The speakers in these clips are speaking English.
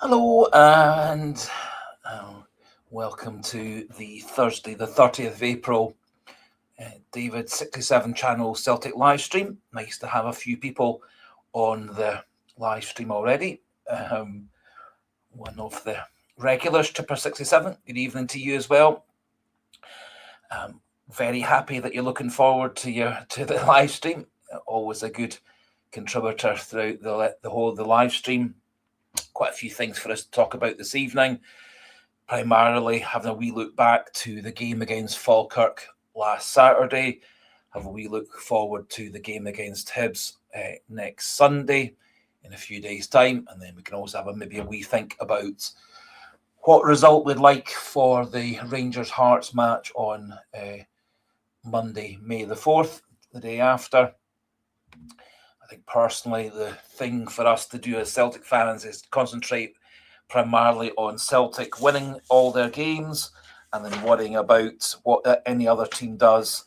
Hello and welcome to the Thursday, the 30th of April, David 67 channel Celtic live stream. Nice to have a few people on the live stream already. One of the regulars, Tripper 67. Good evening to you as well. Very happy that you're looking forward to the live stream. Always a good contributor throughout the whole of the live stream. Quite a few things for us to talk about this evening. Primarily having a wee look back to the game against Falkirk last Saturday, have a wee look forward to the game against Hibs next Sunday in a few days' time, and then we can also have maybe a wee think about what result we'd like for the Rangers Hearts match on Monday, May the 4th, the day after. I think personally the thing for us to do as Celtic fans is to concentrate primarily on Celtic winning all their games and then worrying about what any other team does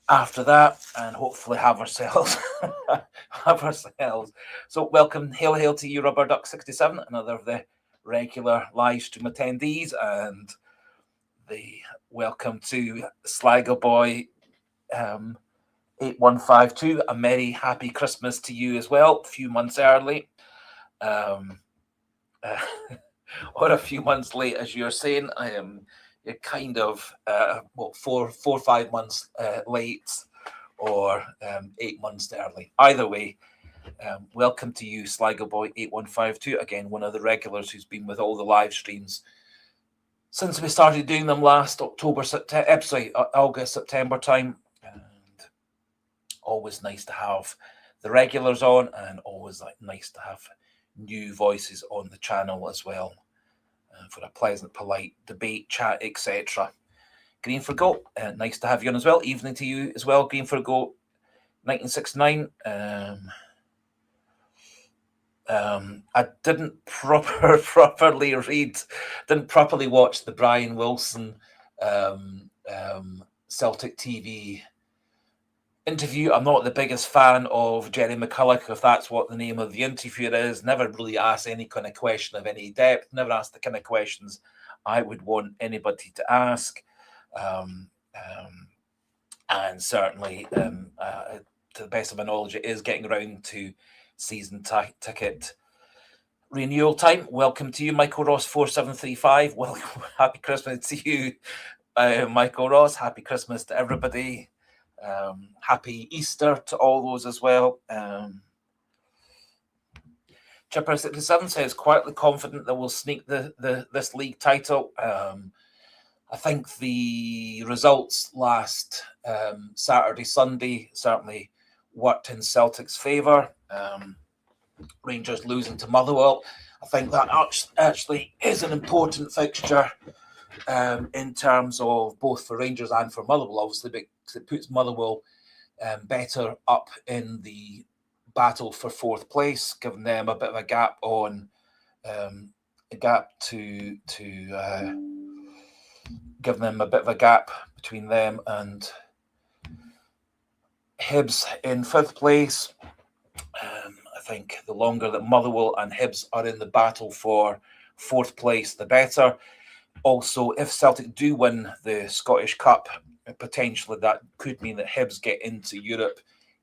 after that, and hopefully have ourselves. So welcome, hail to you, Rubber Duck 67, another of the regular live stream attendees, and the welcome to Sligo Boy 8152. A merry happy Christmas to you as well, a few months early. Or a few months late, as you're saying. You're kind of 4 or 5 months late, or 8 months early. Either way, welcome to you, Sligo Boy 8152. Again, one of the regulars who's been with all the live streams since we started doing them last August, September time. And always nice to have the regulars on, and always nice to have new voices on the channel as well, for a pleasant, polite debate, chat, etc. Green for Goat, nice to have you on as well. Evening to you as well, Green for Goat 1969. I didn't properly watch the Brian Wilson Celtic TV interview. I'm not the biggest fan of Jerry McCulloch, if that's what the name of the interviewer is. Never really asked any kind of question of any depth. Never asked the kind of questions I would want anybody to ask. And certainly, to the best of my knowledge, it is getting around to season ticket renewal time. Welcome to you, Michael Ross 4735. Well, happy Christmas to you, Michael Ross. Happy Christmas to everybody. Happy Easter to all those as well. Chipper 67 says quietly confident that we'll sneak this league title. I think the results last Saturday, Sunday certainly worked in Celtic's favour. Rangers losing to Motherwell, I think that actually is an important fixture in terms of both for Rangers and for Motherwell, obviously, because it puts Motherwell better up in the battle for fourth place, giving them a bit of a gap on giving them a bit of a gap between them and Hibs in fifth place. I think the longer that Motherwell and Hibs are in the battle for fourth place, the better. Also, if Celtic do win the Scottish Cup, potentially that could mean that Hibs get into Europe,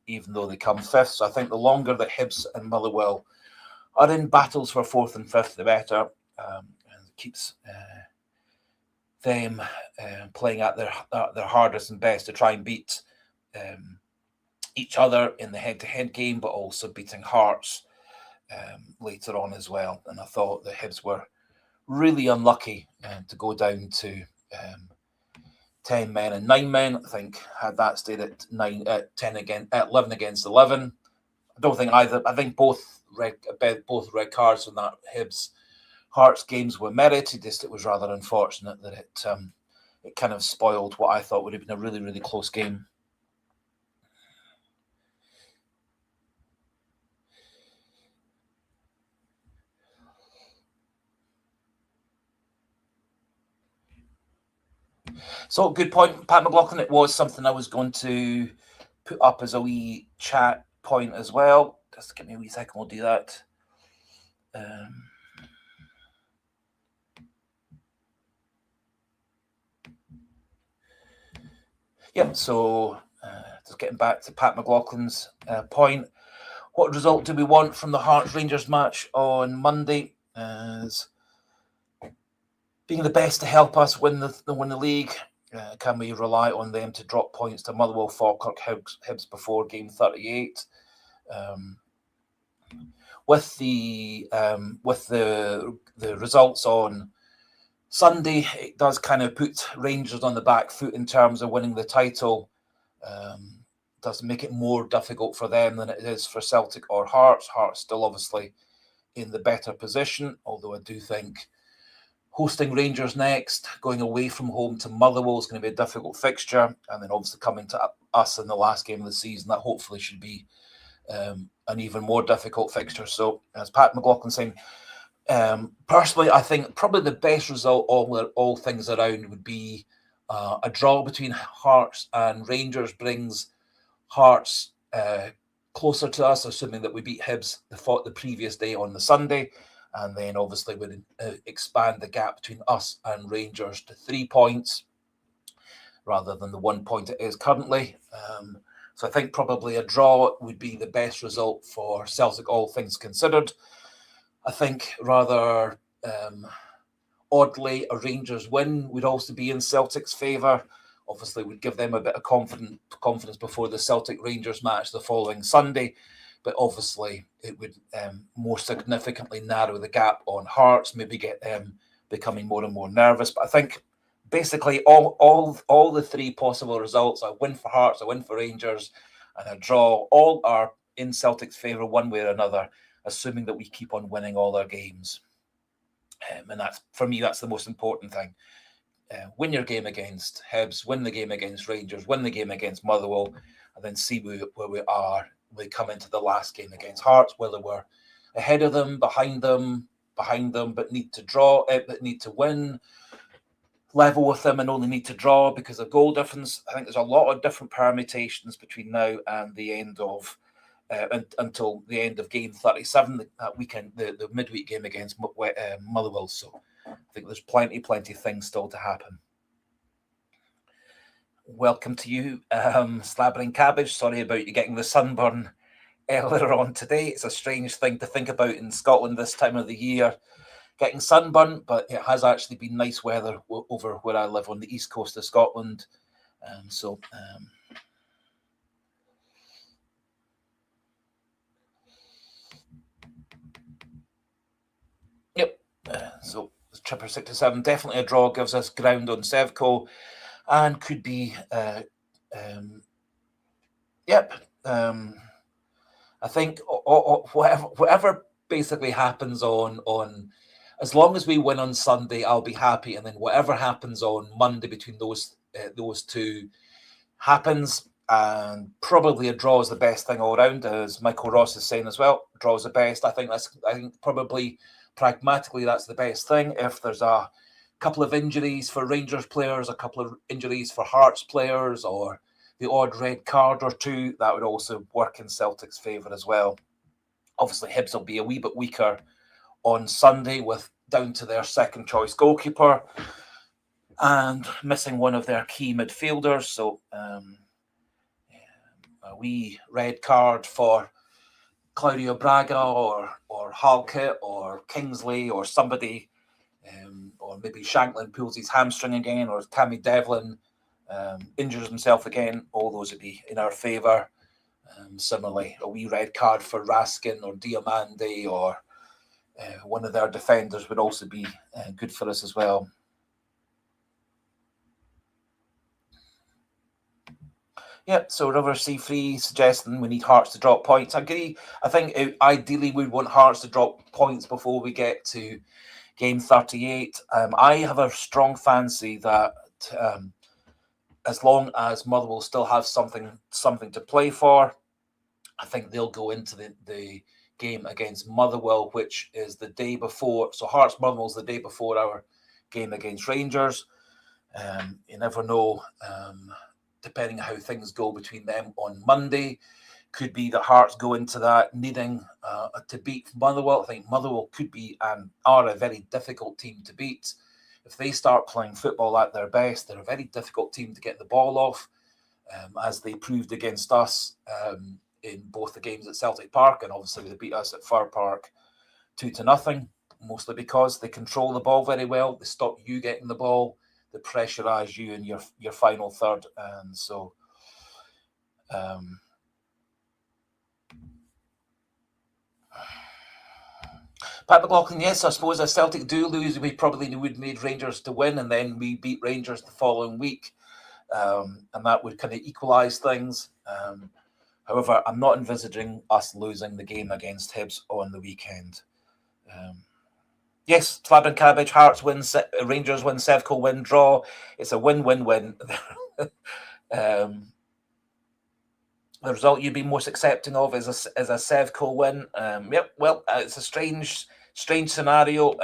even though they come fifth. So I think the longer that Hibs and Motherwell are in battles for fourth and fifth, the better. And it keeps them playing at their hardest and best to try and beat each other in the head-to-head game, but also beating Hearts later on as well. And I thought the Hibs were really unlucky to go down to 10 men and 9 men. I think had that stayed at 11 against 11. I don't think either. I think both red cards in that Hibs Hearts games were merited. It was rather unfortunate that it kind of spoiled what I thought would have been a really, really close game. So, good point, Pat McLaughlin. It was something I was going to put up as a wee chat point as well. Just give me a wee second, we'll do that. Yep, so just getting back to Pat McLaughlin's point, what result do we want from the Hearts-Rangers match on Monday? As being the best to help us win the league. Can we rely on them to drop points to Motherwell, Falkirk, Hibs before game 38? With the results on Sunday, it does kind of put Rangers on the back foot in terms of winning the title. Does make it more difficult for them than it is for Celtic or Hearts. Hearts still obviously in the better position, although I do think hosting Rangers next, going away from home to Motherwell is going to be a difficult fixture, and then obviously coming to us in the last game of the season, that hopefully should be an even more difficult fixture. So, as Pat McLaughlin saying, personally, I think probably the best result, all things around, would be a draw between Hearts and Rangers brings Hearts closer to us, assuming that we beat Hibs the previous day on the Sunday, and then obviously would expand the gap between us and Rangers to 3 points rather than the 1 point it is currently. So I think probably a draw would be the best result for Celtic, all things considered. I think rather oddly, a Rangers win would also be in Celtic's favour. Obviously, would give them a bit of confidence before the Celtic-Rangers match the following Sunday. But obviously, it would more significantly narrow the gap on Hearts, maybe get them becoming more and more nervous. But I think basically all the 3 possible results, a win for Hearts, a win for Rangers, and a draw, all are in Celtic's favour one way or another, assuming that we keep on winning all our games. And that's, for me, that's the most important thing. Win your game against Hibs, win the game against Rangers, win the game against Motherwell, and then see where we are when we come into the last game against Hearts, whether we're ahead of them, behind them, but need to draw, but need to win, level with them and only need to draw because of goal difference. I think there's a lot of different permutations between now and the end of until the end of game 37 that weekend, the midweek game against Motherwell. So I think there's plenty of things still to happen. Welcome to you, Slabbering Cabbage. Sorry about you getting the sunburn earlier on today. It's a strange thing to think about in Scotland this time of the year, getting sunburn, but it has actually been nice weather over where I live on the east coast of Scotland. Yep. So Tripper 67, definitely a draw, gives us ground on Sevco, and could be. I think whatever basically happens on, as long as we win on Sunday, I'll be happy, and then whatever happens on Monday between those two happens. And probably a draw is the best thing all around, as Michael Ross is saying as well. Draw is the best. I think probably pragmatically that's the best thing. If there's a couple of injuries for Rangers players, a couple of injuries for Hearts players, or the odd red card or two, that would also work in Celtic's favour as well. Obviously, Hibs will be a wee bit weaker on Sunday, with down to their second choice goalkeeper and missing one of their key midfielders. So a wee red card for Claudio Braga or Halkett or Kingsley or somebody, or maybe Shanklin pulls his hamstring again, or Tammy Devlin injures himself again, all those would be in our favour. Similarly, a wee red card for Raskin or Diamande or one of their defenders would also be good for us as well. Yep, so River C3 suggesting we need Hearts to drop points. I agree. I think ideally we'd want Hearts to drop points before we get to game 38. I have a strong fancy that as long as Motherwell still have something to play for, I think they'll go into the game against Motherwell, which is the day before. So Hearts Motherwell's the day before our game against Rangers. You never know. Depending on how things go between them on Monday, could be that Hearts go into that needing to beat Motherwell. I think Motherwell could be and are a very difficult team to beat. If they start playing football at their best, they're a very difficult team to get the ball off. as they proved against us in both the games at Celtic Park, and obviously they beat us at Fir Park 2-0, mostly because they control the ball very well. They stop you getting the ball, they pressurise you in your final third, and so Pat McLaughlin, yes, I suppose if Celtic do lose, we probably would need Rangers to win, and then we beat Rangers the following week, and that would kind of equalise things. However, I'm not envisaging us losing the game against Hibs on the weekend. Yes, Slab and Cabbage, Hearts win, Rangers win, Sevco win, draw. It's a win-win-win. The result you'd be most accepting of is a Sevco win. Yep, well, it's a strange scenario.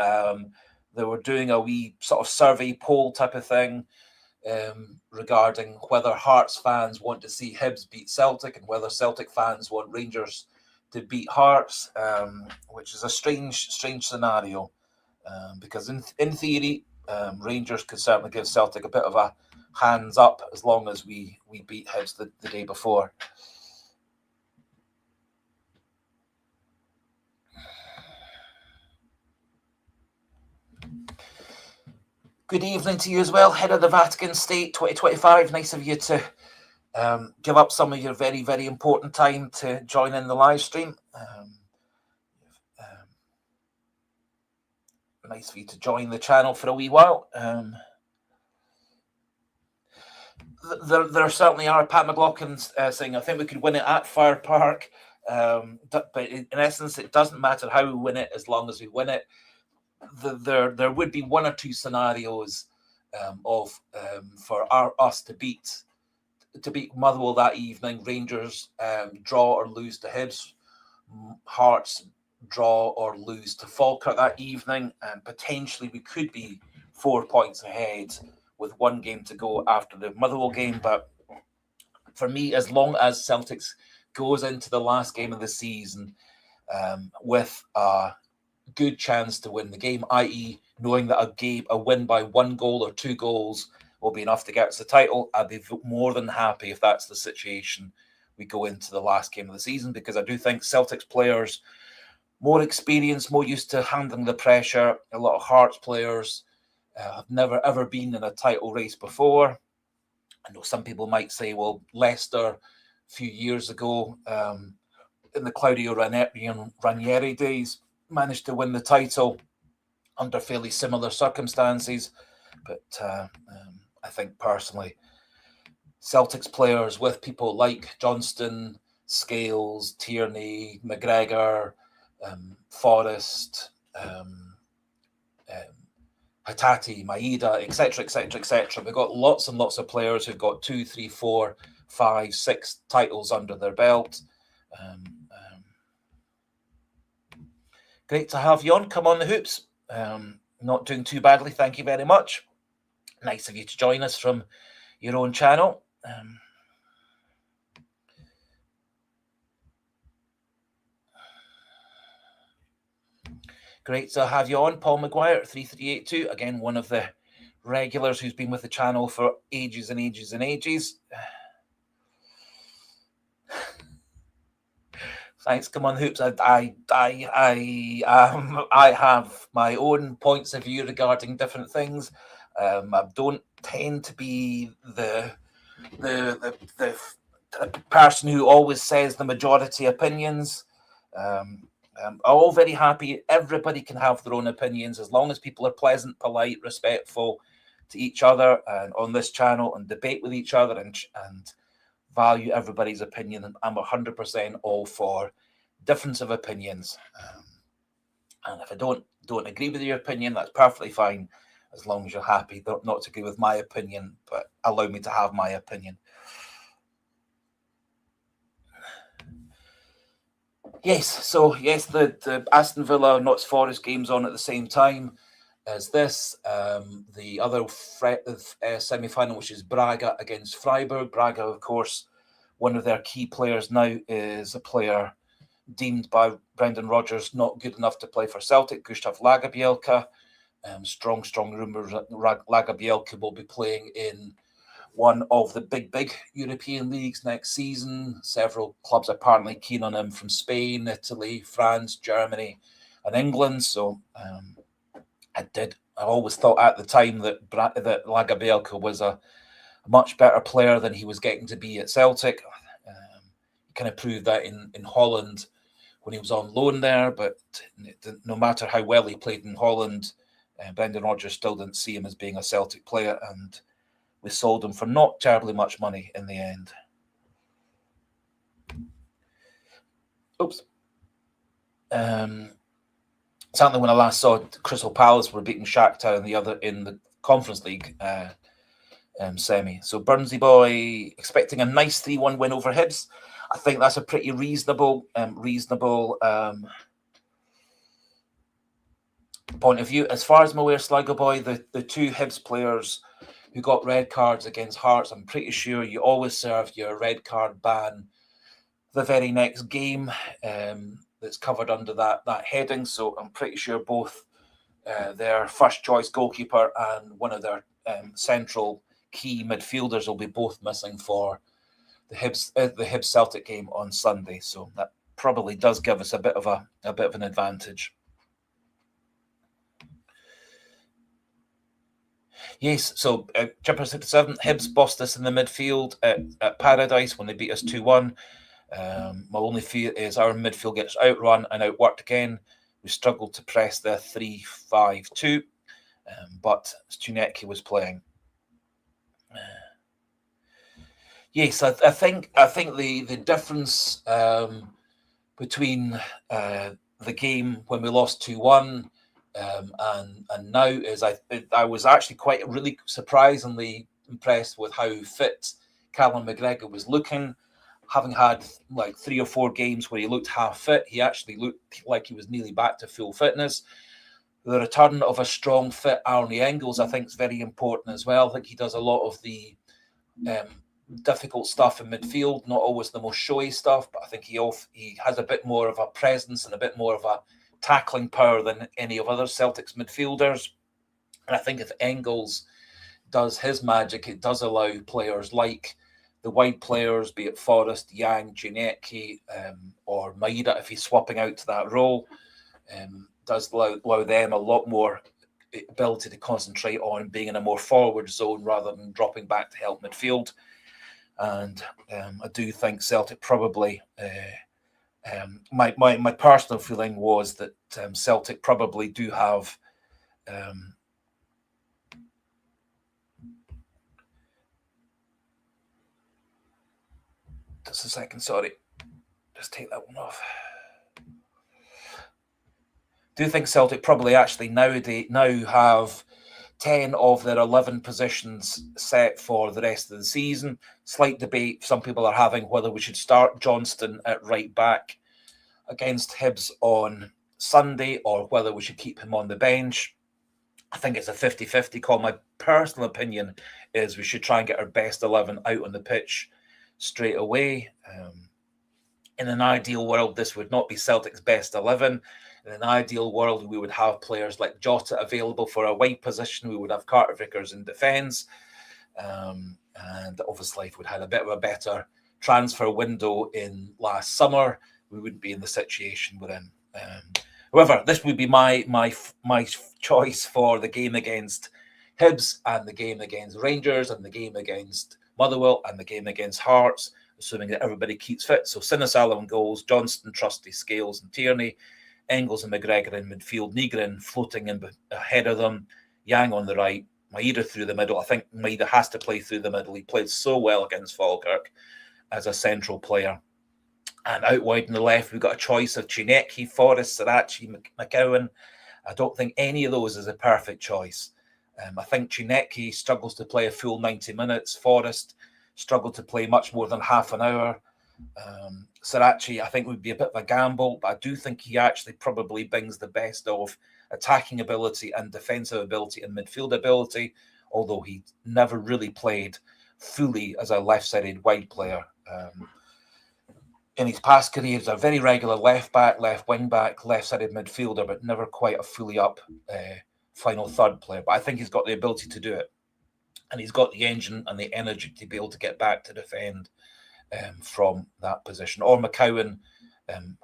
They were doing a wee sort of survey poll type of thing regarding whether Hearts fans want to see Hibs beat Celtic and whether Celtic fans want Rangers to beat Hearts, which is a strange scenario, because in theory, Rangers could certainly give Celtic a bit of a hands up as long as we beat Hibs the day before. Good evening to you as well, Head of the Vatican State 2025. Nice of you to give up some of your very, very important time to join in the live stream. Nice for you to join the channel for a wee while. There certainly are. Pat McLaughlin's saying, I think we could win it at Fir Park. But in essence, it doesn't matter how we win it as long as we win it. There would be one or two scenarios for us to beat Motherwell that evening. Rangers draw or lose to Hibs, Hearts draw or lose to Falkirk that evening, and potentially we could be 4 points ahead with one game to go after the Motherwell game. But for me, as long as Celtics goes into the last game of the season with a good chance to win the game, i.e. knowing that a win by 1 goal or 2 goals will be enough to get us the title, I'd be more than happy if that's the situation we go into the last game of the season, because I do think Celtic's players, more experienced, more used to handling the pressure. A lot of Hearts players have never ever been in a title race before. I know some people might say, well, Leicester a few years ago in the Claudio Ranieri days managed to win the title under fairly similar circumstances. But I think personally, Celtic's players with people like Johnston, Scales, Tierney, McGregor, Forrest, Hatate, Maeda, etc. We've got lots and lots of players who've got 2, 3, 4, 5, 6 titles under their belt. Great to have you on. Come on the hoops. Not doing too badly. Thank you very much. Nice of you to join us from your own channel. Great to have you on, Paul Maguire, 3382. Again, one of the regulars who's been with the channel for ages and ages and ages. Thanks. Come on, hoops. I have my own points of view regarding different things. I don't tend to be the person who always says the majority opinions. I'm all very happy. Everybody can have their own opinions as long as people are pleasant, polite, respectful to each other and on this channel, and debate with each other and value everybody's opinion. And I'm 100% all for difference of opinions. And if I don't agree with your opinion, that's perfectly fine, as long as you're happy not to agree with my opinion, but allow me to have my opinion. Yes, the Aston Villa Notts Forest game's on at the same time as this. The other semi-final, which is Braga against Freiburg. Braga, of course, one of their key players now is a player deemed by Brendan Rodgers not good enough to play for Celtic, Gustav Lagerbielke. Strong rumours that Lagerbielke will be playing in one of the big European leagues next season. Several clubs are apparently keen on him from Spain, Italy, France, Germany, and England. So I always thought at the time that Lagerbielke was a much better player than he was getting to be at Celtic. He kind of proved that in Holland when he was on loan there, but no matter how well he played in Holland, Brendan Rodgers still didn't see him as being a Celtic player, and we sold him for not terribly much money in the end. Oops. Certainly when I last saw Crystal Palace were beating Shakhtar in the Conference League semi. So Burnsy boy expecting a nice 3-1 win over Hibs. I think that's a pretty reasonable point of view. As far as I'm aware, Sligo boy, the two Hibs players who got red cards against Hearts, I'm pretty sure you always serve your red card ban the very next game that's covered under that heading. So I'm pretty sure both their first choice goalkeeper and one of their central key midfielders will be both missing for the Hibs Celtic game on Sunday. So that probably does give us a bit of an advantage. Yes, so Jumper 67, Hibs bossed us in the midfield at Paradise when they beat us 2-1. My only fear is our midfield gets outrun and outworked again. We struggled to press the 3-5-2, but Czunecki was playing. Yes, I think the difference between the game when we lost 2-1 and now is I was actually really surprisingly impressed with how fit Callum McGregor was looking. Having had like 3 or 4 games where he looked half fit, he actually looked like he was nearly back to full fitness. The return of a strong, fit Arnie Engels, I think, is very important as well. I think he does a lot of the difficult stuff in midfield, not always the most showy stuff, but I think he has a bit more of a presence and a bit more of a tackling power than any of other Celtics midfielders. And I think if Engels does his magic, it does allow players like the wide players, be it Forrest, Yang, Czunecki, or Maeda, if he's swapping out to that role, does allow them a lot more ability to concentrate on being in a more forward zone rather than dropping back to help midfield. And I do think Celtic probably, my personal feeling was that Celtic probably do have just a second, sorry. Just take that one off. Do you think Celtic probably actually now have 10 of their 11 positions set for the rest of the season? Slight debate some people are having whether we should start Johnston at right back against Hibs on Sunday or whether we should keep him on the bench. I think it's a 50-50 call. My personal opinion is we should try and get our best 11 out on the pitch straight away. In an ideal world, this would not be Celtic's best 11. In an ideal world, we would have players like Jota available for a wide position. We would have Carter Vickers in defence. And obviously, if we'd had a bit of a better transfer window in last summer, we wouldn't be in the situation we're in. However, this would be my choice for the game against Hibs and the game against Rangers and the game against Motherwell and the game against Hearts, assuming that everybody keeps fit. So Sinisalo in goals, Johnston, Trusty, Scales and Tierney, Engels and McGregor in midfield, Nygren floating in ahead of them, Yang on the right, Maeda through the middle. I think Maeda has to play through the middle. He played so well against Falkirk as a central player. And out wide on the left, we've got a choice of Czunecki, Forrest, Sarachi, McCowan. I don't think any of those is a perfect choice. I think Czunecki struggles to play a full 90 minutes. Forrest struggled to play much more than half an hour. Sarachi, I think, would be a bit of a gamble, but I do think he actually probably brings the best of attacking ability and defensive ability and midfield ability, although he never really played fully as a left-sided wide player. In his past career, he's a very regular left back, left wing back, left-sided midfielder, but never quite a fully up final third player. But I think he's got the ability to do it. and he's got the engine and the energy to be able to get back to defend from that position. Or McCowan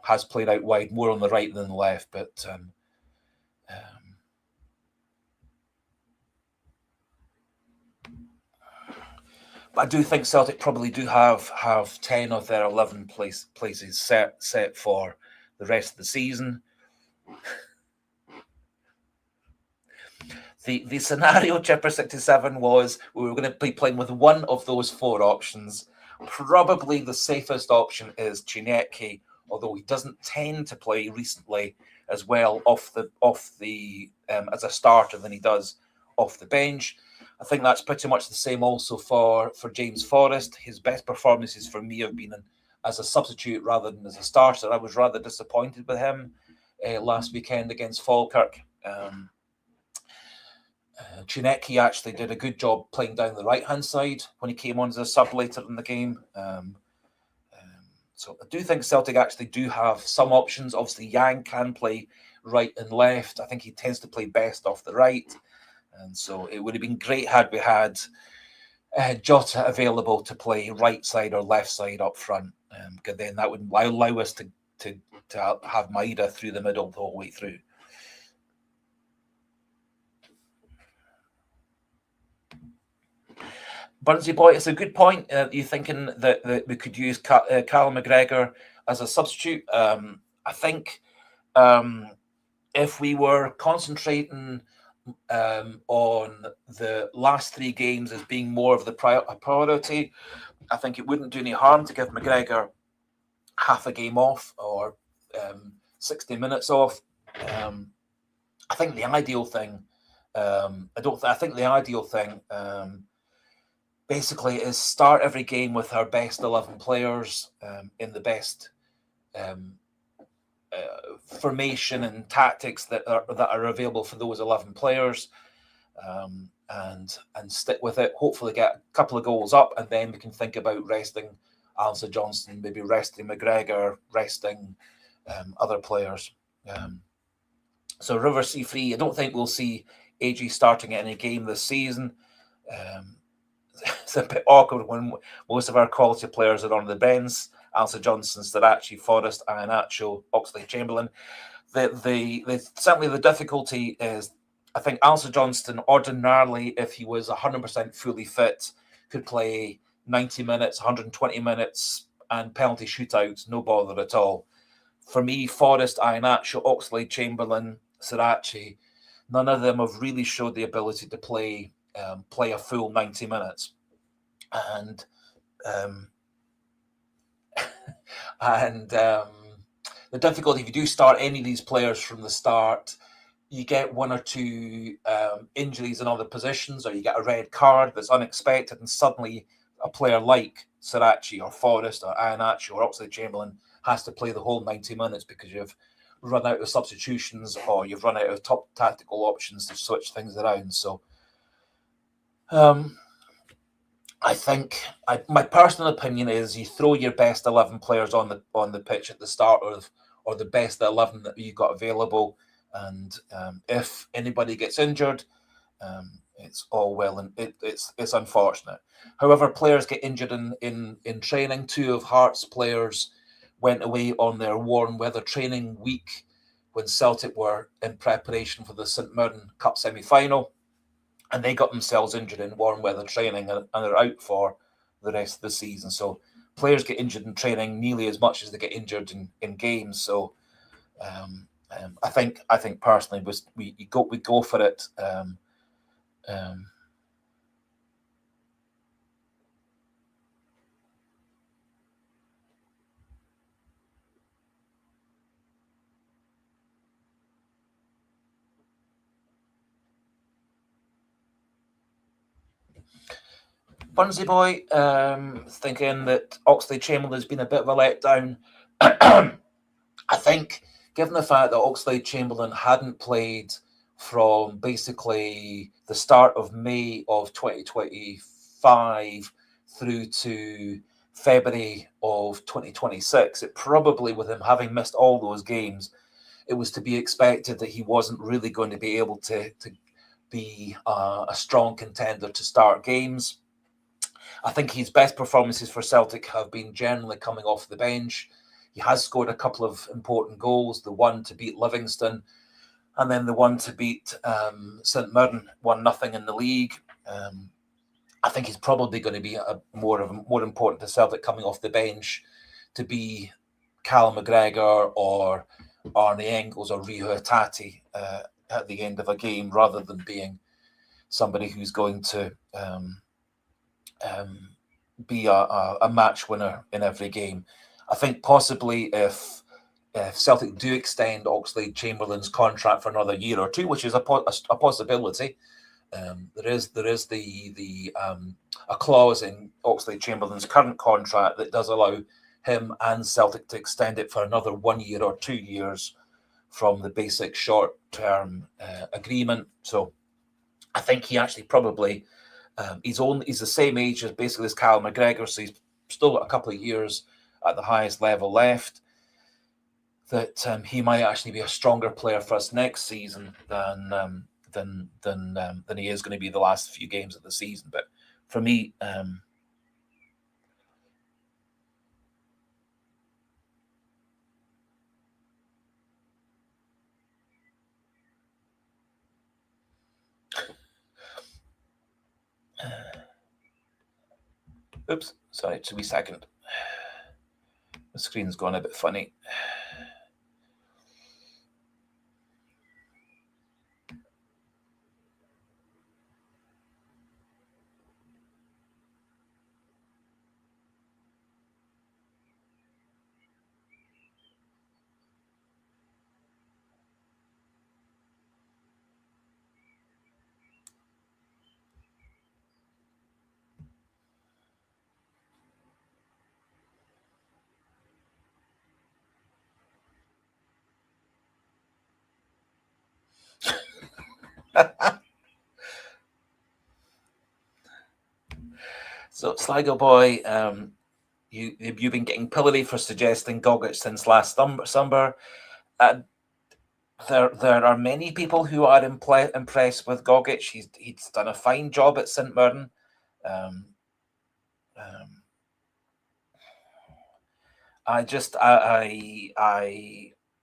has played out wide, more on the right than the left, but I do think Celtic probably do have 10 of their 11 places set for the rest of the season. The scenario, Chipper67, was we were going to be playing with one of those 4 options. Probably the safest option is Chinecki, although he doesn't tend to play recently as well off the as a starter than he does off the bench. I think that's pretty much the same also for James Forrest. His best performances for me have been as a substitute rather than as a starter. I was rather disappointed with him last weekend against Falkirk. Chinecki actually did a good job playing down the right-hand side when he came on as a sub later in the game. So I do think Celtic actually do have some options. Obviously, Yang can play right and left. I think he tends to play best off the right. And so it would have been great had we had Jota available to play right side or left side up front. Because then that would allow us to have Maeda through the middle the whole way through. Burnsy boy, it's a good point. You're thinking that we could use Callum McGregor as a substitute. I think if we were concentrating on the last 3 games as being more of the priority, I think it wouldn't do any harm to give McGregor half a game off or 60 minutes off. I think the ideal thing, basically is start every game with our best 11 players in the best formation and tactics that are available for those 11 players, and stick with it. Hopefully get a couple of goals up, and then we can think about resting Alistair Johnston, maybe resting McGregor, resting other players. So River Sea Free, I don't think we'll see AG starting at any game this season. It's a bit awkward when most of our quality players are on the bench. Alistair Johnston, Starachi, Forrest, Iheanacho, Oxlade-Chamberlain. Certainly the difficulty is, I think Alistair Johnston ordinarily, if he was 100% fully fit, could play 90 minutes, 120 minutes, and penalty shootouts, no bother at all. For me, Forrest, Iheanacho, Oxlade-Chamberlain, Starachi, none of them have really showed the ability to play a full 90 minutes. And the difficulty, if you do start any of these players from the start, you get 1 or 2 injuries in other positions, or you get a red card that's unexpected, and suddenly a player like Starachi or Forrest or Iheanacho or Oxlade-Chamberlain has to play the whole 90 minutes because you've run out of substitutions or you've run out of top tactical options to switch things around. So I think my personal opinion is you throw your best 11 players on the pitch at the start, or the best 11 that you've got available, and if anybody gets injured, it's all well, and it's unfortunate. However, players get injured in training. 2 of Hearts players went away on their warm weather training week when Celtic were in preparation for the St Mirren Cup semi-final. And they got themselves injured in warm weather training and are out for the rest of the season. So players get injured in training nearly as much as they get injured in games. So I think personally we go for it. Burnsy boy, thinking that Oxlade-Chamberlain has been a bit of a letdown. I think, given the fact that Oxlade-Chamberlain hadn't played from basically the start of May of 2025 through to February of 2026, it probably, with him having missed all those games, it was to be expected that he wasn't really going to be able to be a strong contender to start games. I think his best performances for Celtic have been generally coming off the bench. He has scored a couple of important goals, the one to beat Livingston, and then the one to beat St Mirren, 1-0 in the league. I think he's probably going to be more important to Celtic coming off the bench to be Callum McGregor or Arne Engels or Riho Hatate at the end of a game, rather than being somebody who's going to be a match winner in every game. I think possibly if Celtic do extend Oxlade-Chamberlain's contract for another year or two, which is a possibility, there is a clause in Oxlade-Chamberlain's current contract that does allow him and Celtic to extend it for another 1 year or 2 years from the basic short-term agreement. So I think he actually probably he's the same age as basically as Callum McGregor, so he's still got a couple of years at the highest level left. That he might actually be a stronger player for us next season than he is going to be the last few games of the season. But for me, oops, sorry, just a wee second. The screen's gone a bit funny. So Sligo Boy, you've been getting pillory for suggesting Gogic since last summer. There are many people who are impressed with Gogic. He's done a fine job at St Mirren.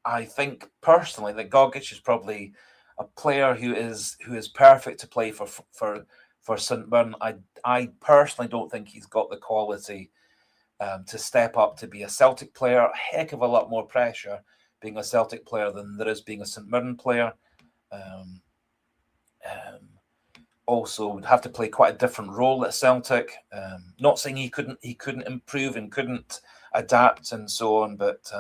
I think personally that Gogic is probably a player who is perfect to play for St Mirren. I personally don't think he's got the quality to step up to be a Celtic player. A heck of a lot more pressure being a Celtic player than there is being a St Mirren player. Also would have to play quite a different role at Celtic. Not saying he couldn't improve and couldn't adapt and so on, but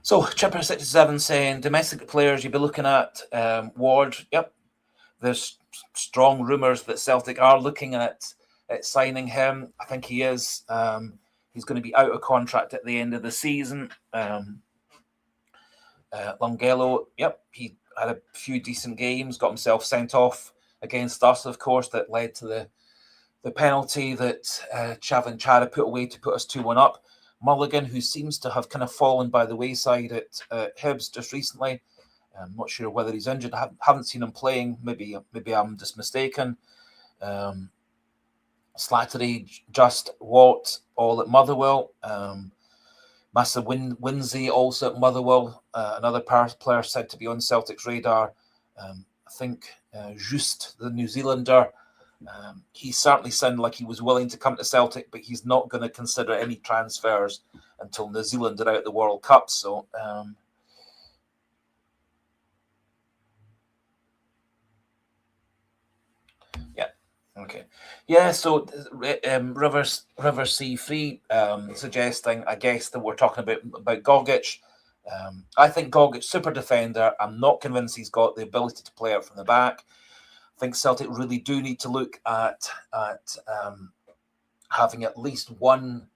So Chipper67 saying domestic players you'd be looking at Ward. Yep, there's strong rumours that Celtic are looking at signing him. I think he is. He's going to be out of contract at the end of the season. Longelo, yep, he had a few decent games, got himself sent off against us, of course, that led to the penalty that Chavin Chara put away to put us 2-1 up. Mulligan, who seems to have kind of fallen by the wayside at Hibs just recently. I'm not sure whether he's injured. I haven't seen him playing. Maybe I'm just mistaken. Slattery, Just, Watt, all at Motherwell. Massa Winsey also at Motherwell. Another player said to be on Celtic's radar. I think Just, the New Zealander. He certainly sounded like he was willing to come to Celtic, but he's not going to consider any transfers until New Zealand are out of the World Cup. So, yeah, okay, yeah. So, River Sea Free suggesting, I guess, that we're talking about Gogic. I think Gogic, super defender. I'm not convinced he's got the ability to play out from the back. I think Celtic really do need to look at having at least one,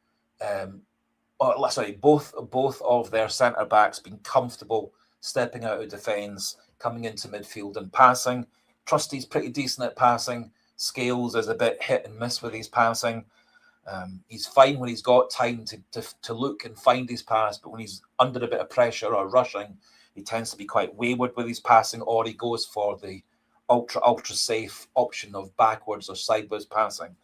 both of their centre backs being comfortable stepping out of defence, coming into midfield and passing. Trusty's pretty decent at passing. Scales is a bit hit and miss with his passing. He's fine when he's got time to look and find his pass, but when he's under a bit of pressure or rushing, he tends to be quite wayward with his passing, or he goes for the ultra safe option of backwards or sideways passing.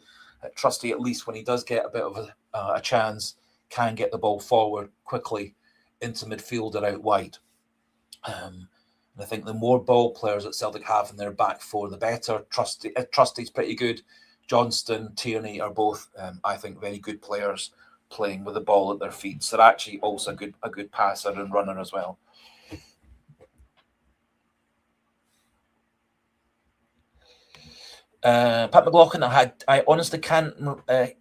Trusty, at least when he does get a bit of a chance, can get the ball forward quickly into midfield or out wide. And I think the more ball players that Celtic have in their back four, the better. Trusty's pretty good. Johnston, Tierney are both, I think, very good players playing with the ball at their feet. Sarachi also a good passer and runner as well. Pat McLaughlin, I honestly can't. I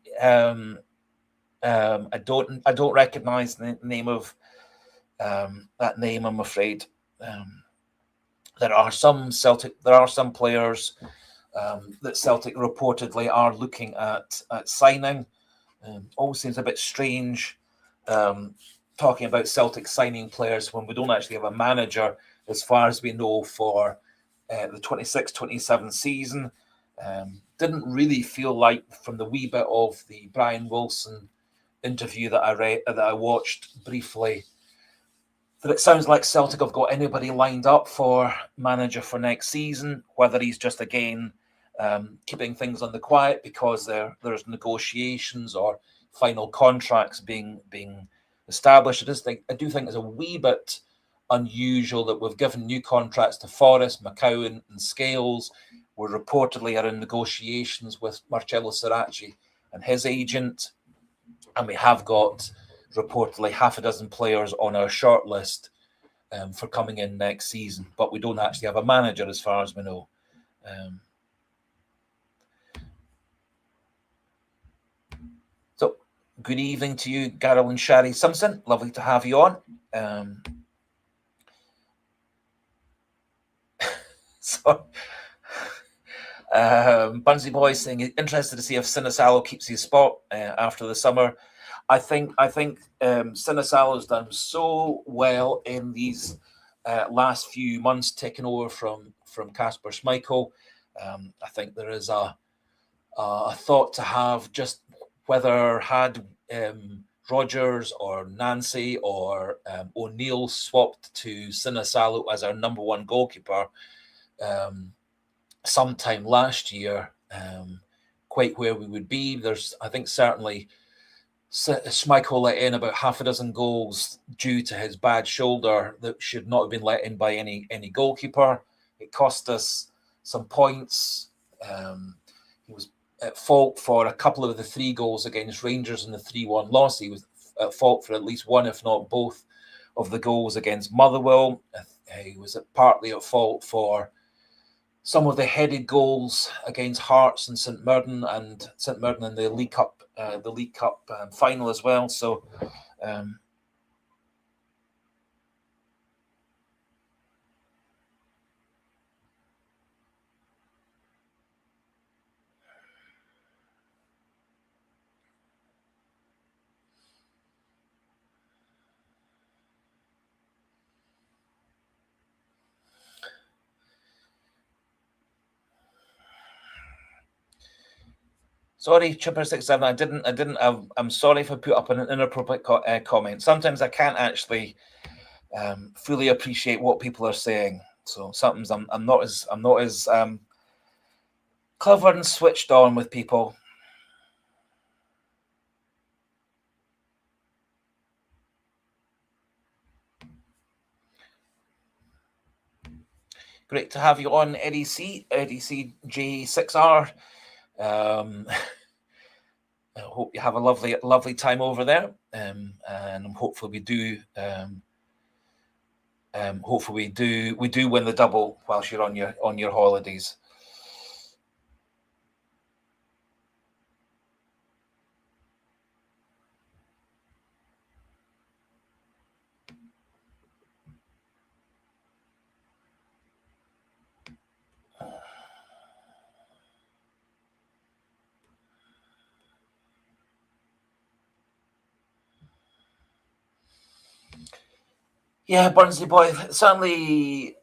don't recognise the name of that name. I'm afraid. There are some players that Celtic reportedly are looking at signing. Always seems a bit strange talking about Celtic signing players when we don't actually have a manager, as far as we know, for the 26-27 season. Didn't really feel like, from the wee bit of the Brian Wilson interview that I watched briefly, that it sounds like Celtic have got anybody lined up for manager for next season, whether he's just again keeping things on the quiet because there's negotiations or final contracts being established. I do think it's a wee bit unusual that we've given new contracts to Forrest, McCowan and Scales. We're reportedly are in negotiations with Marcello Sarachi and his agent, and we have got reportedly half a dozen players on our shortlist for coming in next season, but we don't actually have a manager as far as we know. So, good evening to you, Garel and Shari Simpson. Lovely to have you on. Bunsey Boy saying interested to see if Sinisalo keeps his spot after the summer. I think Sinisalo's done so well in these last few months, taking over from Kasper Schmeichel. I think there is a thought to have, just whether had Rodgers or Nancy or O'Neill swapped to Sinisalo as our number one goalkeeper sometime last year, quite where we would be. I think certainly Schmeichel let in about half a dozen goals due to his bad shoulder that should not have been let in by any goalkeeper. It cost us some points. He was at fault for a couple of the 3 goals against Rangers in the 3-1 loss. He was at fault for at least one, if not both, of the goals against Motherwell. He was partly at fault for some of the headed goals against Hearts and St Mirren in the League Cup final as well. So sorry, Chipper67. I'm sorry if I put up an inappropriate comment. Sometimes I can't actually fully appreciate what people are saying. So sometimes I'm not as clever and switched on with people. Great to have you on, Eddie J6R. I hope you have a lovely time over there, and hopefully we do. Hopefully we do win the double whilst you're on your holidays. Yeah, Barnsley boy. Certainly,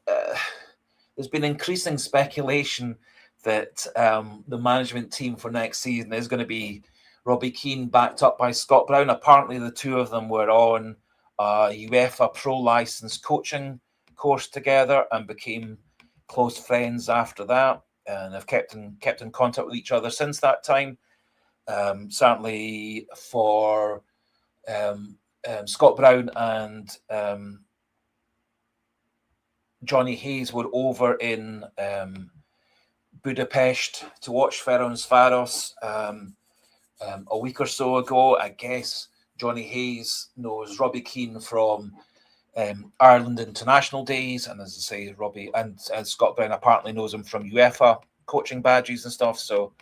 there's been increasing speculation that the management team for next season is going to be Robbie Keane backed up by Scott Brown. Apparently, the two of them were on a UEFA Pro licensed coaching course together and became close friends after that, and have kept in contact with each other since that time. Certainly for Scott Brown and Johnny Hayes were over in Budapest to watch Ferencváros a week or so ago. I guess Johnny Hayes knows Robbie Keane from Ireland international days, and as I say, Robbie and Scott Brown apparently knows him from UEFA coaching badges and stuff. So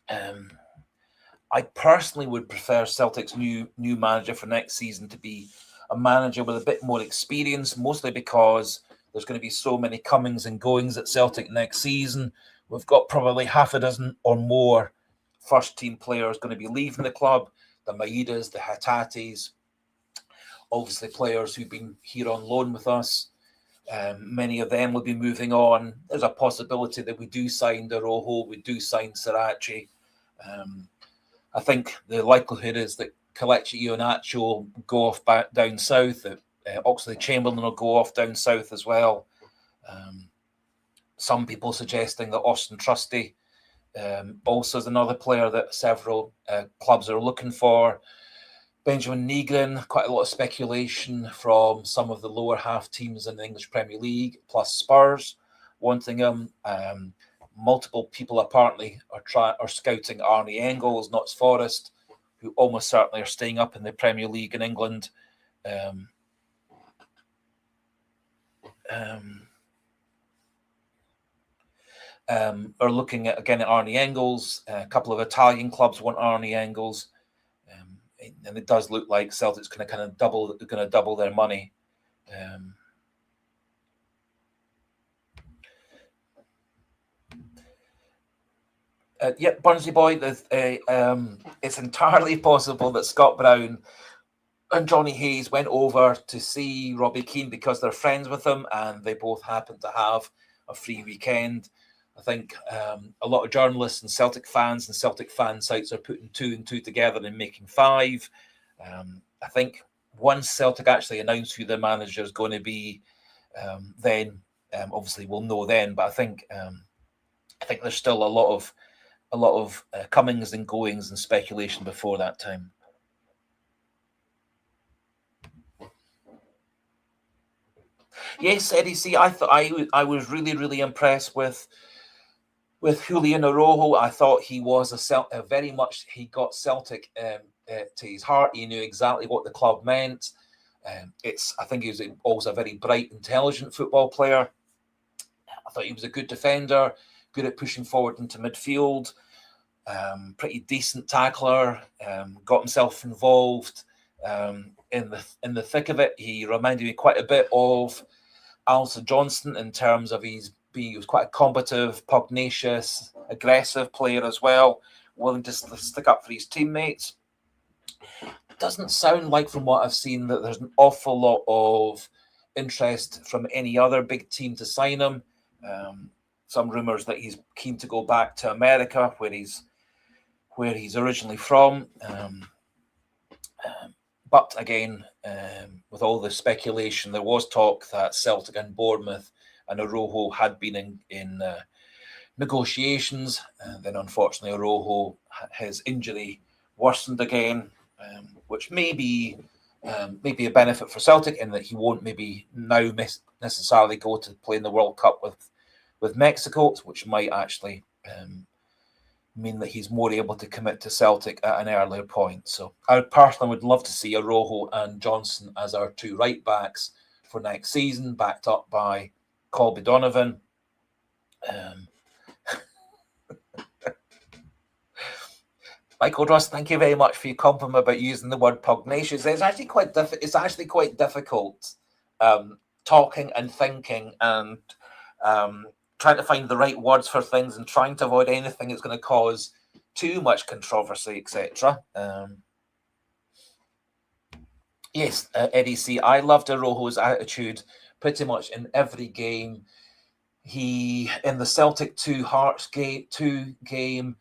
I personally would prefer Celtic's new manager for next season to be a manager with a bit more experience, mostly because there's going to be so many comings and goings at Celtic next season. We've got probably half a dozen or more first-team players going to be leaving the club, the Maidas, the Hatates, obviously players who've been here on loan with us. Many of them will be moving on. There's a possibility that we do sign Doroho, we do sign Sirachi. I think the likelihood is that Kelechi Iheanacho will go off back down south. That Oxlade-Chamberlain will go off down south as well. Some people suggesting that Austin Trusty also is another player that several clubs are looking for. Benjamin Nygren, quite a lot of speculation from some of the lower half teams in the English Premier League, plus Spurs wanting him. Multiple people apparently are scouting Arnie Engels, Notts Forest, who almost certainly are staying up in the Premier League in England. Are looking at again at Arnie Engels. A couple of Italian clubs want Arnie Engels, and it does look like Celtic's going to double their money. Barnsley boy, it's entirely possible that Scott Brown and Johnny Hayes went over to see Robbie Keane because they're friends with him, and they both happen to have a free weekend. I think a lot of journalists and Celtic fans and Celtic fan sites are putting 2 and 2 together and making 5. I think once Celtic actually announce who their manager is going to be, then obviously we'll know then. But I think there's still a lot of comings and goings and speculation before that time. Yes, Eddie. See, I thought I was really impressed with Julian Araujo. I thought he was very much he got Celtic to his heart. He knew exactly what the club meant. I think he was also a very bright, intelligent football player. I thought he was a good defender, good at pushing forward into midfield. Pretty decent tackler. Got himself involved in the thick of it. He reminded me quite a bit of Alistair Johnston in terms of he was quite a combative, pugnacious, aggressive player as well, willing to stick up for his teammates. It doesn't sound like, from what I've seen, that there's an awful lot of interest from any other big team to sign him. Some rumours that he's keen to go back to America, where he's originally from. But again, with all the speculation, there was talk that Celtic and Bournemouth and Araujo had been in negotiations. Then, unfortunately, Araujo, his injury worsened again, which may be a benefit for Celtic in that he won't maybe now necessarily go to play in the World Cup with Mexico, which might actually mean that he's more able to commit to Celtic at an earlier point. So I personally would love to see Araujo and Johnston as our 2 right backs for next season, backed up by Colby Donovan. Michael Ross, thank you very much for your compliment about using the word pugnacious. It's actually quite difficult talking and thinking and trying to find the right words for things and trying to avoid anything that's going to cause too much controversy, etc. Yes, Eddie C. I loved Arojo's attitude pretty much in every game. He, in the Celtic 2 Hearts game,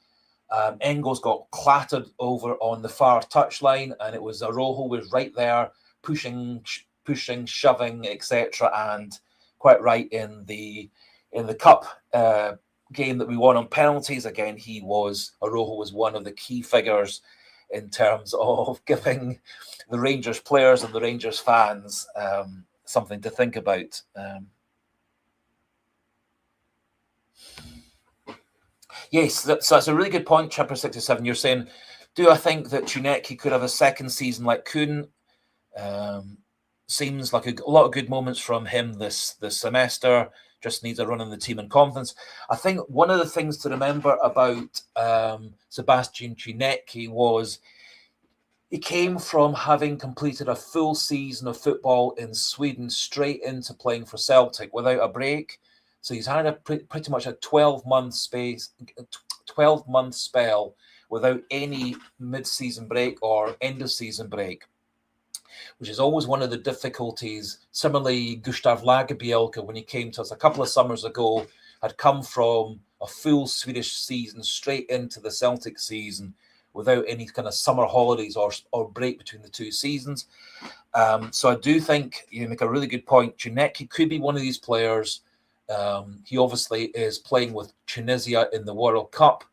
Engels got clattered over on the far touchline, and it was Arojo was right there pushing, shoving, etc. And quite right in the cup game that we won on penalties. Again, Arojo was one of the key figures in terms of giving the Rangers players and the Rangers fans something to think about. Yes, so that's a really good point, Chipper 67. You're saying, do I think that Chuneki could have a second season like Kuhn? Seems like a lot of good moments from him this semester. Just needs a run in the team and confidence. I think one of the things to remember about Sebastian Chuneki was he came from having completed a full season of football in Sweden straight into playing for Celtic without a break. So he's had a pretty much a 12-month spell without any mid-season break or end-of-season break, which is always one of the difficulties. Similarly, Gustav Lagerbielke, when he came to us a couple of summers ago, had come from a full Swedish season straight into the Celtic season without any kind of summer holidays or break between the two seasons. So I do think you make a really good point. Chuneki could be one of these players. He obviously is playing with Tunisia in the World Cup.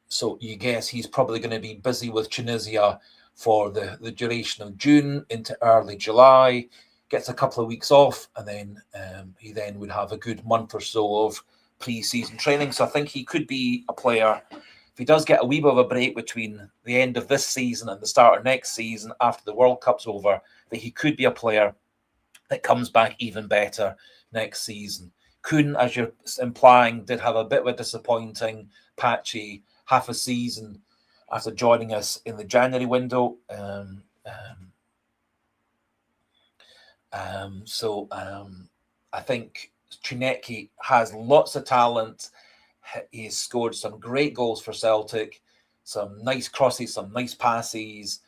So you guess he's probably going to be busy with Tunisia for the duration of June into early July, gets a couple of weeks off, and then he then would have a good month or so of pre-season training. So I think he could be a player, if he does get a wee bit of a break between the end of this season and the start of next season after the World Cup's over, that he could be a player that comes back even better next season. Kuhn, as you're implying, did have a bit of a disappointing, patchy half a season after joining us in the January window. So I think Chuneki has lots of talent. He's scored some great goals for Celtic, some nice crosses, some nice passes.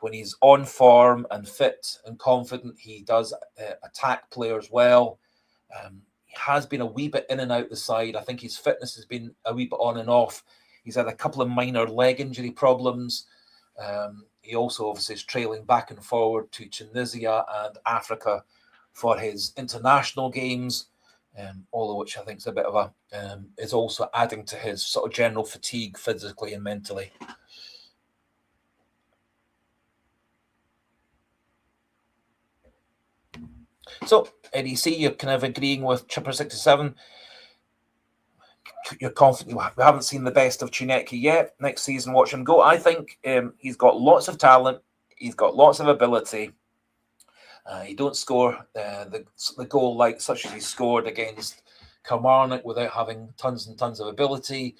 When he's on form and fit and confident, he does attack players well. He has been a wee bit in and out the side. I think his fitness has been a wee bit on and off. He's had a couple of minor leg injury problems. He also obviously is trailing back and forward to Tunisia and Africa for his international games, all of which I think is a bit of is also adding to his sort of general fatigue physically and mentally. So, Eddie C, you're kind of agreeing with Chipper 67. You're confident. We haven't seen the best of Chuneki yet. Next season, watch him go. I think he's got lots of talent. He's got lots of ability. He don't score the goal like such as he scored against Kilmarnock without having tons and tons of ability.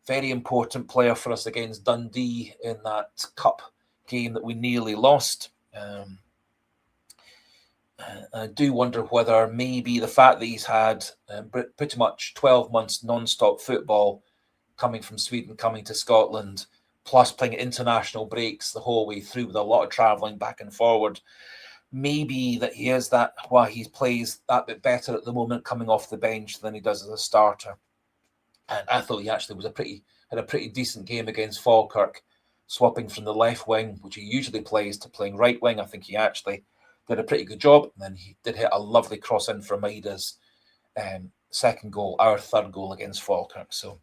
Very important player for us against Dundee in that cup game that we nearly lost. I do wonder whether maybe the fact that he's had pretty much 12 months non-stop football coming from Sweden, coming to Scotland, plus playing international breaks the whole way through with a lot of travelling back and forward, maybe that he is that why he plays that bit better at the moment coming off the bench than he does as a starter. And I thought he actually had a pretty decent game against Falkirk, swapping from the left wing, which he usually plays, to playing right wing. I think he actually did a pretty good job. And then he did hit a lovely cross in for Maida's second goal, our third goal against Falkirk. So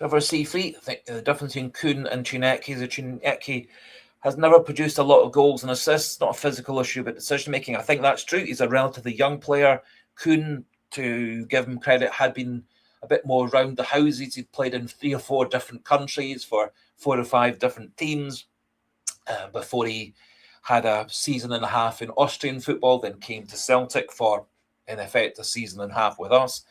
River Seafleet, I think the difference between Kuhn and Chuneki is that Chuneki has never produced a lot of goals and assists. Not a physical issue, but decision making. I think that's true. He's a relatively young player. Kuhn, to give him credit, had been a bit more round the houses. He'd played in 3 or 4 different countries for 4 or 5 different teams before he had a season and a half in Austrian football, then came to Celtic for, in effect, a season and a half with us.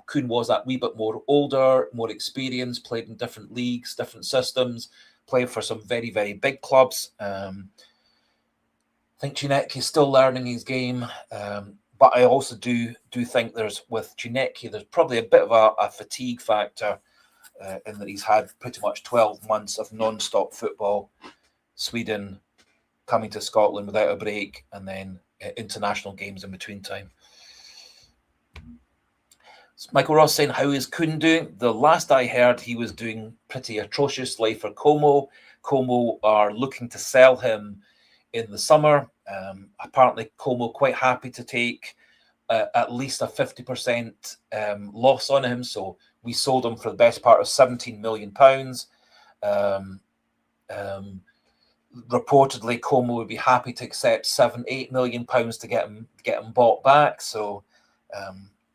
Kuhn was that wee bit more older, more experienced, played in different leagues, different systems, played for some very, very big clubs. think Chinecki is still learning his game, but I also do think with Chinecki, there's probably a bit of a fatigue factor in that he's had pretty much 12 months of non-stop football, Sweden, coming to Scotland without a break, and then international games in between time. So Michael Ross saying, how is Kuhn doing? The last I heard, he was doing pretty atrociously for Como. Como are looking to sell him in the summer. Apparently, Como quite happy to take at least a 50% loss on him. So we sold him for the best part of £17 million. Reportedly, Como would be happy to accept £7-8 million to get him bought back. So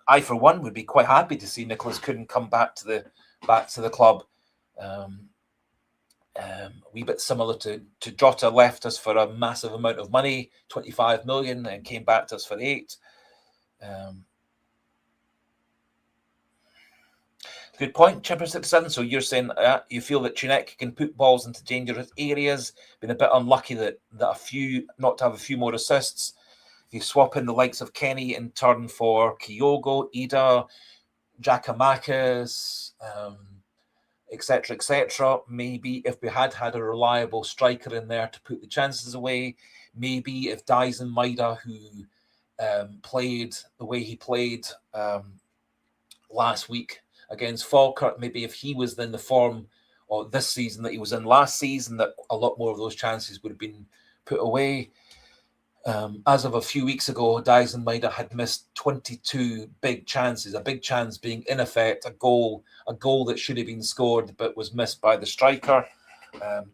I, for one, would be quite happy to see Nicholas Kuhn come back to the club. A wee bit similar to Jota, left us for a massive amount of money, 25 million, and came back to us for 8. Good point, Chipper 67. So you're saying you feel that Chinecki can put balls into dangerous areas. Been a bit unlucky that not to have a few more assists. If you swap in the likes of Kenny in turn for Kyogo, Ida, Giacomakis, etc., maybe if we had a reliable striker in there to put the chances away, maybe if Dyson Maida, who played the way he played last week against Falkirk, maybe if he was in the form or this season that he was in last season, that a lot more of those chances would have been put away. As of a few weeks ago, Dyson Maida had missed 22 big chances, a big chance being in effect a goal that should have been scored but was missed by the striker.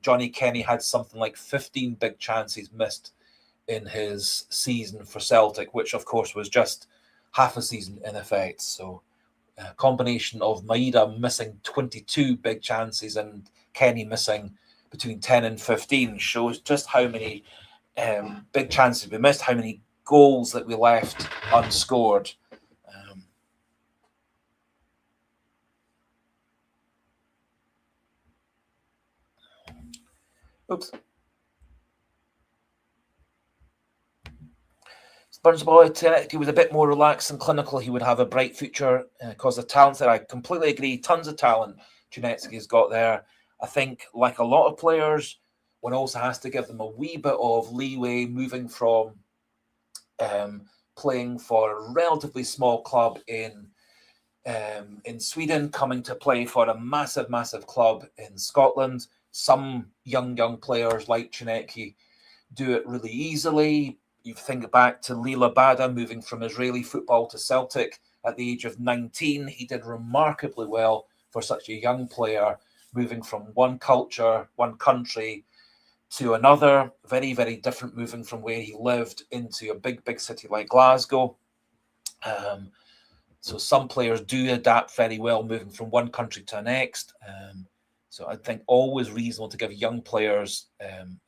Johnny Kenny had something like 15 big chances missed in his season for Celtic, which of course was just half a season in effect. So a combination of Maida missing 22 big chances and Kenny missing between 10 and 15 shows just how many big chances we missed, how many goals that we left unscored. Oops. Spurs he was a bit more relaxed and clinical. He would have a bright future because of talent there. I completely agree. Tons of talent Chinecki's got there. I think, like a lot of players, one also has to give them a wee bit of leeway moving from playing for a relatively small club in Sweden, coming to play for a massive club in Scotland. Some young players like Chinecki do it really easily. You think back to Lila Bada moving from Israeli football to Celtic at the age of 19. He did remarkably well for such a young player, moving from one culture, one country to another. Very, very different, moving from where he lived into a big city like Glasgow. So some players do adapt very well, moving from one country to the next. So I think always reasonable to give young players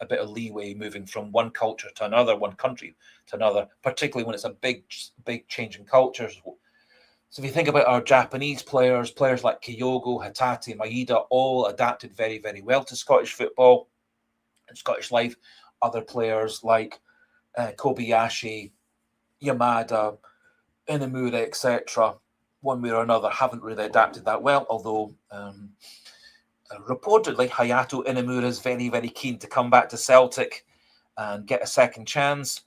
a bit of leeway moving from one culture to another, one country to another, particularly when it's a big change in cultures. So if you think about our Japanese players like Kyogo, Hatate, Maeda, all adapted very, very well to Scottish football and Scottish life. Other players like Kobayashi, Yamada, Inamura, etc., one way or another, haven't really adapted that well, although reportedly Hayato Inamura is very, very keen to come back to Celtic and get a second chance.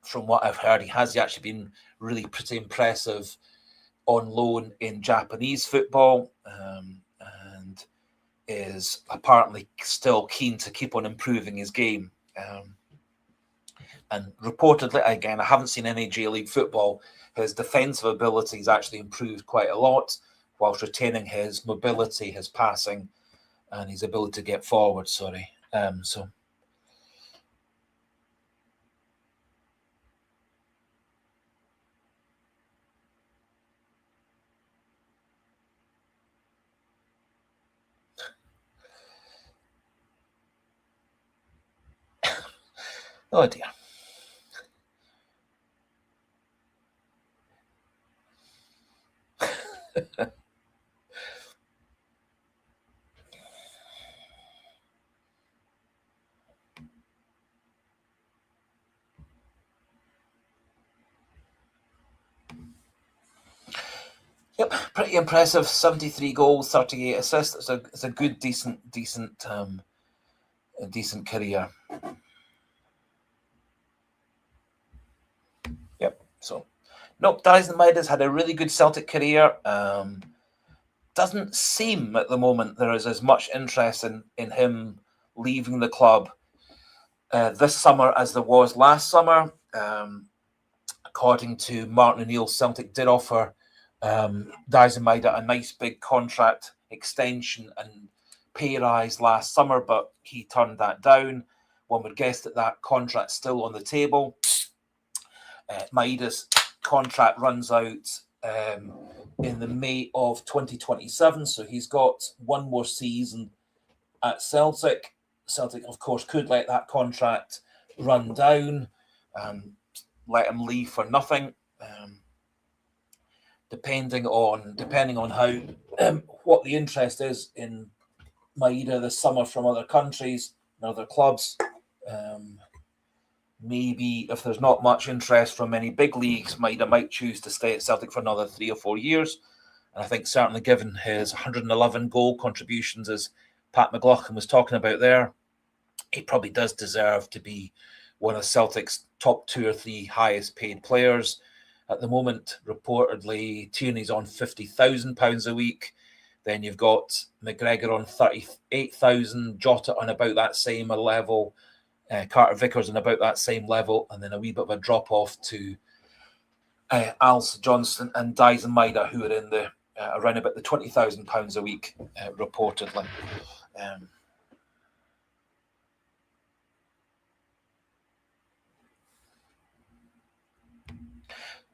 From what I've heard, he has actually been really pretty impressive on loan in Japanese football, and is apparently still keen to keep on improving his game. And reportedly, again, I haven't seen any J-League football, his defensive abilities actually improved quite a lot, whilst retaining his mobility, his passing, and his ability to get forward. So. Oh dear. Yep, pretty impressive. 73 goals, 38 assists. It's a good, decent career. Yep. So, nope, Dyson Midas had a really good Celtic career. Doesn't seem at the moment there is as much interest in him leaving the club this summer as there was last summer. According to Martin O'Neill, Celtic did offer Dyson Maida a nice big contract extension and pay rise last summer, but he turned that down. One would guess that contract's still on the table. Maida's contract runs out in the May of 2027, so he's got one more season at Celtic. Celtic, of course, could let that contract run down and let him leave for nothing, depending on how what the interest is in Maida this summer from other countries and other clubs. Maybe if there's not much interest from any big leagues, Maida might choose to stay at Celtic for another 3 or 4 years. And I think certainly given his 111 goal contributions, as Pat McLaughlin was talking about there, he probably does deserve to be one of Celtic's top 2 or 3 highest paid players. At the moment, reportedly, Tierney's on £50,000 a week. Then you've got McGregor on 38,000, Jota on about that same level, Carter Vickers on about that same level, and then a wee bit of a drop off to Alistair Johnston and Dyson Maida, who are in the around about the £20,000 a week, reportedly.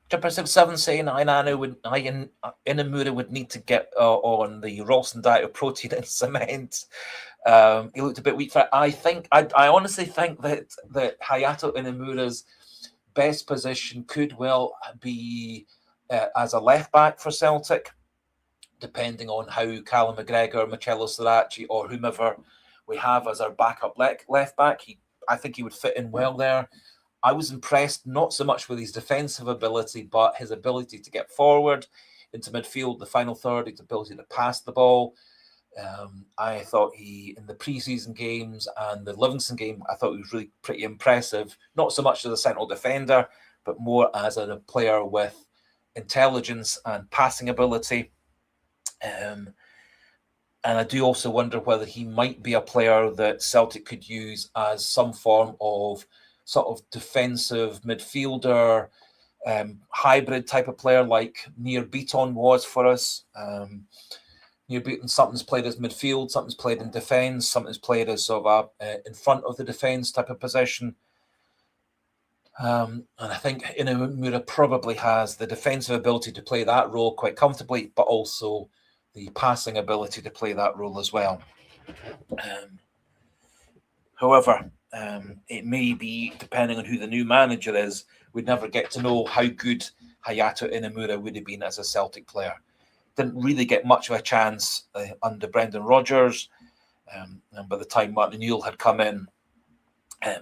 Jumper7 saying Inamura would need to get on the Ralston diet of protein and cement. He looked a bit weak for it. I honestly think that Hayato Inamura's best position could well be as a left back for Celtic, depending on how Callum McGregor, Marcelo Sarachi, or whomever we have as our backup left back. I think he would fit in well there. I was impressed not so much with his defensive ability, but his ability to get forward into midfield, the final third, his ability to pass the ball. I thought he, in the preseason games and the Livingston game, I thought he was really pretty impressive. Not so much as a central defender, but more as a player with intelligence and passing ability. And I do also wonder whether he might be a player that Celtic could use as some form of sort of defensive midfielder, hybrid type of player like Nir Beaton was for us. Nir Beaton, something's played as midfield, something's played in defence, something's played as sort of in front of the defence type of position. And I think Inamura probably has the defensive ability to play that role quite comfortably, but also the passing ability to play that role as well. However, it may be, depending on who the new manager is, we'd never get to know how good Hayato Inamura would have been as a Celtic player. Didn't really get much of a chance under Brendan Rodgers. And by the time Martin O'Neill had come in,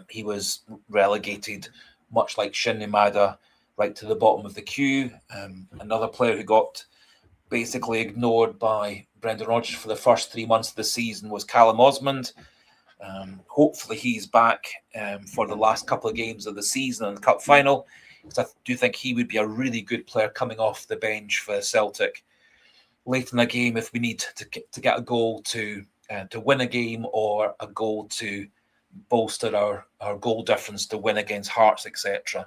he was relegated, much like Shin Imada, right to the bottom of the queue. Another player who got basically ignored by Brendan Rodgers for the first 3 months of the season was Callum Osmond. Hopefully he's back for the last couple of games of the season and the cup final, because I do think he would be a really good player coming off the bench for Celtic late in the game if we need to get a goal to win a game, or a goal to bolster our goal difference to win against Hearts, etc.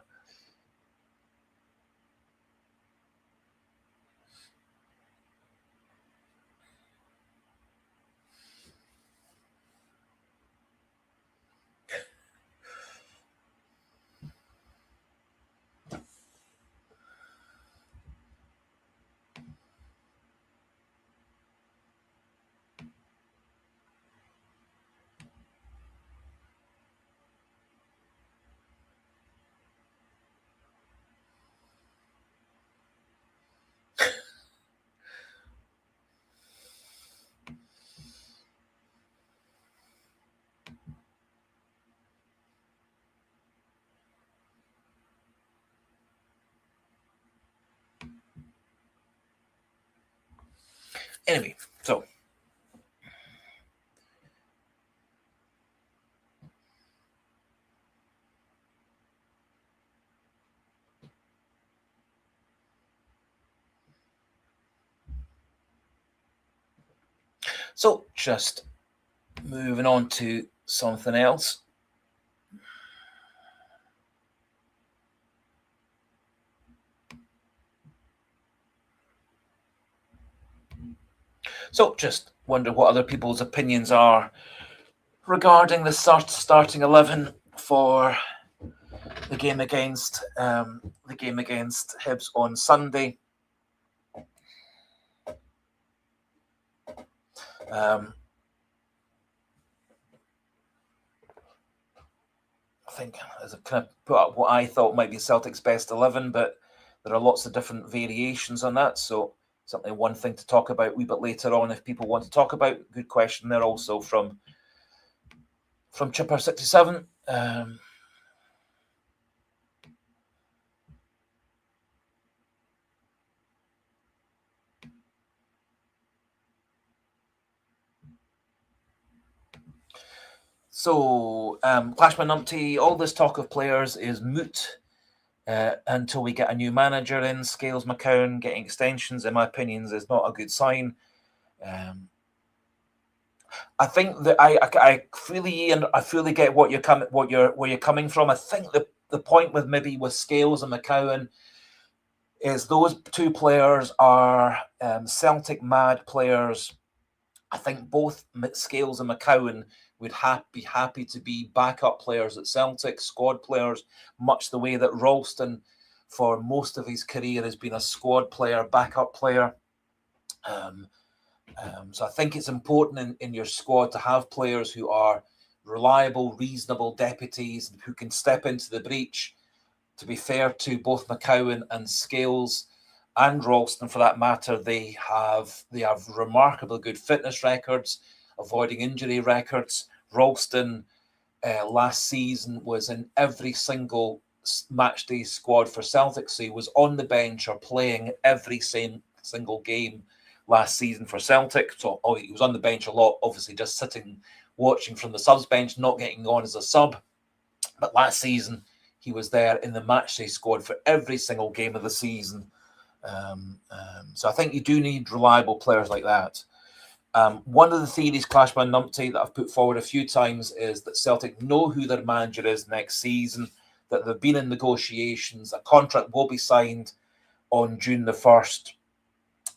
Anyway, so just moving on to something else. So just wonder what other people's opinions are regarding the starting 11 for the game against Hibs on Sunday. I think as I kind of put up what I thought might be Celtic's best 11, but there are lots of different variations on that. So certainly one thing to talk about a wee bit later on if people want to talk about. Good question there also from Chipper67. So, Clashman Numpty, all this talk of players is moot until we get a new manager in. Scales McCown getting extensions, in my opinion, is not a good sign. I think that I fully get what where you're coming from. I think the point with Scales and McCown is those two players are Celtic mad players. I think both Scales and McCown would be happy to be backup players at Celtic, squad players, much the way that Ralston, for most of his career, has been a squad player, backup player. So I think it's important in your squad to have players who are reliable, reasonable deputies who can step into the breach. To be fair to both McCowan and Scales and Ralston, for that matter, they have remarkably good fitness records, avoiding injury records. Ralston last season was in every single match day squad for Celtic, so he was on the bench or playing every single game last season for Celtic. So he was on the bench a lot, obviously just sitting watching from the subs bench, not getting on as a sub. But last season he was there in the matchday squad for every single game of the season. So I think you do need reliable players like that. One of the theories, Clashman Numpty, that I've put forward a few times is that Celtic know who their manager is next season, that they've been in negotiations, a contract will be signed on June the 1st.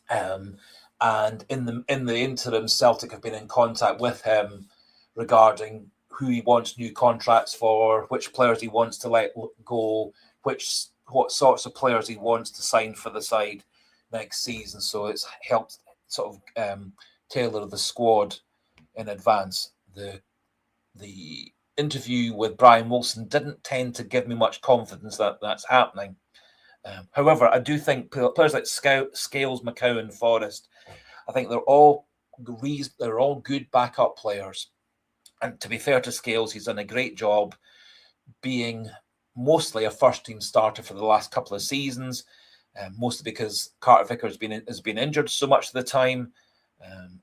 And in the interim, Celtic have been in contact with him regarding who he wants new contracts for, which players he wants to let go, what sorts of players he wants to sign for the side next season. So it's helped sort of tailor the squad in advance. The interview with Brian Wilson didn't tend to give me much confidence that that's happening. However, I do think players like Scales, McCowan, Forrest, I think they're all good backup players. And to be fair to Scales, he's done a great job being mostly a first-team starter for the last couple of seasons, mostly because Carter Vickers has been injured so much of the time,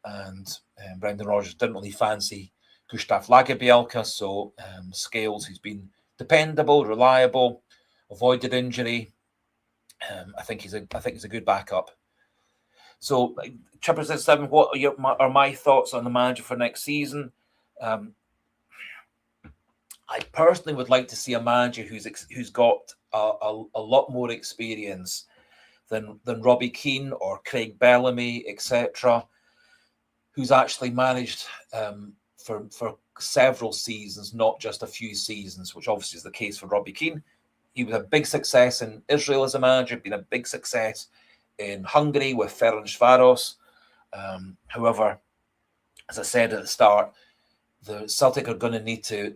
and Brendan Rodgers didn't really fancy Gustav Lagerbielke, so Scales, who's been dependable, reliable, avoided injury. I think he's a good backup. So, Chipper says 7. What are my thoughts on the manager for next season? I personally would like to see a manager who's got a lot more experience than Robbie Keane or Craig Bellamy, etc., who's actually managed for several seasons, not just a few seasons, which obviously is the case for Robbie Keane. He was a big success in Israel as a manager, been a big success in Hungary with Ferencváros. However, as I said at the start, the Celtic are going to need to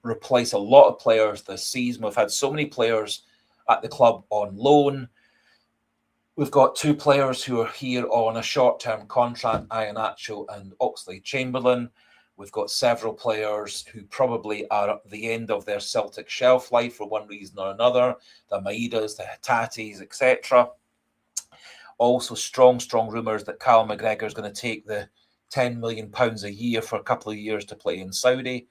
replace a lot of players this season. We've had so many players at the club on loan. We've got two players who are here on a short-term contract, Iheanacho and Oxlade-Chamberlain. We've got several players who probably are at the end of their Celtic shelf life for one reason or another, the Maidas, the Hitatis, etc. Also, strong rumours that Callum McGregor is going to take the £10 million a year for a couple of years to play in Saudi.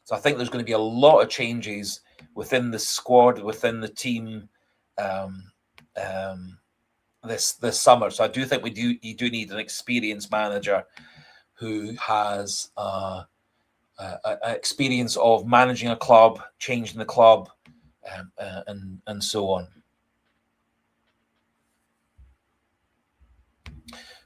So I think there's going to be a lot of changes within the squad, within the team this summer. So I do think you do need an experienced manager who has experience of managing a club, changing the club, and so on.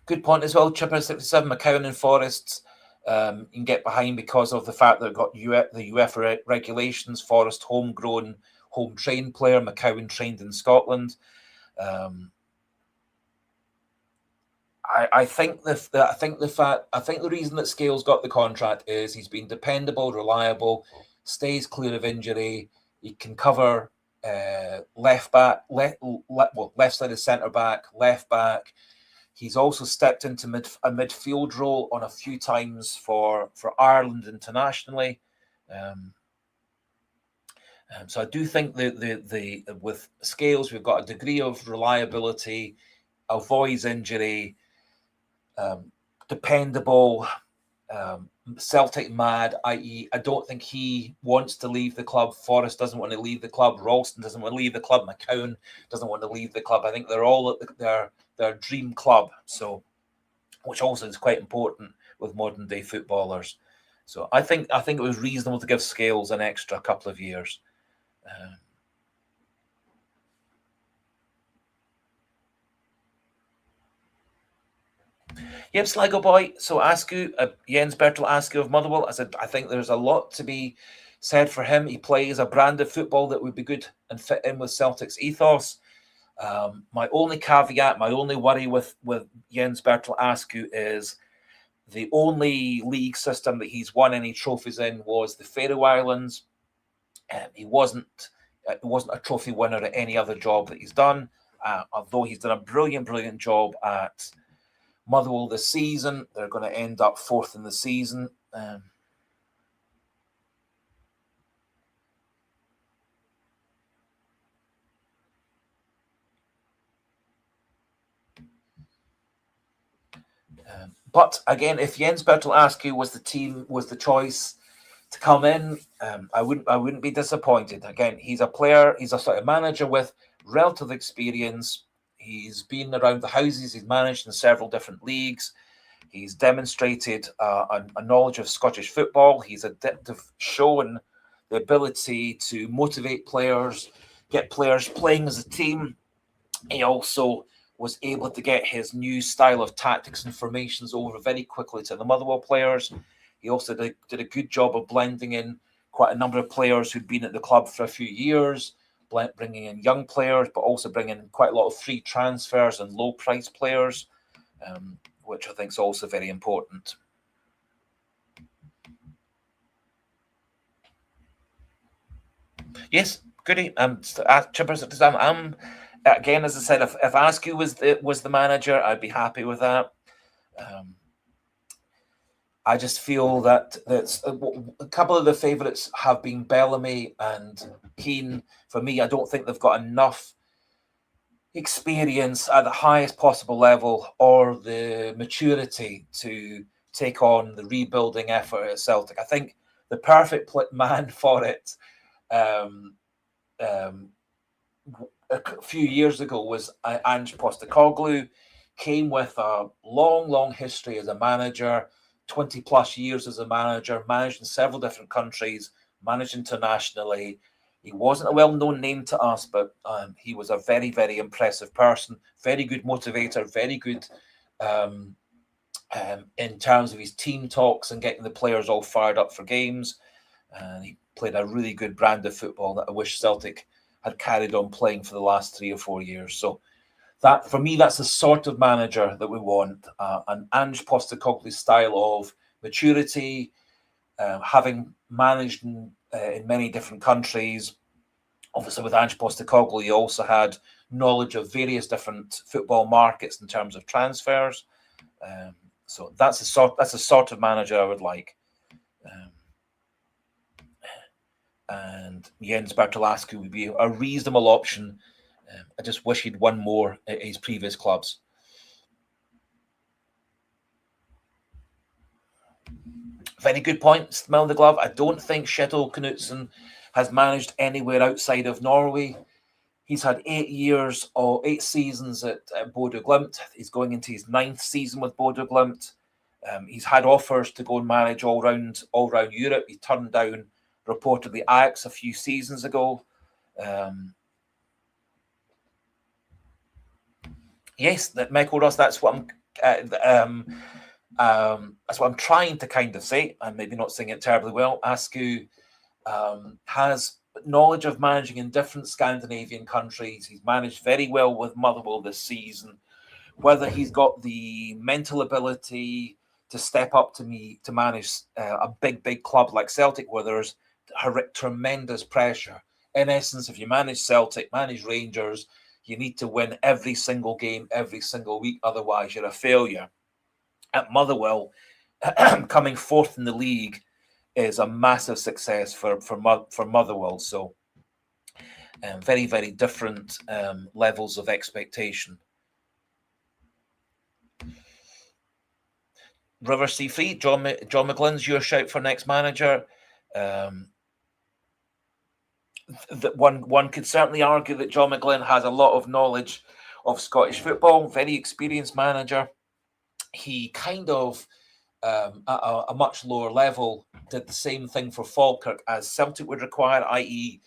Good point as well, Chipper67. McCowan and Forest you can get behind because of the fact that they've got the UEFA regulations. Forest homegrown, home trained player. McCowan trained in Scotland. I think the reason that Scales got the contract is he's been dependable, reliable, stays clear of injury. He can cover left back, left side of centre back, left back. He's also stepped into a midfield role on a few times for Ireland internationally. So I do think the with Scales we've got a degree of reliability, avoids injury, dependable, Celtic mad, i.e. I don't think he wants to leave the club. Forrest doesn't want to leave the club. Ralston doesn't want to leave the club. McCowan doesn't want to leave the club. I think they're all at their dream club, so which also is quite important with modern day footballers. So I think it was reasonable to give Scales an extra couple of years. Yep, Sligo boy. So Askew, Jens Bertel Askew of Motherwell. I think there's a lot to be said for him. He plays a brand of football that would be good and fit in with Celtic's ethos. My only caveat, my only worry with Jens Bertel Askew is the only league system that he's won any trophies in was the Faroe Islands. He wasn't a trophy winner at any other job that he's done, although he's done a brilliant job at Motherwell this season. They're going to end up fourth in the season. But again, if Jens Bertel Askew was the choice to come in, I wouldn't be disappointed. Again, he's a player, he's a sort of manager with relative experience. He's been around the houses. He's managed in several different leagues. He's demonstrated a knowledge of Scottish football. He's shown the ability to motivate players, get players playing as a team. He also was able to get his new style of tactics and formations over very quickly to the Motherwell players. He also did a good job of blending in quite a number of players who'd been at the club for a few years, bringing in young players, but also bringing in quite a lot of free transfers and low-price players, which I think is also very important. Yes, goody. Chippers, again, as I said, if Askew was the manager, I'd be happy with that. I just feel that a couple of the favourites have been Bellamy and Keane. For me, I don't think they've got enough experience at the highest possible level or the maturity to take on the rebuilding effort at Celtic. I think the perfect man for it a few years ago was Ange Postecoglou. Came with a long history as a manager, 20 plus years as a manager, managed in several different countries, managed internationally. He wasn't a well-known name to us, but he was a very impressive person, very good motivator, very good in terms of his team talks and getting the players all fired up for games. And he played a really good brand of football that I wish Celtic had carried on playing for the last 3 or 4 years. So that, for me, that's the sort of manager that we want. An Ange Postecoglou's style of maturity, having managed in many different countries. Obviously, with Ange Postecoglou, he also had knowledge of various different football markets in terms of transfers. So that's the sort of manager I would like. And Jens Bertel Askew would be a reasonable option I just wish he'd won more at his previous clubs. Very good point, Smell the Glove. I don't think Kjetil Knutsen has managed anywhere outside of Norway. He's had 8 years or 8 seasons at Bodø Glimt. He's going into his 9th season with Bodø Glimt. He's had offers to go and manage all round Europe. He turned down reportedly Ajax a few seasons ago. Yes, Michael Ross. That's what I'm trying to kind of say. I'm maybe not saying it terribly well. Askew has knowledge of managing in different Scandinavian countries. He's managed very well with Motherwell this season. Whether he's got the mental ability to step up to manage a big club like Celtic, where there's tremendous pressure. In essence, if you manage Celtic, manage Rangers, you need to win every single game, every single week. Otherwise, you're a failure. At Motherwell, coming 4th in the league is a massive success for Motherwell. So very, very different levels of expectation. River Sea Free, John McGlynn's your shout for next manager. That one could certainly argue that John McGlynn has a lot of knowledge of Scottish football, very experienced manager. He kind of, at a much lower level, did the same thing for Falkirk as Celtic would require, i.e.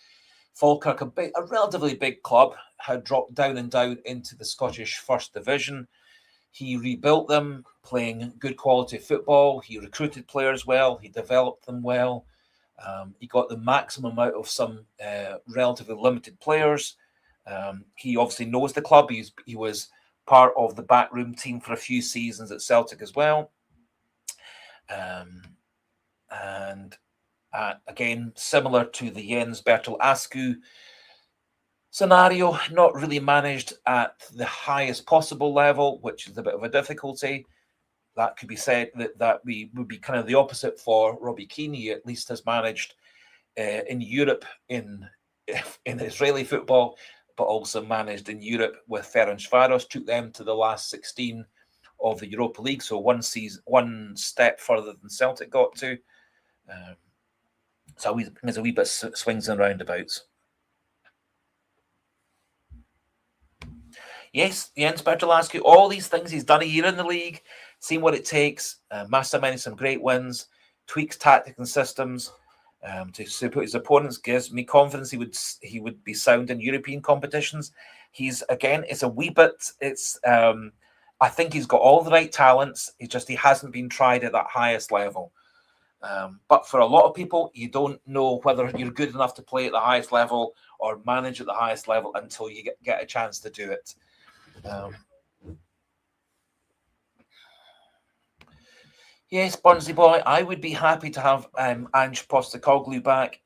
Falkirk, a relatively big club, had dropped down into the Scottish First Division. He rebuilt them, playing good quality football. He recruited players well. He developed them well. He got the maximum out of some relatively limited players. He obviously knows the club. He was part of the backroom team for a few seasons at Celtic as well. And again, similar to the Jens Bertel Askew scenario, not really managed at the highest possible level, which is a bit of a difficulty. That could be said that would be kind of the opposite for Robbie Keane. He at least has managed in Europe in Israeli football, but also managed in Europe with Ferencváros, took them to the last 16 of the Europa League, so one step further than Celtic got to. So there's a wee bit swings and roundabouts. Yes, Jens Bertel Askew, all these things he's done a year in the league, seen what it takes, masterminding some great wins, tweaks tactics and systems to support his opponents, gives me confidence he would be sound in European competitions. He's, again, it's a wee bit, I think he's got all the right talents, he hasn't been tried at that highest level. But for a lot of people, you don't know whether you're good enough to play at the highest level or manage at the highest level until you get a chance to do it. Yes, Barnsley boy, I would be happy to have Ange Postecoglou back.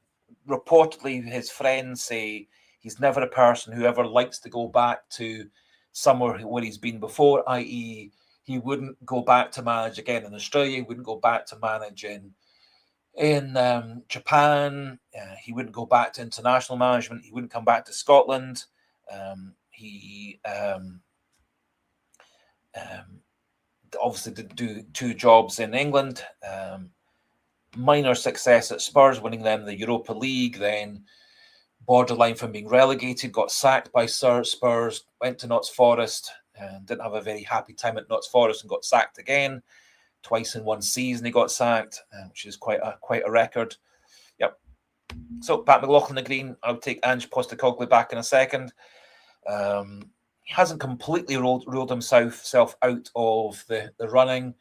Reportedly, his friends say he's never a person who ever likes to go back to somewhere where he's been before, i.e. he wouldn't go back to manage again in Australia, he wouldn't go back to manage in Japan, he wouldn't go back to international management, he wouldn't come back to Scotland. He obviously did do 2 jobs in England, minor success at Spurs, winning them the Europa League, then borderline from being relegated, got sacked by Spurs, went to Notts Forest, and didn't have a very happy time at Notts Forest and got sacked again. Twice in one season he got sacked, which is quite a record. Yep. So Pat McLaughlin agreeing, I'll take Ange Postecoglou back in a second. He hasn't completely ruled himself out of the running.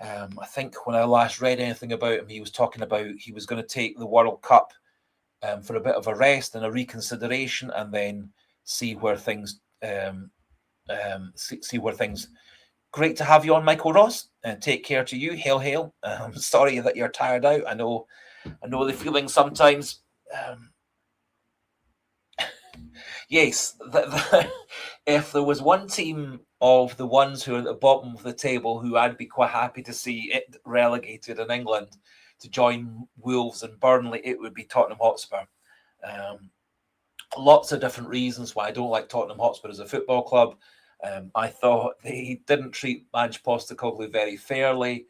I think when I last read anything about him, he was talking about he was going to take the World Cup for a bit of a rest and a reconsideration, and then see where things see where things. Great to have you on, Michael Ross, and take care to you. Hail, hail. Sorry that you're tired out. I know the feeling sometimes. Yes, if there was one team of the ones who are at the bottom of the table who I'd be quite happy to see it relegated in England to join Wolves and Burnley, it would be Tottenham Hotspur. lots of different reasons why I don't like Tottenham Hotspur as a football club. I thought they didn't treat Ange Postecoglou very fairly,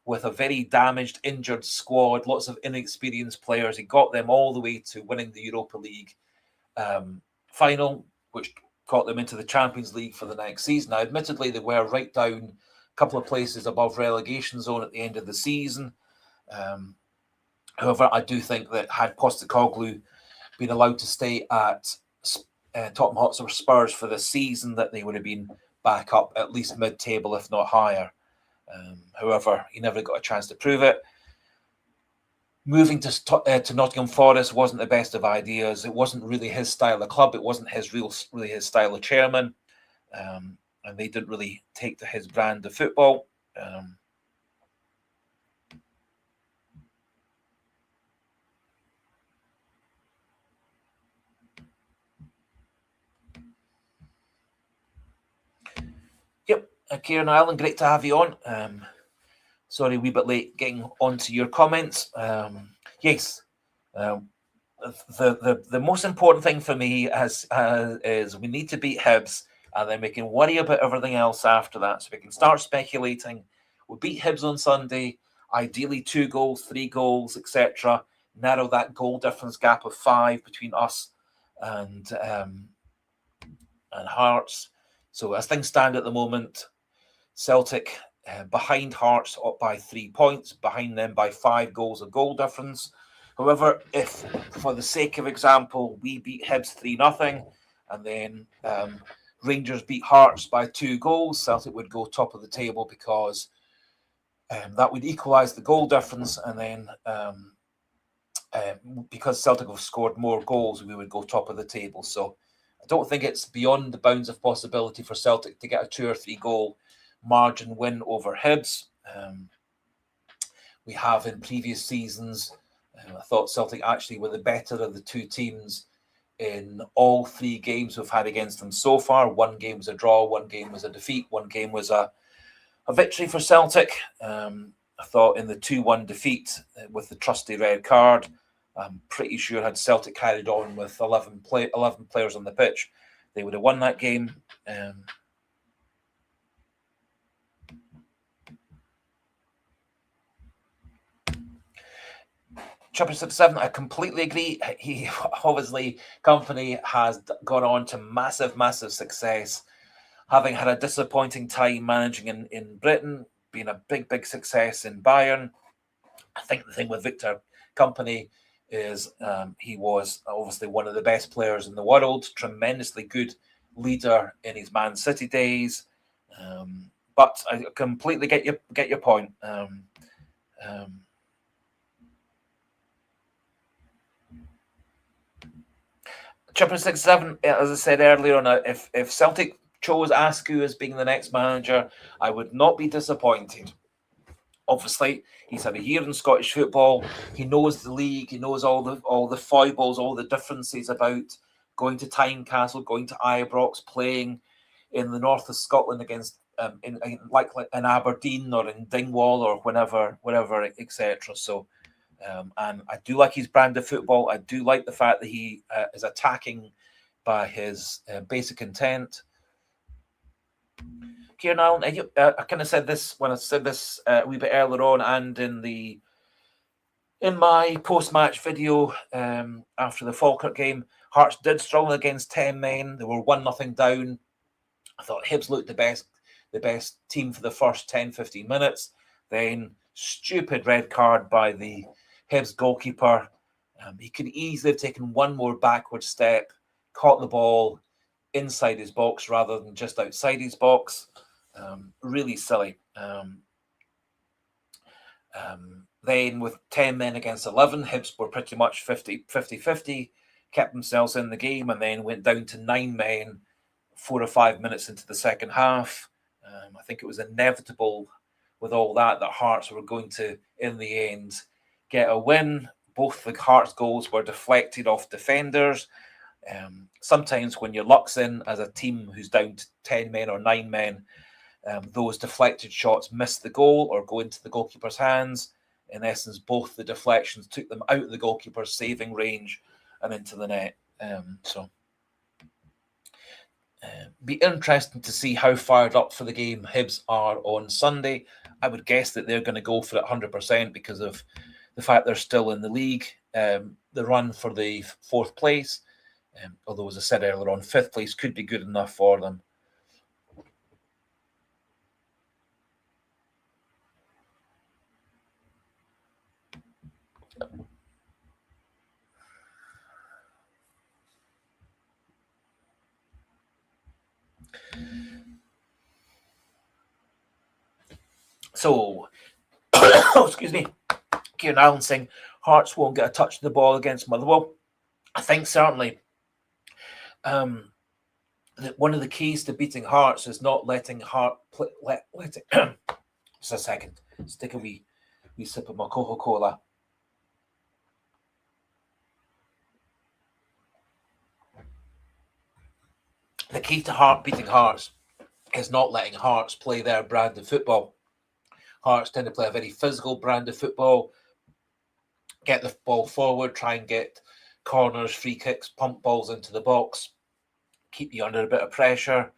with a very damaged, injured squad, lots of inexperienced players. He got them all the way to winning the Europa League final, which got them into the Champions League for the next season. Now, admittedly, they were right down a couple of places above relegation zone at the end of the season. However, I do think that had Postecoglou been allowed to stay at Tottenham Hotspur Spurs for the season, that they would have been back up at least mid-table, if not higher. However, he never got a chance to prove it. Moving to Nottingham Forest wasn't the best of ideas. It wasn't really his style of club. It wasn't really his style of chairman, and they didn't really take to his brand of football. Yep, Kieran Ireland, great to have you on. Sorry, a wee bit late getting onto your comments. Yes, the most important thing for me is we need to beat Hibs, and then we can worry about everything else after that. So we can start speculating. We'll beat Hibs on Sunday, ideally 2 goals, 3 goals, etc. Narrow that goal difference gap of 5 between us and Hearts. So as things stand at the moment, Celtic behind Hearts up by 3 points, behind them by 5 goals of goal difference. However, if, for the sake of example, we beat Hibs 3-0, and then Rangers beat Hearts by 2 goals, Celtic would go top of the table, because that would equalise the goal difference, and then because Celtic have scored more goals, we would go top of the table. So I don't think it's beyond the bounds of possibility for Celtic to get a 2 or 3 goal margin win over Hibs. We have in previous seasons. I thought Celtic actually were the better of the 2 teams in all 3 games we've had against them so far. 1 game was a draw, 1 game was a defeat, 1 game was a victory for Celtic. I thought in the 2-1 defeat with the trusty red card, I'm pretty sure had Celtic carried on with 11 players on the pitch, they would have won that game. Chopper 67, I completely agree. He obviously, Company has gone on to massive success, having had a disappointing time managing in Britain, being a big success in Bayern. I think the thing with Victor Company is he was obviously one of the best players in the world, tremendously good leader in his Man City days. But I completely get your point. Chipper 67, as I said earlier on, if Celtic chose Askew as being the next manager, I would not be disappointed. Obviously, he's had a year in Scottish football. He knows the league. He knows all the foibles, all the differences about going to Tynecastle, going to Ibrox, playing in the north of Scotland against in Aberdeen or in Dingwall or whatever, etc. So. And I do like his brand of football. I do like the fact that he is attacking by his basic intent. Kieran Allen, I kind of said this when I said this a wee bit earlier on, and in my post-match video after the Falkirk game. Hearts did struggle against 10 men. They were 1-0 down. I thought Hibs looked the best team for the first 10-15 minutes. Then stupid red card by the Hibs goalkeeper. He could easily have taken one more backward step, caught the ball inside his box rather than just outside his box. Really silly. Then with 10 men against 11, Hibs were pretty much 50-50, kept themselves in the game, and then went down to 9 men 4 or 5 minutes into the second half. I think it was inevitable with all that Hearts were going to, in the end, get a win. Both the Hearts goals were deflected off defenders. Sometimes when your luck's in as a team who's down to 10 men or 9 men, those deflected shots miss the goal or go into the goalkeeper's hands. In essence, both the deflections took them out of the goalkeeper's saving range and into the net. Be interesting to see how fired up for the game Hibs are on Sunday. I would guess that they're going to go for it 100% because of the fact they're still in the league. The run for the fourth place, although as I said earlier on, fifth place could be good enough for them. So, excuse me, Kieran Allen saying Hearts won't get a touch of the ball against Motherwell. I think certainly one of the keys to beating Hearts is not letting just a second, stick a wee sip of my Coca-Cola. The key to beating Hearts is not letting Hearts play their brand of football. Hearts tend to play a very physical brand of football, get the ball forward, try and get corners, free kicks, pump balls into the box, keep you under a bit of pressure.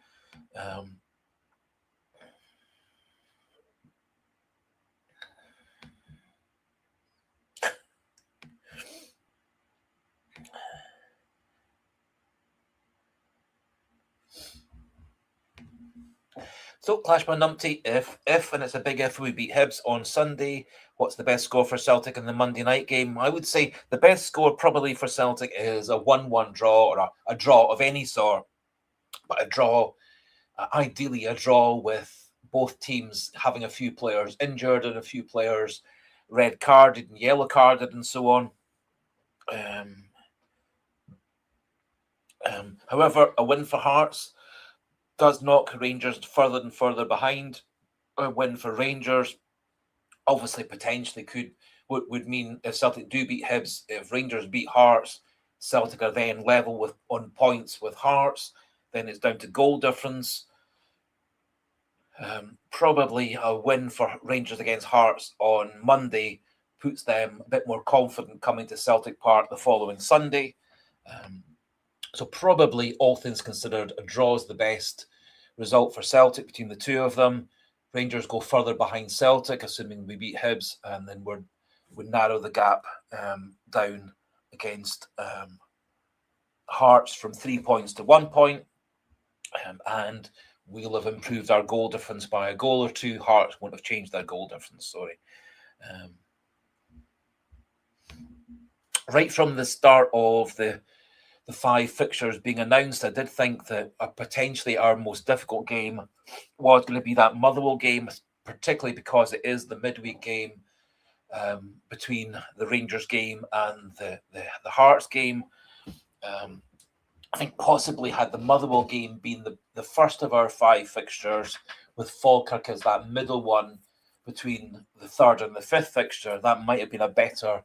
So, Clashman Numpty, if, and it's a big if, we beat Hibs on Sunday, what's the best score for Celtic in the Monday night game? I would say the best score probably for Celtic is a 1-1 draw or a draw of any sort. But a draw, ideally a draw with both teams having a few players injured and a few players red carded and yellow carded and so on. However, a win for Hearts does knock Rangers further and further behind. A win for Rangers obviously potentially would mean if Celtic do beat Hibs, if Rangers beat Hearts, Celtic are then level on points with Hearts. Then it's down to goal difference. Probably a win for Rangers against Hearts on Monday puts them a bit more confident coming to Celtic Park the following Sunday. So probably, all things considered, a draw is the best result for Celtic between the two of them. Rangers go further behind Celtic, assuming we beat Hibs, and then we narrow the gap down against Hearts from 3 points to 1 point. And we'll have improved our goal difference by a goal or two. Hearts won't have changed their goal difference, sorry. Right from the start of the 5 fixtures being announced, I did think that potentially our most difficult game was going to be that Motherwell game, particularly because it is the midweek game between the Rangers game and the Hearts game. I think possibly had the Motherwell game been the first of our 5 fixtures, with Falkirk as that middle one between the 3rd and the 5th fixture, that might have been a better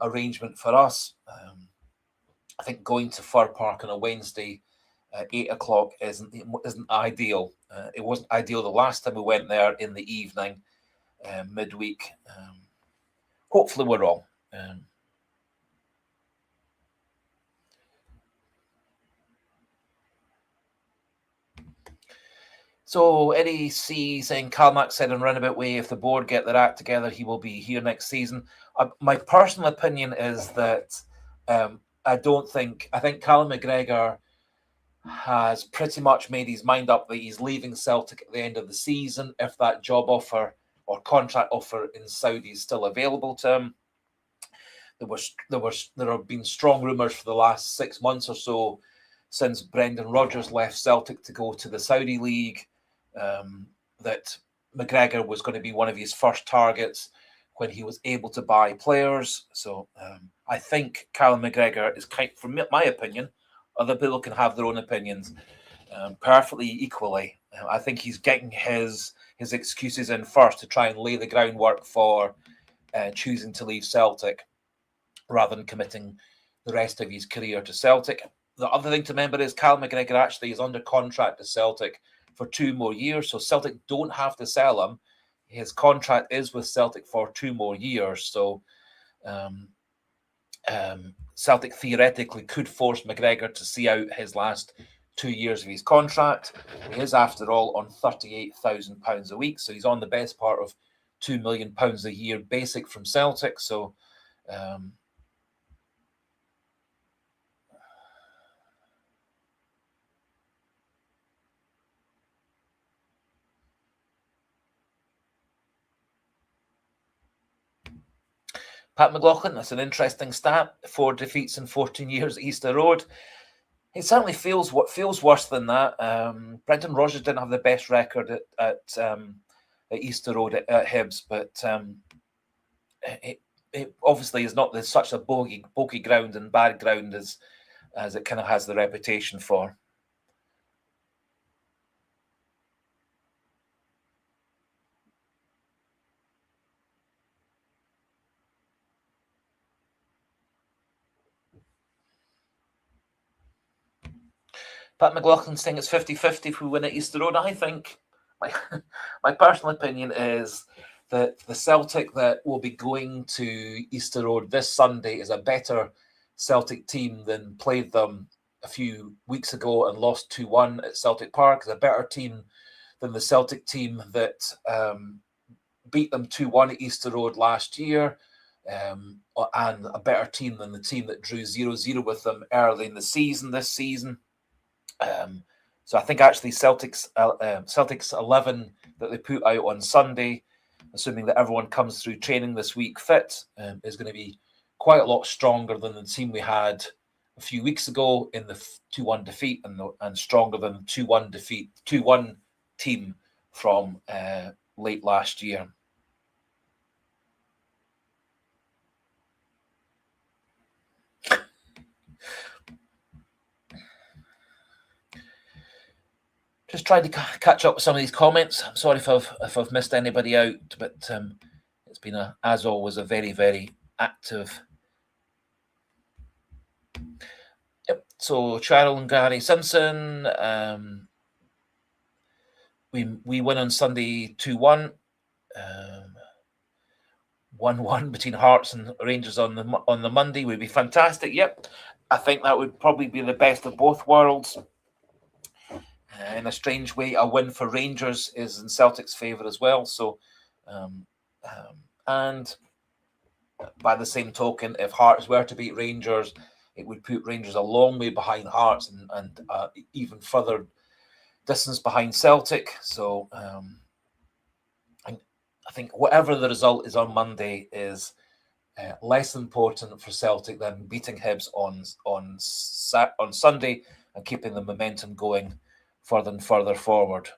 arrangement for us. I think going to Fir Park on a Wednesday at 8 o'clock isn't ideal. It wasn't ideal the last time we went there in the evening, midweek. Hopefully we're wrong. So Eddie C saying Kalmak said in roundabout way, if the board get their act together, he will be here next season. My personal opinion is that I think Callum McGregor has pretty much made his mind up that he's leaving Celtic at the end of the season if that job offer or contract offer in Saudi is still available to him. There have been strong rumours for the last 6 months or so since Brendan Rodgers left Celtic to go to the Saudi League that McGregor was going to be one of his first targets when he was able to buy players. So I think Callum McGregor is from my opinion, other people can have their own opinions, perfectly equally. I think he's getting his excuses in first to try and lay the groundwork for choosing to leave Celtic rather than committing the rest of his career to Celtic. The other thing to remember is Callum McGregor actually is under contract to Celtic for 2 more years, so Celtic don't have to sell him. His contract is with Celtic for 2 more years, so Celtic theoretically could force McGregor to see out his last 2 years of his contract. He is, after all, on £38,000 a week, so he's on the best part of £2 million a year basic from Celtic. So Pat McLaughlin, that's an interesting stat. 4 defeats in 14 years at Easter Road. It certainly feels worse than that. Brendan Rodgers didn't have the best record at Easter Road at Hibs, but it obviously is not such a bogey ground and bad ground as it kind of has the reputation for. Pat McLaughlin saying it's 50-50 if we win at Easter Road. I think my personal opinion is that the Celtic that will be going to Easter Road this Sunday is a better Celtic team than played them a few weeks ago and lost 2-1 at Celtic Park. It's a better team than the Celtic team that beat them 2-1 at Easter Road last year, and a better team than the team that drew 0-0 with them early in the season this season. So I think actually Celtic's 11 that they put out on Sunday, assuming that everyone comes through training this week fit, is going to be quite a lot stronger than the team we had a few weeks ago in the 2-1 defeat, and stronger than the 2-1 team from late last year. Just trying to catch up with some of these comments. I'm sorry if I've missed anybody out, but it's been, as always, a very, very active. Yep. So Cheryl and Gary Simpson, we win on Sunday 2-1. 1-1 between Hearts and Rangers on the Monday would be fantastic. Yep, I think that would probably be the best of both worlds. In a strange way, a win for Rangers is in Celtic's favour as well. So, and by the same token, if Hearts were to beat Rangers, it would put Rangers a long way behind Hearts and even further distance behind Celtic. So, I think whatever the result is on Monday is less important for Celtic than beating Hibs on Sunday and keeping the momentum going further and further forward.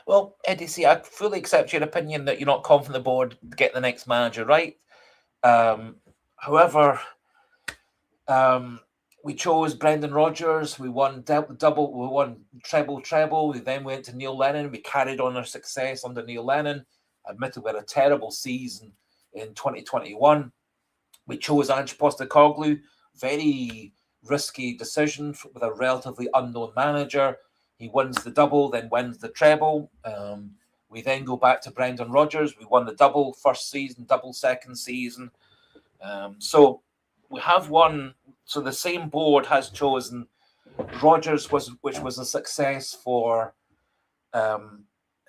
Well, Eddie C, I fully accept your opinion that you're not confident the board get the next manager right. However, we chose Brendan Rodgers. We won double. We won treble. We then went to Neil Lennon. We carried on our success under Neil Lennon. Admittedly, we had a terrible season in 2021. We chose Ange Postecoglou. Very risky decision with a relatively unknown manager. He wins the double, then wins the treble. We then go back to Brendan Rodgers. We won the double first season, double second season. So we have won. So the same board has chosen Rodgers, which was a success for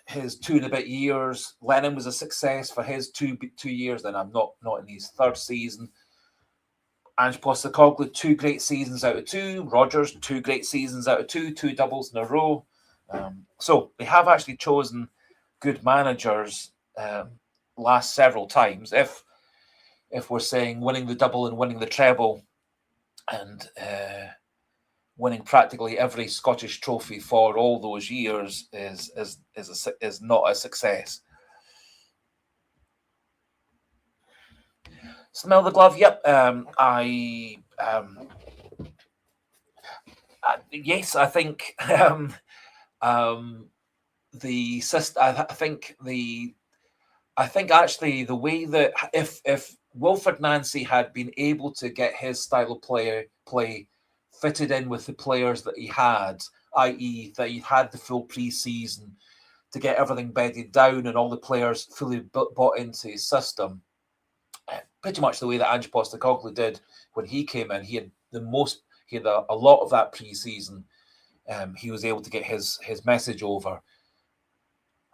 his 2 and a bit years. Lennon was a success for his 2 years. Then I'm not in his third season. Ange Postecoglou, 2 great seasons out of 2. Rodgers, 2 great seasons out of 2 doubles in a row. So they have actually chosen good managers last several times. If we're saying winning the double and winning the treble and winning practically every Scottish trophy for all those years is not a success. Smell the glove. Yep. Yes, I think the system. I think actually the way that if Wilfred Nancy had been able to get his style of play fitted in with the players that he had, i.e., that he had the full pre-season to get everything bedded down and all the players fully bought into his system. Pretty much the way that Ange Postecoglou did when he came in. He had a lot of that pre-season. He was able to get his message over.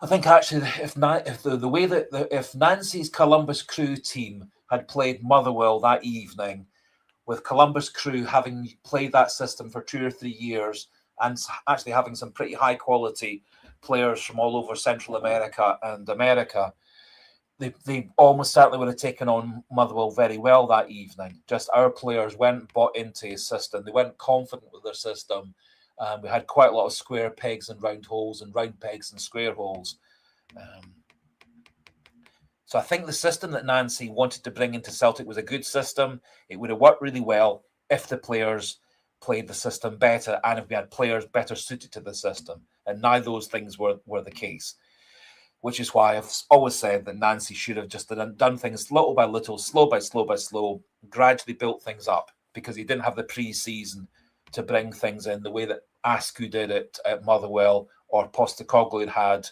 I think actually, if Nancy's Columbus Crew team had played Motherwell that evening, with Columbus Crew having played that system for 2 or 3 years and actually having some pretty high quality players from all over Central America and America, they almost certainly would have taken on Motherwell very well that evening. Just our players weren't bought into his system. They weren't confident with their system. We had quite a lot of square pegs and round holes and round pegs and square holes. So I think the system that Nancy wanted to bring into Celtic was a good system. It would have worked really well if the players played the system better and if we had players better suited to the system. And neither of those things were the case, which is why I've always said that Nancy should have just done things little by little, slow by slow, gradually built things up, because he didn't have the pre-season to bring things in the way that Askew did it at Motherwell or Postecoglou had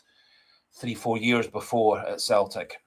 3-4 years before at Celtic.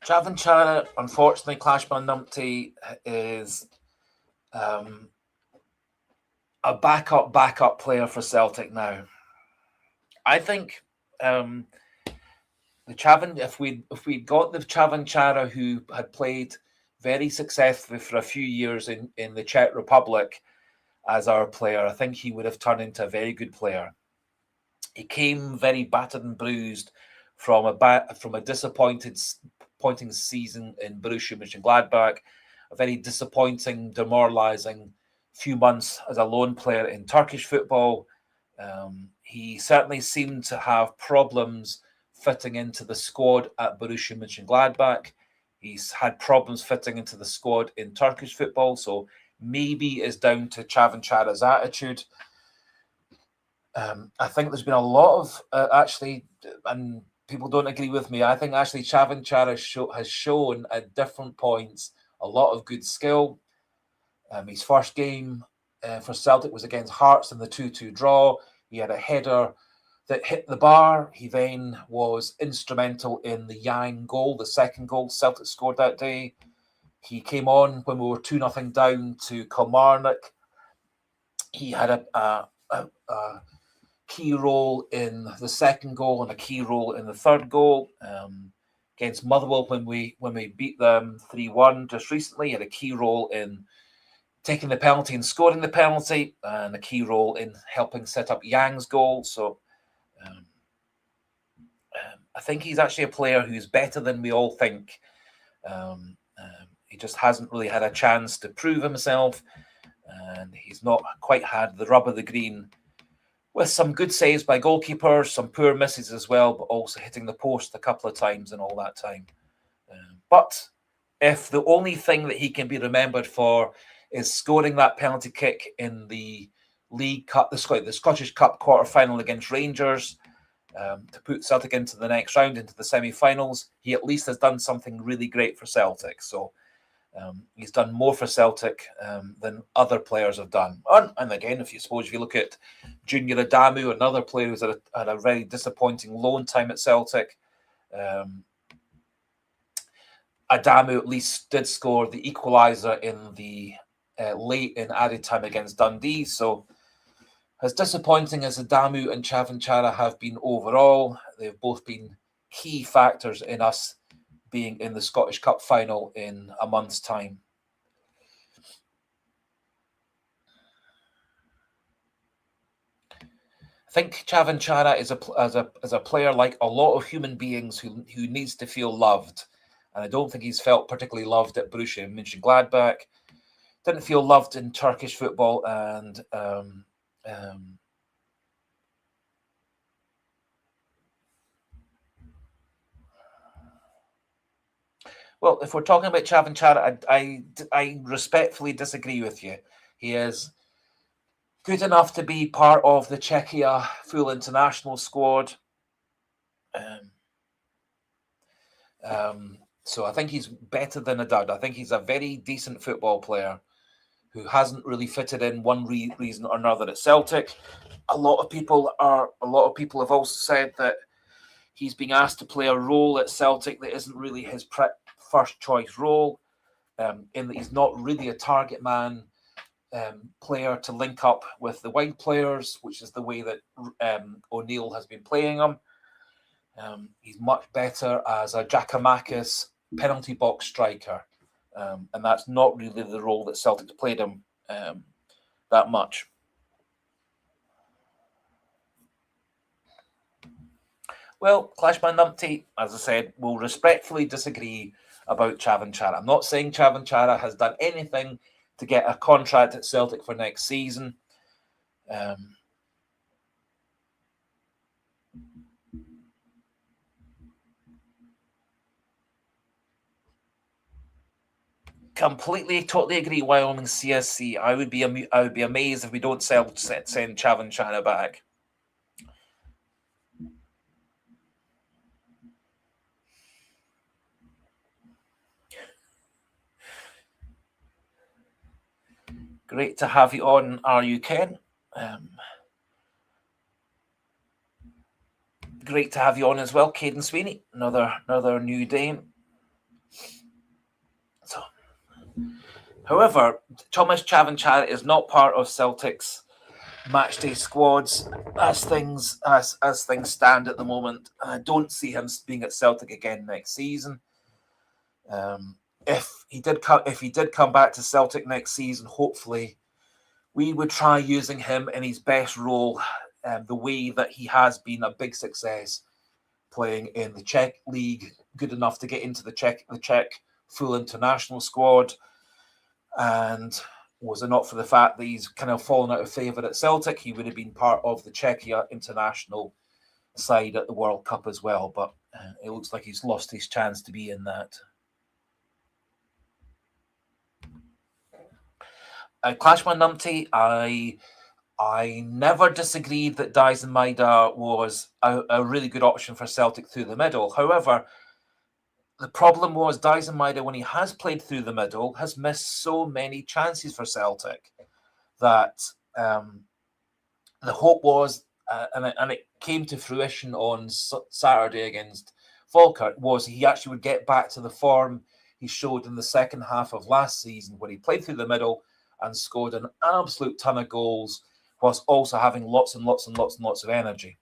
Chavan Chara, unfortunately, Clashman Numpty is a backup player for Celtic now. I think the Chavan, if we got the Chavan Chara who had played very successfully for a few years in the Czech Republic as our player, I think he would have turned into a very good player. He came very battered and bruised from a disappointing season in Borussia Mönchengladbach, a very disappointing, demoralising few months as a lone player in Turkish football. He certainly seemed to have problems fitting into the squad at Borussia Mönchengladbach. He's had problems fitting into the squad in Turkish football, so maybe it's down to Chavan Chara's attitude. I think there's been a lot of actually, and people don't agree with me, I think actually Chavan Chara has shown at different points a lot of good skill. His first game for Celtic was against Hearts in the 2-2 draw. He had a header that hit the bar. He then was instrumental in the Yang goal, the second goal Celtic scored that day. He came on when we were 2-0 down to Kilmarnock. He had a key role in the second goal and a key role in the third goal. Against Motherwell when we beat them 3-1 just recently, he had a key role in taking the penalty and scoring the penalty, and a key role in helping set up Yang's goal. So I think he's actually a player who's better than we all think. He just hasn't really had a chance to prove himself, and he's not quite had the rub of the green, with some good saves by goalkeepers, some poor misses as well, but also hitting the post a couple of times in all that time. But if the only thing that he can be remembered for is scoring that penalty kick in the League Cup, the Scottish Cup quarter-final against Rangers, to put Celtic into the next round, into the semi-finals, he at least has done something really great for Celtic. So he's done more for Celtic than other players have done. And again, if you look at Junior Adamu, another player who's had a very disappointing loan time at Celtic, Adamu at least did score the equaliser in the late in added time against Dundee. So as disappointing as Adamu and Chavan Chara have been overall, they've both been key factors in us being in the Scottish Cup final in a month's time. I think Chavan Chara is a player like a lot of human beings who needs to feel loved. And I don't think he's felt particularly loved at Borussia Mönchengladbach. Didn't feel loved in Turkish football, and Well, if we're talking about Chavan Chara, I respectfully disagree with you. He is good enough to be part of the Czechia full international squad. So I think he's better than a dud. I think he's a very decent football player who hasn't really fitted in one reason or another at Celtic. A lot of people have also said that he's being asked to play a role at Celtic that isn't really his first choice role, in that he's not really a target man player to link up with the wide players, which is the way that O'Neill has been playing him. He's much better as a Giakoumakis penalty box striker, and that's not really the role that Celtic's played him that much. Well, Clashman Numpty, as I said, will respectfully disagree about Chavan Chara. I'm not saying Chavan Chara has done anything to get a contract at Celtic for next season. Completely, totally agree. Wyoming CSC. I would be amazed if we don't send Chavan Chara back. Great to have you on, Are You Ken? Great to have you on as well, Caden Sweeney. Another new Dane. So, however, Thomas Chavan Chara is not part of Celtic's matchday squads as things stand at the moment. I don't see him being at Celtic again next season. If he did come back to Celtic next season, hopefully we would try using him in his best role, the way that he has been a big success playing in the Czech league, good enough to get into the Czech full international squad. And was it not for the fact that he's kind of fallen out of favour at Celtic, he would have been part of the Czechia international side at the World Cup as well. But it looks like he's lost his chance to be in that. Clashman Numpty, I never disagreed that Dyson Maida was a really good option for Celtic through the middle. However, the problem was Dyson Maida, when he has played through the middle, has missed so many chances for Celtic that the hope was, and it came to fruition on Saturday against Falkirk, was he actually would get back to the form he showed in the second half of last season, where he played through the middle and scored an absolute ton of goals, whilst also having lots and lots of energy.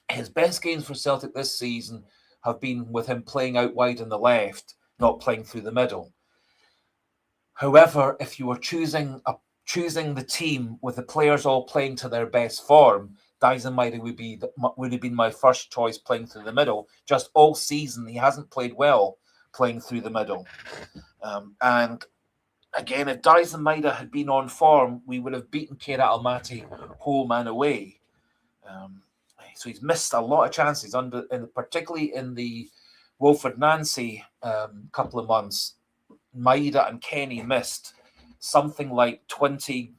His best games for Celtic this season have been with him playing out wide on the left, not playing through the middle. However, if you were choosing the team with the players all playing to their best form, Dyson Maida would have been my first choice playing through the middle. Just all season, he hasn't played well playing through the middle. And again, if Dyson Maida had been on form, we would have beaten Keirat Almaty home and away. So he's missed a lot of chances, particularly in the Wilfred Nancy couple of months. Maida and Kenny missed something like 20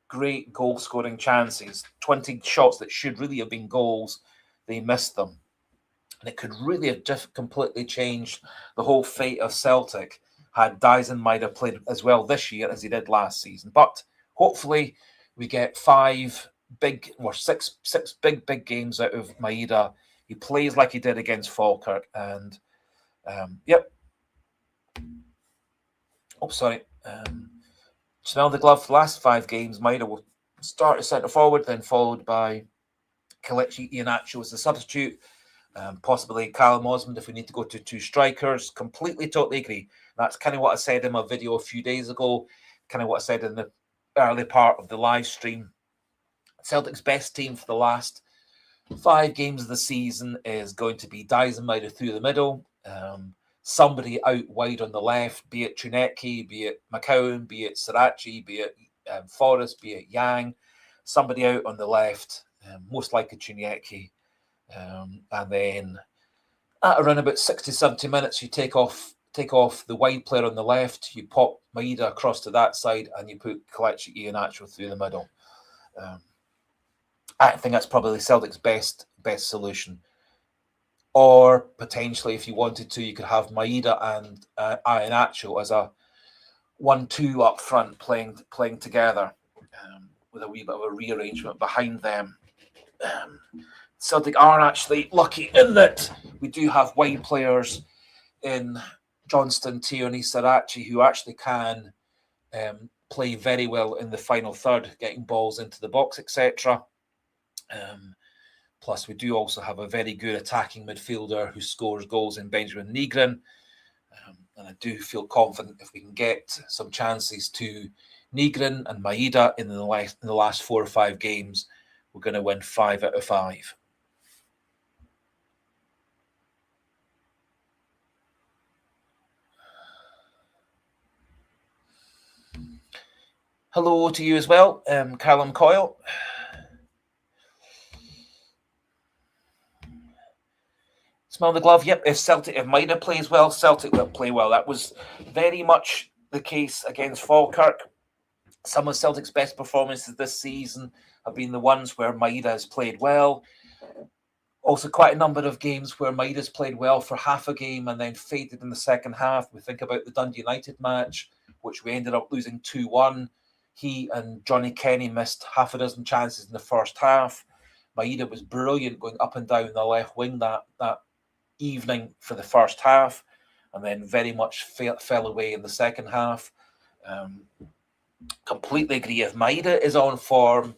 great goal-scoring chances, 20 shots that should really have been goals. They missed them. And it could really have just completely changed the whole fate of Celtic had Dyson Maida played as well this year as he did last season. But hopefully we get six big games out of Maida. He plays like he did against Falkirk. And, yep. Oh, sorry. Smell the glove for the last 5 games. Maida will start as centre forward, then followed by Kelechi Iheanacho as the substitute. Possibly Callum Osmond if we need to go to 2 strikers. Completely, totally agree. That's kind of what I said in my video a few days ago, kind of what I said in the early part of the live stream. Celtic's best team for the last 5 games of the season is going to be Dyson Maida through the middle, somebody out wide on the left, be it Trinecki, be it McCowan, be it Sirachi, be it Forrest, be it Yang, somebody out on the left, most likely Trinecki. And then at around about 60, 70 minutes, you take off take off the wide player on the left, you pop Maeda across to that side, and you put Kelechi Iheanacho through the middle. I think that's probably Celtic's best solution. Or potentially, if you wanted to, you could have Maeda and Iheanacho as a 1-2 up front playing together, with a wee bit of a rearrangement behind them. Celtic are actually lucky in that we do have wide players in Johnston, Tierney, Sarachi, who actually can play very well in the final third, getting balls into the box, etc. Plus, we do also have a very good attacking midfielder who scores goals in Benjamin Nygren. And I do feel confident if we can get some chances to Nygren and Maeda in the last 4 or 5 games, we're going to win 5 out of 5. Hello to you as well, Callum Coyle. Smell the glove. Yep, if Maeda plays well, Celtic will play well. That was very much the case against Falkirk. Some of Celtic's best performances this season have been the ones where Maeda has played well. Also, quite a number of games where Maeda's played well for half a game and then faded in the second half. We think about the Dundee United match, which we ended up losing 2-1. He and Johnny Kenny missed half a dozen chances in the first half. Maeda was brilliant going up and down the left wing that evening for the first half, and then very much fell away in the second half. Completely agree. If Maeda is on form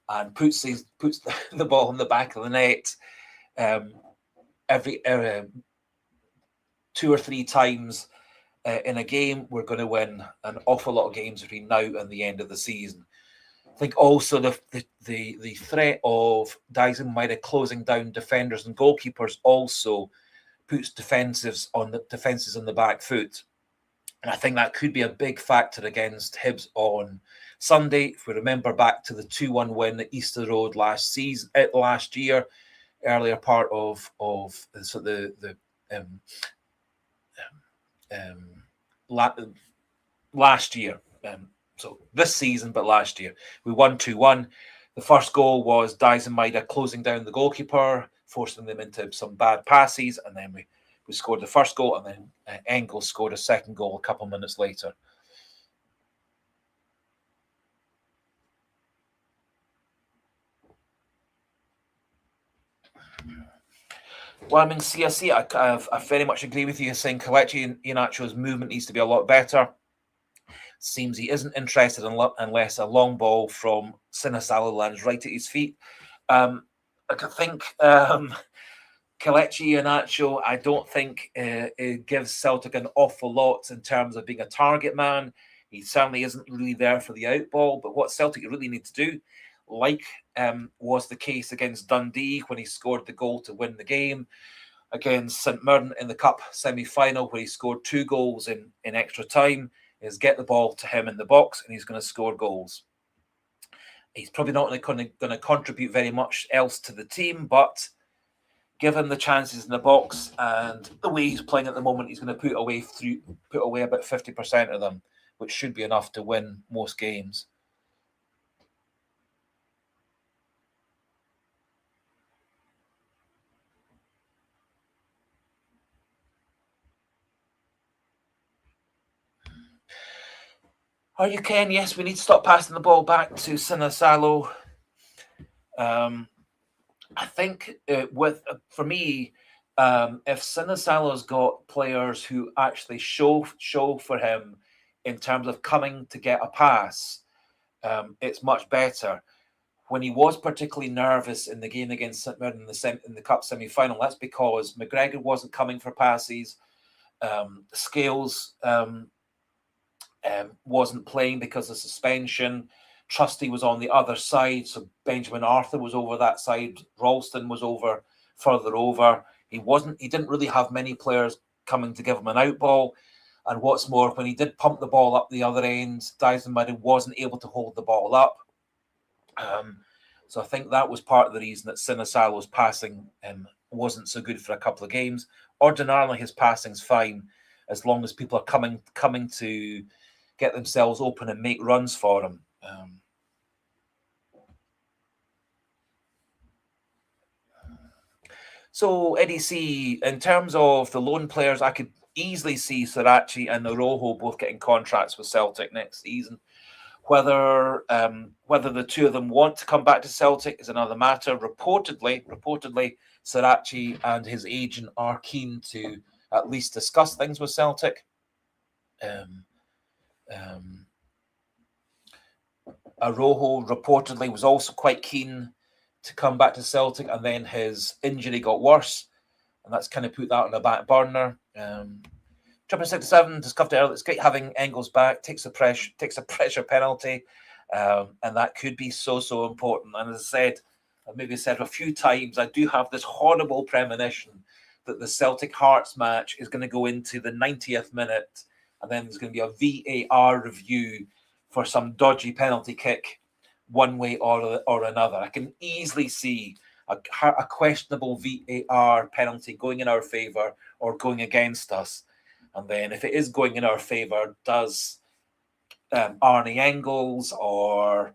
and puts the ball in the back of the net every 2 or 3 times in a game, we're going to win an awful lot of games between now and the end of the season. I think also the threat of Dyson Maeda closing down defenders and goalkeepers also puts defenses on the back foot. And I think that could be a big factor against Hibs on Sunday. If we remember back to the 2-1 win at Easter Road last year, earlier part of last year. So this season, but last year, we won 2-1. The first goal was Dyson Maeda closing down the goalkeeper, forcing them into some bad passes, and then we scored the first goal, and then Engels scored a second goal a couple of minutes later. Well, I mean, CSC, I very much agree with you saying Kelechi Iheanacho's movement needs to be a lot better. Seems he isn't interested unless a long ball from Sinisalo lands right at his feet. I think Kelechi Iheanacho, I don't think it gives Celtic an awful lot in terms of being a target man. He certainly isn't really there for the outball, but what Celtic really need to do, like was the case against Dundee when he scored the goal to win the game, against St Mirren in the Cup semi-final where he scored 2 goals in extra time, is get the ball to him in the box and he's going to score goals. He's probably not going to contribute very much else to the team, but given the chances in the box and the way he's playing at the moment, he's going to put away about 50% of them, which should be enough to win most games. Are you Ken? Yes, we need to stop passing the ball back to Sinisalo. I think for me, if Sinisalo's got players who actually show for him in terms of coming to get a pass, it's much better. When he was particularly nervous in the game against St Mirren in the Cup semi-final, that's because McGregor wasn't coming for passes. Scales wasn't playing because of suspension. Trusty was on the other side, so Benjamin Arthur was over that side. Ralston was further over. He didn't really have many players coming to give him an outball. And what's more, when he did pump the ball up the other end, Dyson Maeda wasn't able to hold the ball up. So I think that was part of the reason that Sinisalo's passing wasn't so good for a couple of games. Ordinarily, his passing's fine. as long as people are coming to get themselves open and make runs for him. So, Eddie C, in terms of the loan players, I could easily see Sirachi and Arojo both getting contracts with Celtic next season. Whether the two of them want to come back to Celtic is another matter. Reportedly, Sirachi and his agent are keen to at least discuss things with Celtic. Arojo reportedly was also quite keen to come back to Celtic, and then his injury got worse, and that's kind of put that on the back burner. 67 discovered earlier. It's great having Engels back. Takes a pressure penalty, and that could be so important. And as I said, I've maybe said a few times, I do have this horrible premonition that the Celtic Hearts match is going to go into the 90th minute, and then there's going to be a VAR review for some dodgy penalty kick, one way or another. I can easily see a questionable VAR penalty going in our favour or going against us. And then if it is going in our favour, does Arnie Engels or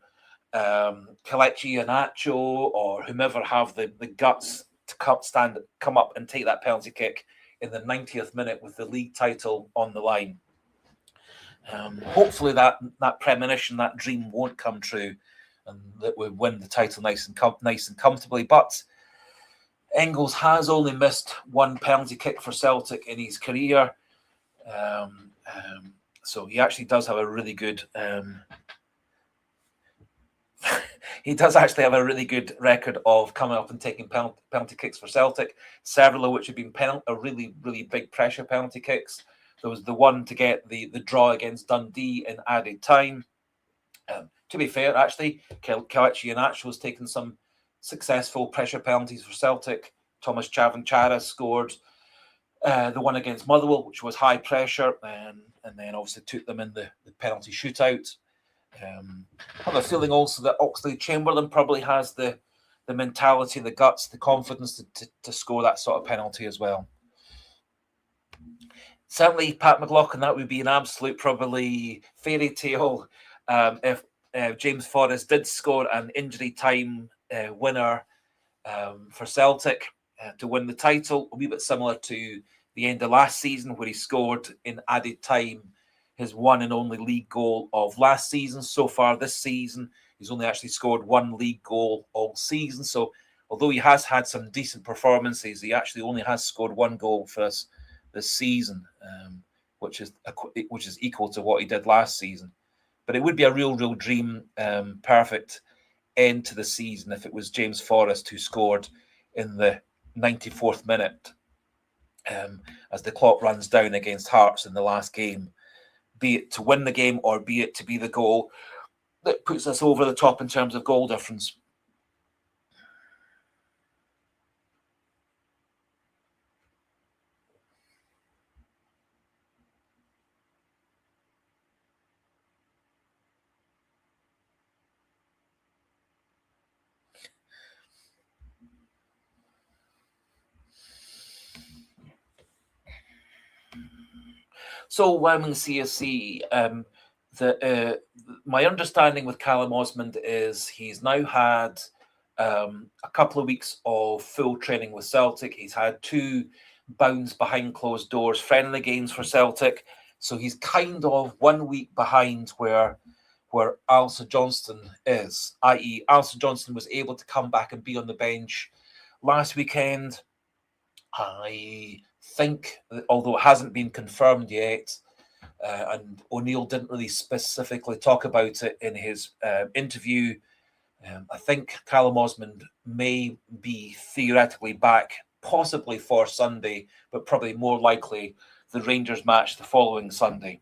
Kelechi Iheanacho or whomever have the guts to come up and take that penalty kick in the 90th minute with the league title on the line? Hopefully that premonition, that dream won't come true, and that we win the title nice and comfortably. But Engels has only missed one penalty kick for Celtic in his career. So he actually does have a really good he does actually have a really good record of coming up and taking penalty kicks for Celtic, several of which have been really big pressure penalty kicks. There was the one to get the draw against Dundee in added time. To be fair, actually, Kelechi Iheanacho has taken some successful pressure penalties for Celtic. Thomas Chavanchara scored the one against Motherwell, which was high pressure, and then obviously took them in the penalty shootout. I have a feeling also that Oxlade-Chamberlain probably has the mentality, the guts, the confidence to score that sort of penalty as well. Certainly, Pat McLaughlin, that would be an absolute probably fairy tale if James Forrest did score an injury time winner for Celtic to win the title, a wee bit similar to the end of last season where he scored in added time his one and only league goal of last season. So far this season, he's only actually scored one league goal all season. So although he has had some decent performances, he actually only has scored one goal for us this season, which is equal to what he did last season. But it would be a real dream, perfect end to the season if it was James Forrest who scored in the 94th minute as the clock runs down against Hearts in the last game, be it to win the game or be it to be the goal that puts us over the top in terms of goal difference. So, Wyoming CSC, my understanding with Callum Osmond is he's now had a couple of weeks of full training with Celtic. He's had 2 bounds behind closed doors friendly games for Celtic. So he's kind of 1 week behind where Alistair Johnston is, i.e. Alistair Johnston was able to come back and be on the bench last weekend. I think, although it hasn't been confirmed yet, and O'Neill didn't really specifically talk about it in his interview, I think Callum Osmond may be theoretically back, possibly for Sunday, but probably more likely the Rangers match the following Sunday,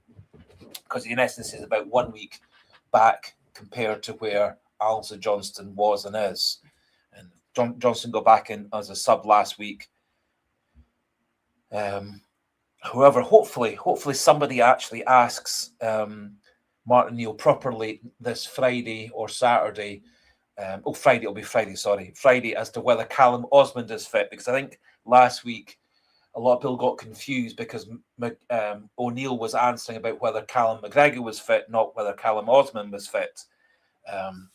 because in essence is about 1 week back compared to where Alistair Johnston was and is. And Johnston got back in as a sub last week. However, hopefully somebody actually asks Martin Neal properly this Friday or Saturday. Friday, it'll be Friday, sorry. Friday, as to whether Callum Osmond is fit, because I think last week a lot of people got confused because O'Neill was answering about whether Callum McGregor was fit, not whether Callum Osman was fit. And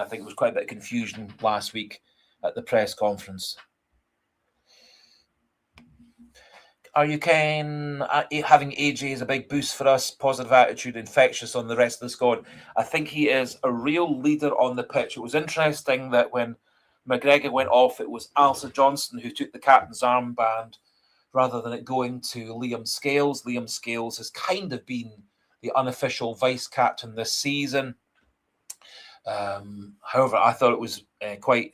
I think there was quite a bit of confusion last week at the press conference. Are you Ken? Having AJ is a big boost for us. Positive attitude, infectious on the rest of the squad. I think he is a real leader on the pitch. It was interesting that when McGregor went off, it was Alistair Johnston who took the captain's armband rather than it going to Liam Scales. Liam Scales has kind of been the unofficial vice captain this season. However, I thought it was quite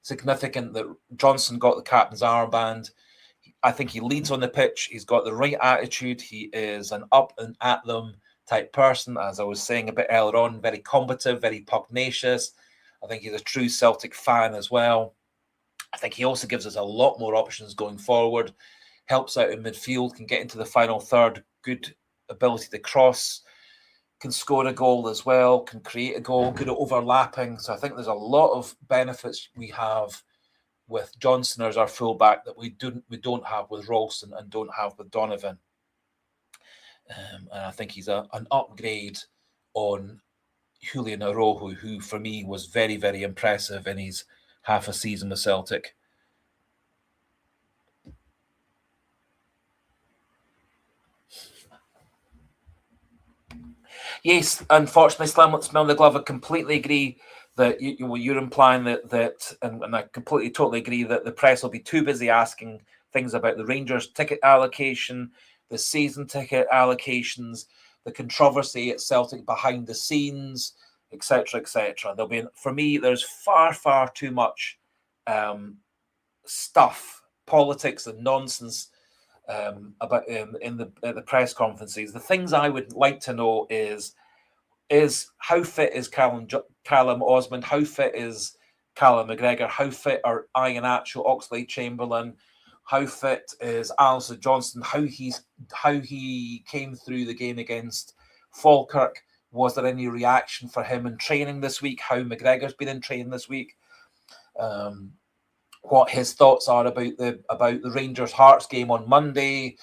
significant that Johnston got the captain's armband. I think he leads on the pitch. He's got the right attitude. He is an up and at them type person, as I was saying a bit earlier on, very combative, very pugnacious. I think he's a true Celtic fan as well. I think he also gives us a lot more options going forward, helps out in midfield, can get into the final third, good ability to cross, can score a goal as well, can create a goal, good at overlapping. So I think there's a lot of benefits we have with Johnston as our fullback that we don't have with Ralston and don't have with Donovan. And I think he's an upgrade on Julian Araujo, who for me was very, very impressive in his half a season with Celtic. Yes, unfortunately, Smell the Glove, I completely agree that you're implying that and I completely, totally agree that the press will be too busy asking things about the Rangers ticket allocation, the season ticket allocations, the controversy at Celtic behind the scenes, etc., etc. There'll be, for me, there's far, far too much stuff, politics and nonsense about in the press conferences. The things I would like to know is how fit is Callum Osman? How fit is Callum McGregor? How fit are Iheanacho, Oxlade-Chamberlain? How fit is Alistair Johnston? How he came through the game against Falkirk? Was there any reaction for him in training this week? How McGregor's been in training this week? What his thoughts are about the Rangers Hearts game on Monday?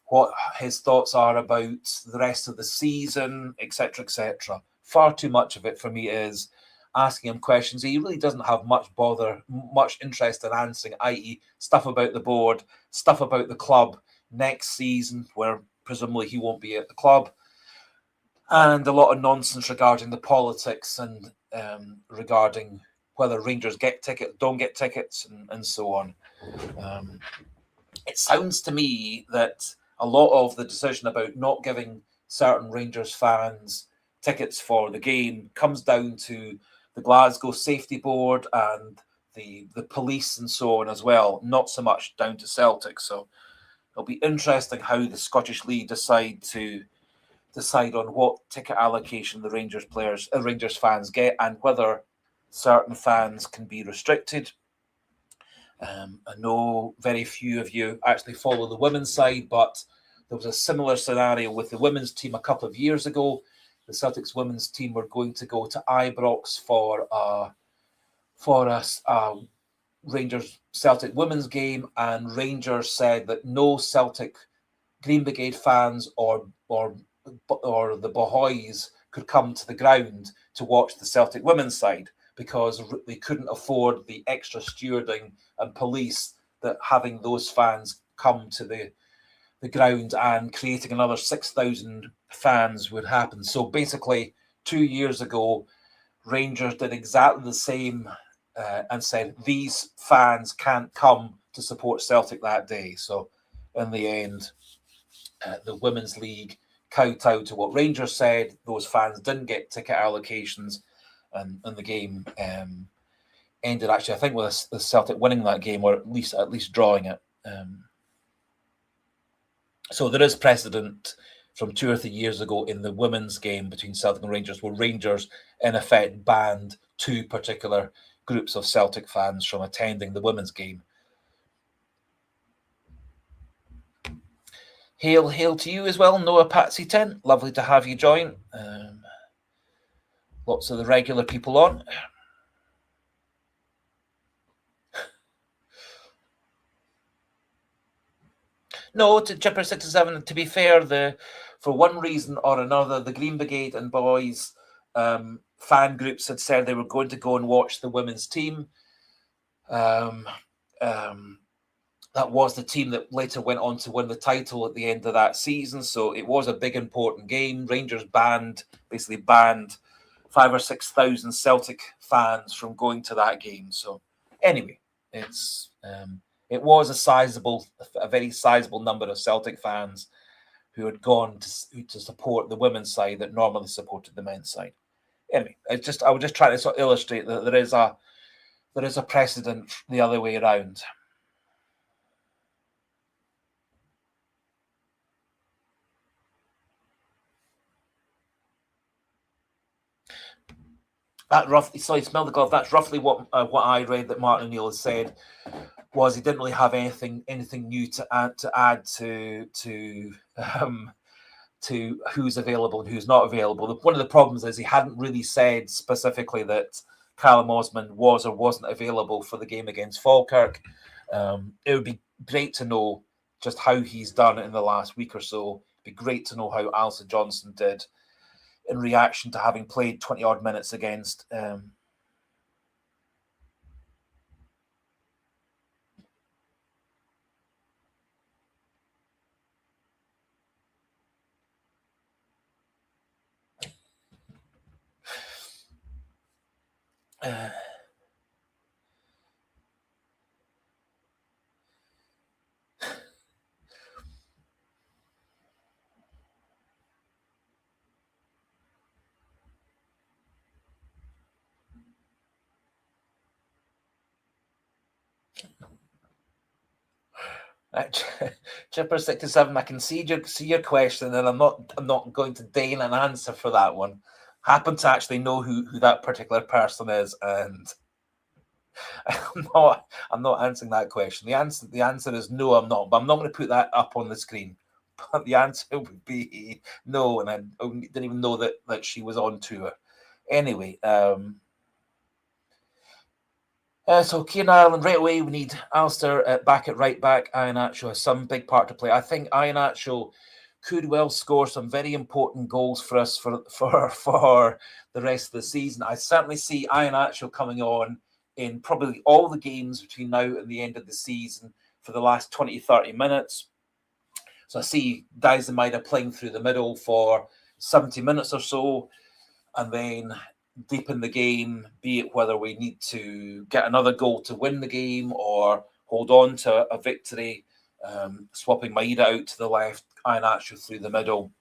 What his thoughts are about the rest of the season, etc., etc. Far too much of it for me is asking him questions he really doesn't have much interest in answering, i.e. stuff about the board, stuff about the club next season, where presumably he won't be at the club, and a lot of nonsense regarding the politics and regarding whether Rangers get tickets, don't get tickets, and so on. It sounds to me that a lot of the decision about not giving certain Rangers fans tickets for the game comes down to the Glasgow Safety Board and the police and so on as well, not so much down to Celtic. So it'll be interesting how the Scottish League decide on what ticket allocation the Rangers fans get, and whether certain fans can be restricted. I know very few of you actually follow the women's side, but there was a similar scenario with the women's team a couple of years ago. The Celtics women's team were going to go to Ibrox for a Rangers Celtic women's game, and Rangers said that no Celtic Green Brigade fans or the Bohys could come to the ground to watch the Celtic women's side, because they couldn't afford the extra stewarding and police that having those fans come to the ground and creating another 6,000 fans would happen. So basically, 2 years ago, Rangers did exactly the same and said these fans can't come to support Celtic that day. So in the end, the Women's League kowtowed to what Rangers said. Those fans didn't get ticket allocations, and the game ended actually, I think, with the Celtic winning that game, or at least drawing it. So there is precedent from 2 or 3 years ago in the women's game between Celtic and Rangers, where Rangers in effect banned 2 particular groups of Celtic fans from attending the women's game. Hail to you as well, Noah Patsy 10. Lovely to have you join. Lots of the regular people on. No, to Chipper 67, to be fair, for one reason or another, the Green Brigade and Boys fan groups had said they were going to go and watch the women's team. That was the team that later went on to win the title at the end of that season. So it was a big, important game. Rangers basically banned 5,000 or 6,000 Celtic fans from going to that game. So anyway, it was a very sizable number of Celtic fans who had gone to support the women's side that normally supported the men's side. Anyway, I was just trying to sort of illustrate that there is a precedent the other way around. Smell the glove. That's roughly what I read that Martin O'Neill has said. Was he didn't really have anything new to add to who's available and who's not available. One of the problems is he hadn't really said specifically that Callum Osman was or wasn't available for the game against Falkirk. It would be great to know just how he's done in the last week or so. It'd be great to know how Alistair Johnston did in reaction to having played 20-odd minutes against Chipper 67. I can see your question, and I'm not going to deign an answer for that one. Happen to actually know who that particular person is, and I'm not answering that question. The answer is no, I'm not. But I'm not going to put that up on the screen. But the answer would be no, and I didn't even know that she was on tour. Anyway, so Kieran Ireland, right away, we need Alistair back at right back. Iheanacho has some big part to play. I think Iheanacho could well score some very important goals for us for the rest of the season. I certainly see Iheanacho coming on in probably all the games between now and the end of the season for the last 20, 30 minutes. So I see Daisamida playing through the middle for 70 minutes or so, and then deep in the game, be it whether we need to get another goal to win the game or hold on to a victory, swapping Maeda out to the left, Iheanacho through the middle.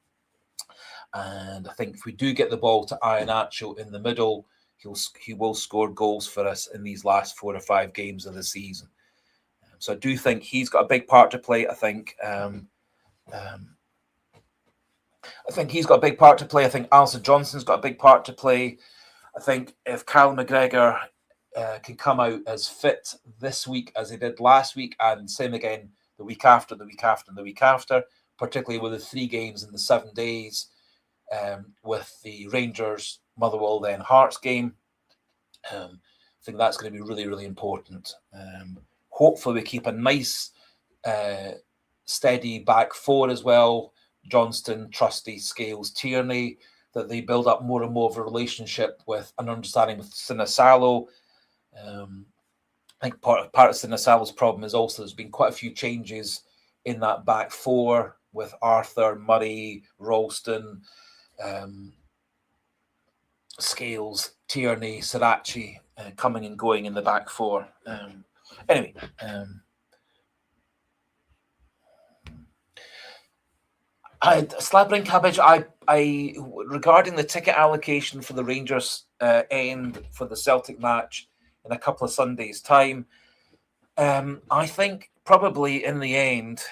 And I think if we do get the ball to Iheanacho in the middle, he will score goals for us in these last 4 or 5 games of the season. So I do think he's got a big part to play. I think he's got a big part to play. I think Alistair Johnston's got a big part to play. I think if Callum McGregor can come out as fit this week as he did last week, and same again the week after, the week after, and the week after, particularly with the 3 games in the 7 days, with the Rangers, Motherwell, then Hearts game, I think that's going to be really, really important. Hopefully we keep a nice, steady back 4 as well. Johnston, Trusty, Scales, Tierney, that they build up more and more of a relationship with an understanding with Sinisalo. I think part of Sinisalo's problem is also there's been quite a few changes in that back 4 with Arthur, Murray, Ralston, Scales, Tierney, Sirachi coming and going in the back 4. Anyway, Slabbering Cabbage, I regarding the ticket allocation for the Rangers end for the Celtic match in a couple of Sundays' time, I think probably in the end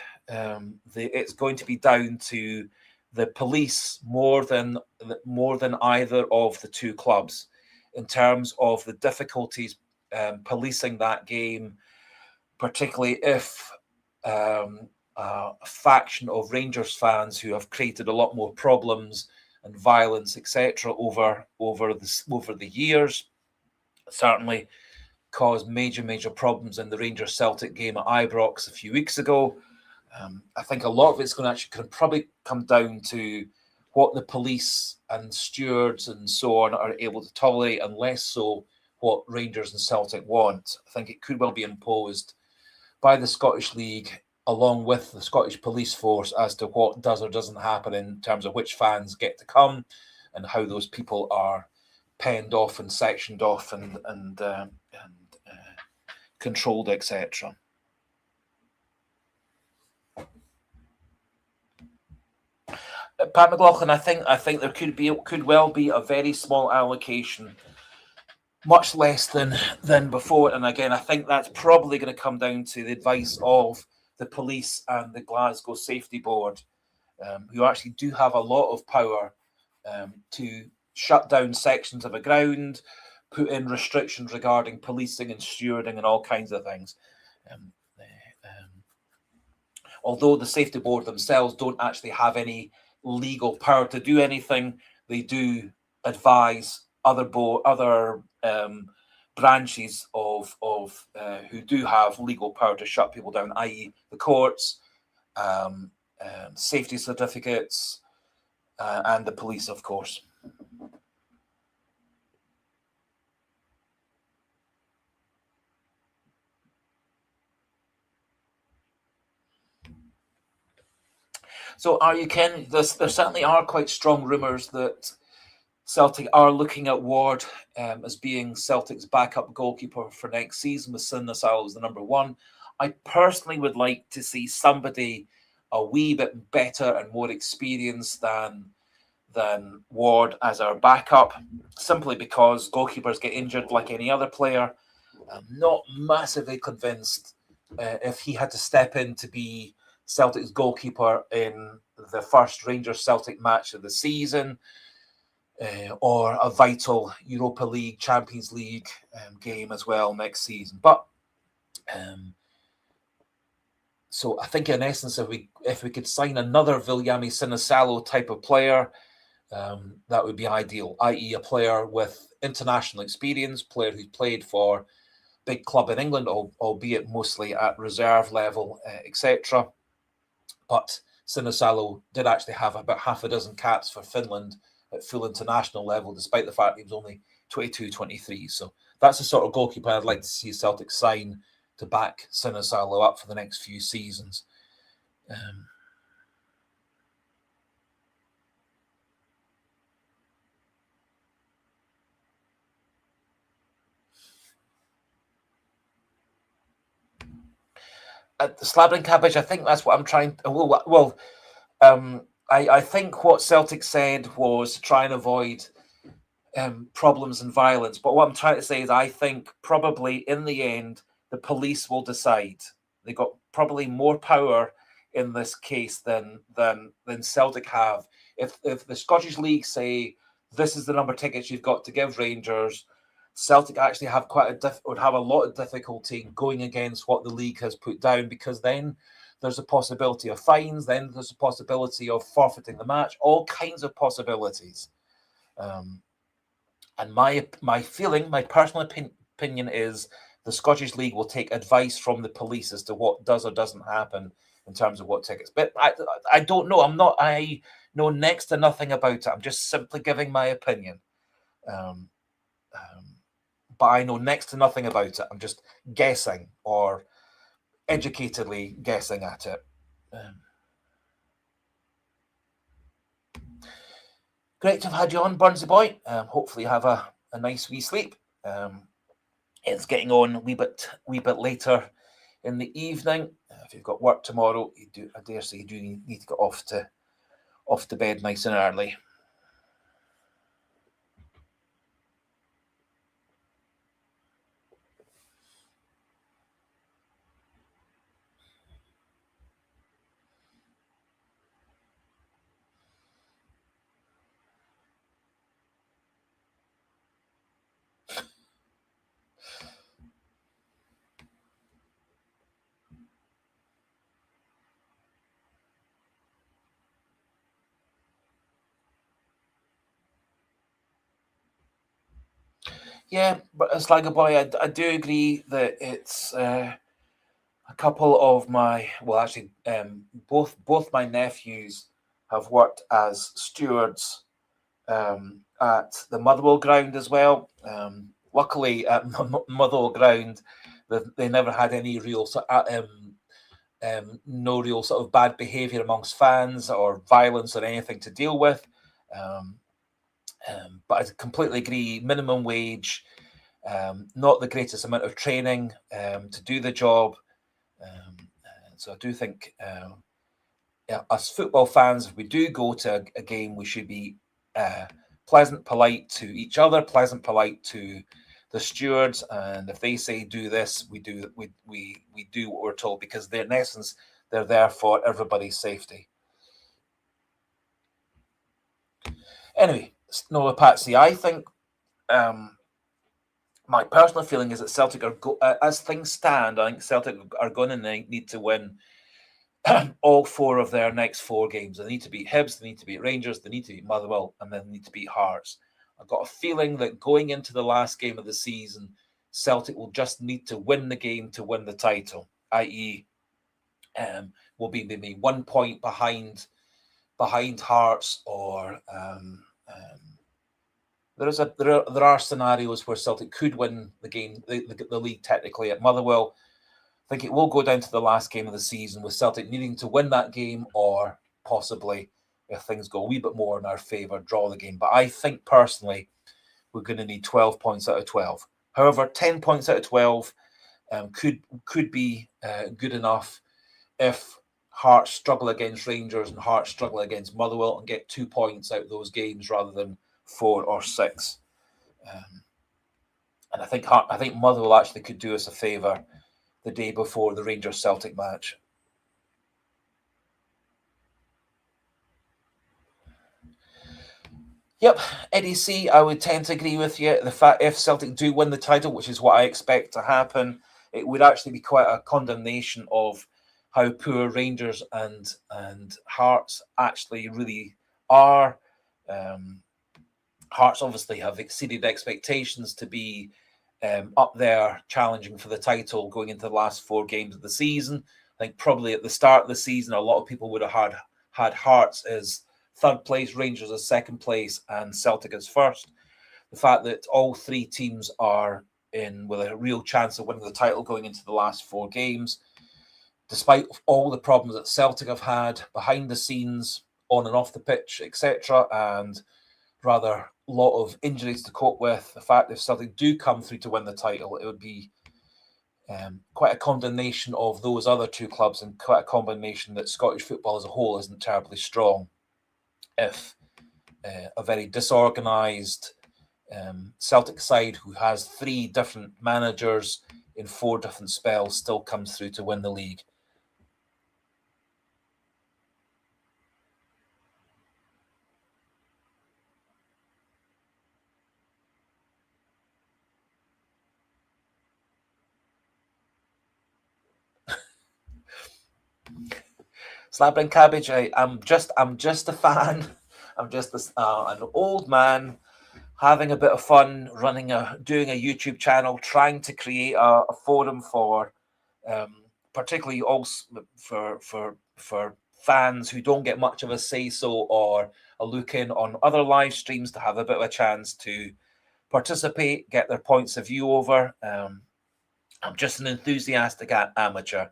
it's going to be down to the police more than either of the 2 clubs in terms of the difficulties policing that game, particularly if a faction of Rangers fans who have created a lot more problems and violence, etc., over the years, certainly caused major problems in the Rangers Celtic game at Ibrox a few weeks ago. I think a lot of it's going to actually probably come down to what the police and stewards and so on are able to tolerate, and less so what Rangers and Celtic want. I think it could well be imposed by the Scottish League along with the Scottish police force as to what does or doesn't happen in terms of which fans get to come and how those people are penned off and sectioned off and controlled, etc. Pat McLaughlin, I think there could well be a very small allocation, much less than before. And again, I think that's probably going to come down to the advice of the police and the Glasgow Safety Board, who actually do have a lot of power to shut down sections of a ground, put in restrictions regarding policing and stewarding and all kinds of things. Although the Safety Board themselves don't actually have any legal power to do anything, they do advise other branches of who do have legal power to shut people down, i.e. the courts, safety certificates, and the police, of course. So are you, Ken? There certainly are quite strong rumours that Celtic are looking at Ward as being Celtic's backup goalkeeper for next season, with Sinasalo as the number one. I personally would like to see somebody a wee bit better and more experienced than Ward as our backup, simply because goalkeepers get injured like any other player. I'm not massively convinced if he had to step in to be Celtic's goalkeeper in the first Rangers-Celtic match of the season, or a vital Europa League, Champions League game as well next season. But so I think in essence, if we could sign another Viljami Sinasalo type of player, that would be ideal, i.e. a player with international experience, player who's played for big club in England, albeit mostly at reserve level, etc. But Sinasalo did actually have about half a dozen caps for Finland at full international level, despite the fact he was only 22, 23. So that's the sort of goalkeeper I'd like to see Celtic sign to back Sinasalo up for the next few seasons. At the Slabling Cabbage, I think that's what I'm trying to... I think what Celtic said was to try and avoid problems and violence. But what I'm trying to say is I think probably in the end, the police will decide. They got probably more power in this case than Celtic have. If the Scottish League say this is the number of tickets you've got to give Rangers, Celtic actually have would have a lot of difficulty going against what the league has put down, because then there's a possibility of fines, then there's a possibility of forfeiting the match, all kinds of possibilities. And my feeling, my personal opinion is the Scottish League will take advice from the police as to what does or doesn't happen in terms of what tickets. But I don't know. I know next to nothing about it. I'm just simply giving my opinion. But I know next to nothing about it. I'm just guessing, or educatedly guessing at it. Great to have had you on, Burnsy boy. Hopefully you have a nice wee sleep. It's getting on a wee bit later in the evening. If you've got work tomorrow, I dare say you do need to get off to bed nice and early. Yeah, but as like a boy, I do agree that it's. I a couple of my, well, actually, both my nephews have worked as stewards at the Motherwell ground as well. Luckily, at Motherwell ground, they never had any real no real sort of bad behaviour amongst fans or violence or anything to deal with. But I completely agree. Minimum wage, not the greatest amount of training to do the job. So I do think us football fans, if we do go to a game, we should be pleasant, polite to each other, pleasant, polite to the stewards, and if they say do this, we do what we're told, because they're, in essence, they're there for everybody's safety. Anyway, Noah Patsy, I think my personal feeling is that Celtic are as things stand, I think Celtic are going to need to win all 4 of their next 4 games. They need to beat Hibs, they need to beat Rangers, they need to beat Motherwell, and then they need to beat Hearts. I've got a feeling that going into the last game of the season, Celtic will just need to win the game to win the title, i.e., will be maybe 1 point behind Hearts, or there are scenarios where Celtic could win the game, the league technically at Motherwell. I think it will go down to the last game of the season with Celtic needing to win that game, or possibly, if things go a wee bit more in our favour, draw the game. But I think personally we're going to need 12 points out of 12. However, 10 points out of 12 could be good enough if Hearts struggle against Rangers and Hearts struggle against Motherwell and get 2 points out of those games rather than 4 or 6. And I think Motherwell actually could do us a favour the day before the Rangers-Celtic match. Yep, Eddie C, I would tend to agree with you. The fact if Celtic do win the title, which is what I expect to happen, it would actually be quite a condemnation of how poor Rangers and Hearts actually really are. Hearts obviously have exceeded expectations to be up there challenging for the title going into the last 4 games of the season. I think probably at the start of the season, a lot of people would have had Hearts as 3rd place, Rangers as 2nd place, and Celtic as 1st. The fact that all 3 teams are in with a real chance of winning the title going into the last 4 games, despite all the problems that Celtic have had behind the scenes, on and off the pitch, etc., and rather a lot of injuries to cope with. The fact that if Celtic do come through to win the title, it would be quite a condemnation of those other 2 clubs, and quite a condemnation that Scottish football as a whole isn't terribly strong. If a very disorganised Celtic side who has 3 different managers in 4 different spells still comes through to win the league. Slapping Cabbage, I'm just a fan. I'm just an old man having a bit of fun, doing a YouTube channel, trying to create a forum for, particularly also for fans who don't get much of a say so or a look in on other live streams, to have a bit of a chance to participate, get their points of view over. I'm just an enthusiastic amateur.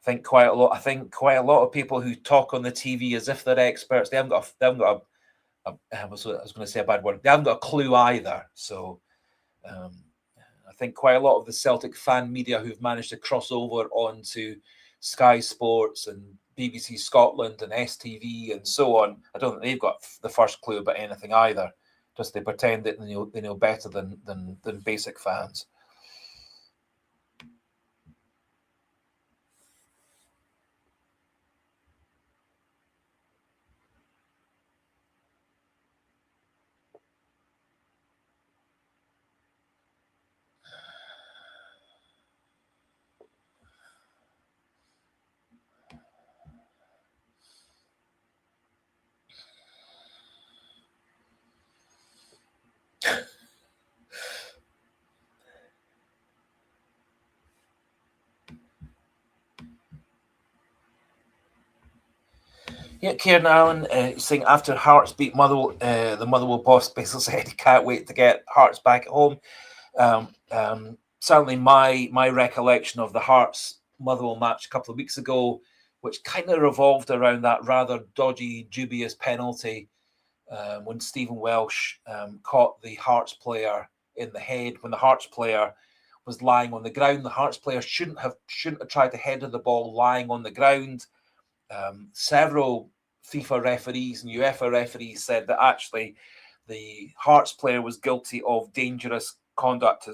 I think quite a lot of people who talk on the TV as if they're experts, they haven't got I was going to say a bad word. They haven't got a clue either. So I think quite a lot of the Celtic fan media who've managed to cross over onto Sky Sports and BBC Scotland and STV and so on, I don't think they've got the first clue about anything either. Just they pretend that they know better than basic fans. Yeah, Kieran Allen saying after Hearts beat Motherwell, the Motherwell boss basically said he can't wait to get Hearts back at home. Certainly my recollection of the Hearts Motherwell match a couple of weeks ago, which kind of revolved around that rather dodgy, dubious penalty when Stephen Welsh caught the Hearts player in the head when the Hearts player was lying on the ground. The Hearts player shouldn't have tried to header the ball lying on the ground. Several FIFA referees and UEFA referees said that actually the Hearts player was guilty of dangerous conduct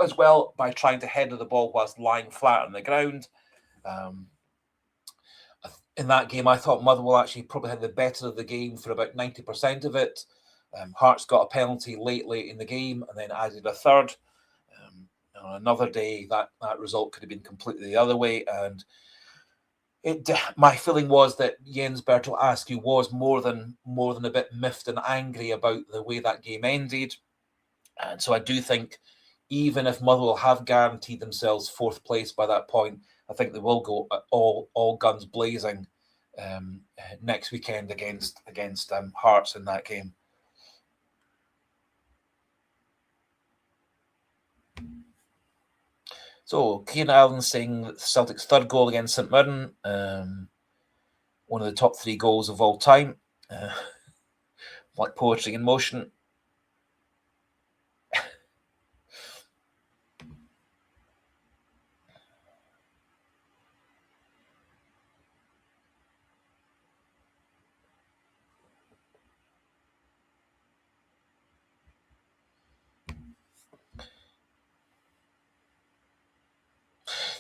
as well by trying to header the ball whilst lying flat on the ground. In that game, I thought Motherwell actually probably had the better of the game for about 90% of it. Hearts got a penalty late in the game and then added a third. On another day, that result could have been completely the other way. And my feeling was that Jens Bertel Askew was more than a bit miffed and angry about the way that game ended. And so I do think even if Motherwell have guaranteed themselves fourth place by that point, I think they will go all guns blazing next weekend against Hearts in that game. So Kieran Allen saying Celtic's third goal against St Mirren, one of the top 3 goals of all time, like poetry in motion.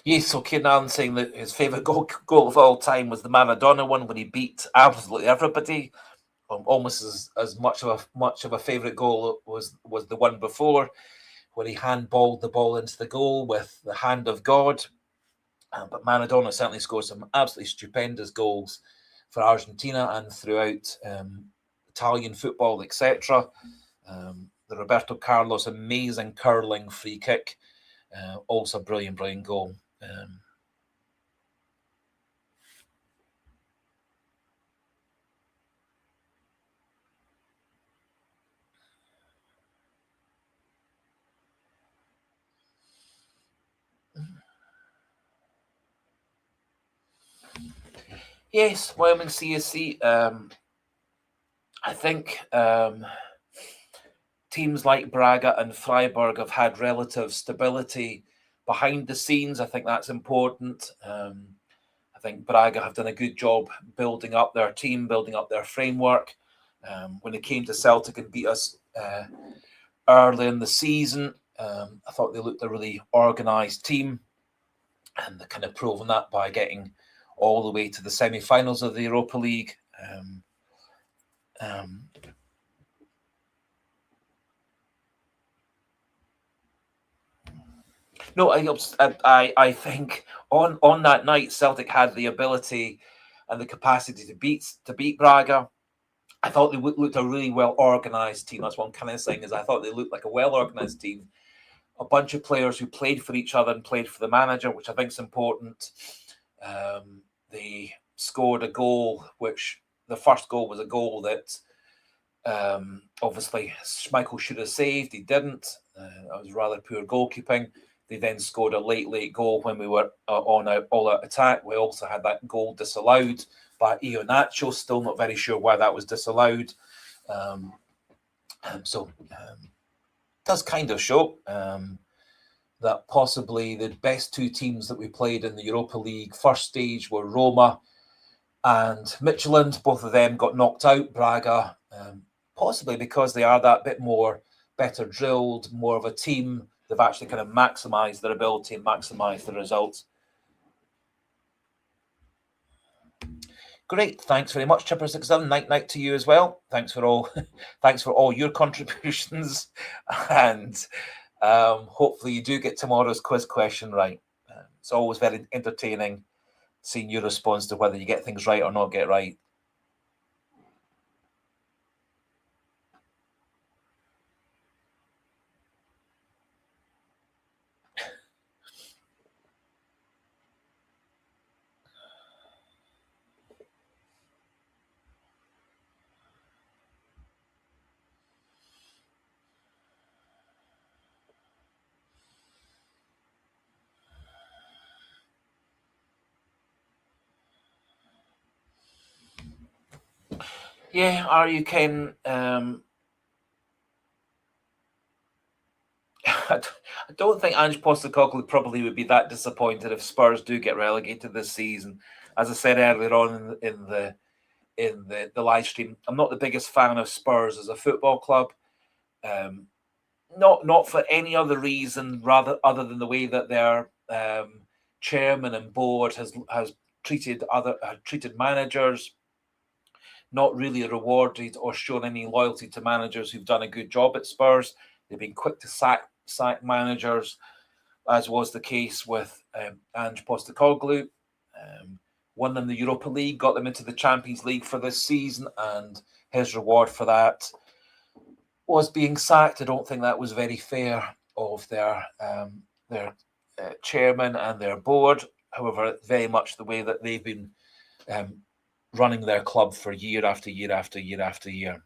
Yes, so Kieran Allen saying that his favourite goal of all time was the Maradona one when he beat absolutely everybody. Almost as much of a favourite goal was the one before, where he handballed the ball into the goal with the hand of God. But Maradona certainly scored some absolutely stupendous goals for Argentina and throughout Italian football, etc. The Roberto Carlos amazing curling free kick, also a brilliant goal. Yes, Wyoming CSC. I think teams like Braga and Freiburg have had relative stability behind the scenes. I think that's important. I think Braga have done a good job building up their team, building up their framework. When it came to Celtic and beat us early in the season, I thought they looked a really organised team, and they kind of proven that by getting all the way to the semi-finals of the Europa League. No, I think on that night Celtic had the ability and the capacity to beat Braga. I thought they looked a really well organised team. That's what I'm kind of saying is I thought they looked like a well organised team. A bunch of players who played for each other and played for the manager, which I think is important. They scored a goal, which the first goal was a goal that obviously Schmeichel should have saved. He didn't. That was rather poor goalkeeping. They then scored a late goal when we were on an all-out attack. We also had that goal disallowed by Iheanacho. Still not very sure why that was disallowed. So does kind of show that possibly the best 2 teams that we played in the Europa League first stage were Roma and Midtjylland. Both of them got knocked out. Braga, possibly because they are that bit more better drilled, more of a team. They've actually kind of maximised their ability and maximised the results. Great, thanks very much, Chipper67. Night to you as well. Thanks for all your contributions, and hopefully you do get tomorrow's quiz question right. It's always very entertaining seeing your response to whether you get things right or not get right. Yeah, are you, Ken? I don't think Ange Postecoglou probably would be that disappointed if Spurs do get relegated this season. As I said earlier on in the live stream, I'm not the biggest fan of Spurs as a football club. Um, not for any other reason rather other than the way that their chairman and board has treated managers, not really rewarded or shown any loyalty to managers who've done a good job at Spurs. They've been quick to sack managers, as was the case with Ange Postecoglou. Won them the Europa League, got them into the Champions League for this season, and his reward for that was being sacked. I don't think that was very fair of their chairman and their board. However, very much the way that they've been running their club for year after year after year after year.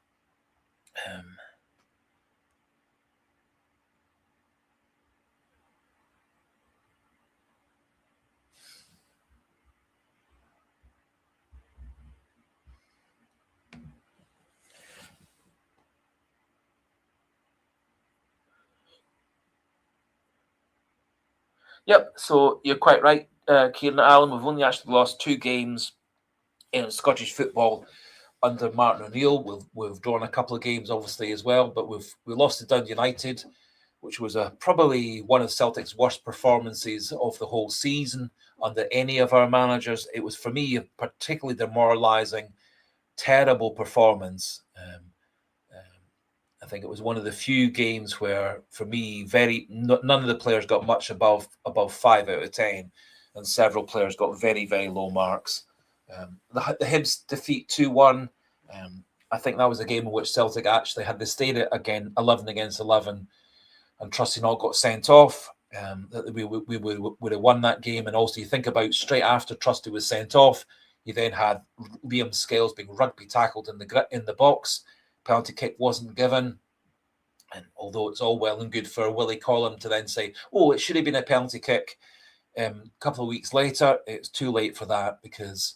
Yep, so you're quite right, Kieran Allen. We've only actually lost 2 games in Scottish football under Martin O'Neill. We've drawn a couple of games, obviously, as well, but we lost to Dundee United, which was probably one of Celtic's worst performances of the whole season under any of our managers. It was, for me, a particularly demoralising, terrible performance. I think it was one of the few games where, for me, none of the players got much above 5 out of 10, and several players got very, very low marks. The Hibs defeat 2-1. I think that was a game in which Celtic actually had they stayed again 11 against 11, and Trusty Knoll got sent off. That we would have won that game. And also, you think about straight after Trusty was sent off, you then had Liam Scales being rugby tackled in the box. Penalty kick wasn't given. And although it's all well and good for Willie Collum to then say, oh, it should have been a penalty kick, a couple of weeks later, it's too late for that because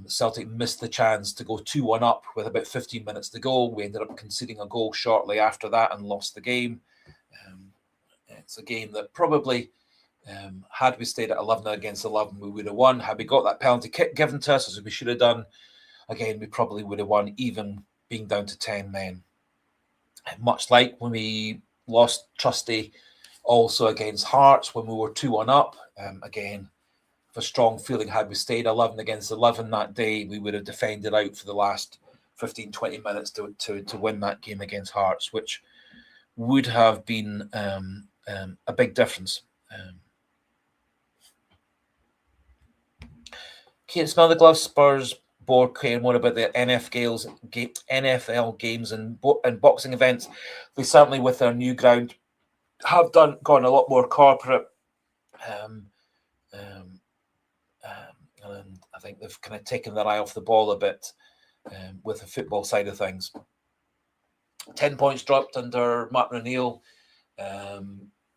Celtic missed the chance to go 2-1 up with about 15 minutes to go. We ended up conceding a goal shortly after that and lost the game. It's a game that probably, had we stayed at 11 against 11, we would have won. Had we got that penalty kick given to us, as we should have done, again, we probably would have won, even being down to 10 men. Much like when we lost Trusty also against Hearts when we were 2-1 up. Again, with a strong feeling, had we stayed 11 against 11 that day, we would have defended out for the last 15, 20 minutes to win that game against Hearts, which would have been a big difference. Can't smell the gloves. Spurs board caring more about the NFL games and boxing events. They certainly, with their new ground, have gone a lot more corporate. And I think they've kind of taken their eye off the ball a bit with the football side of things. 10 points dropped under Martin O'Neill.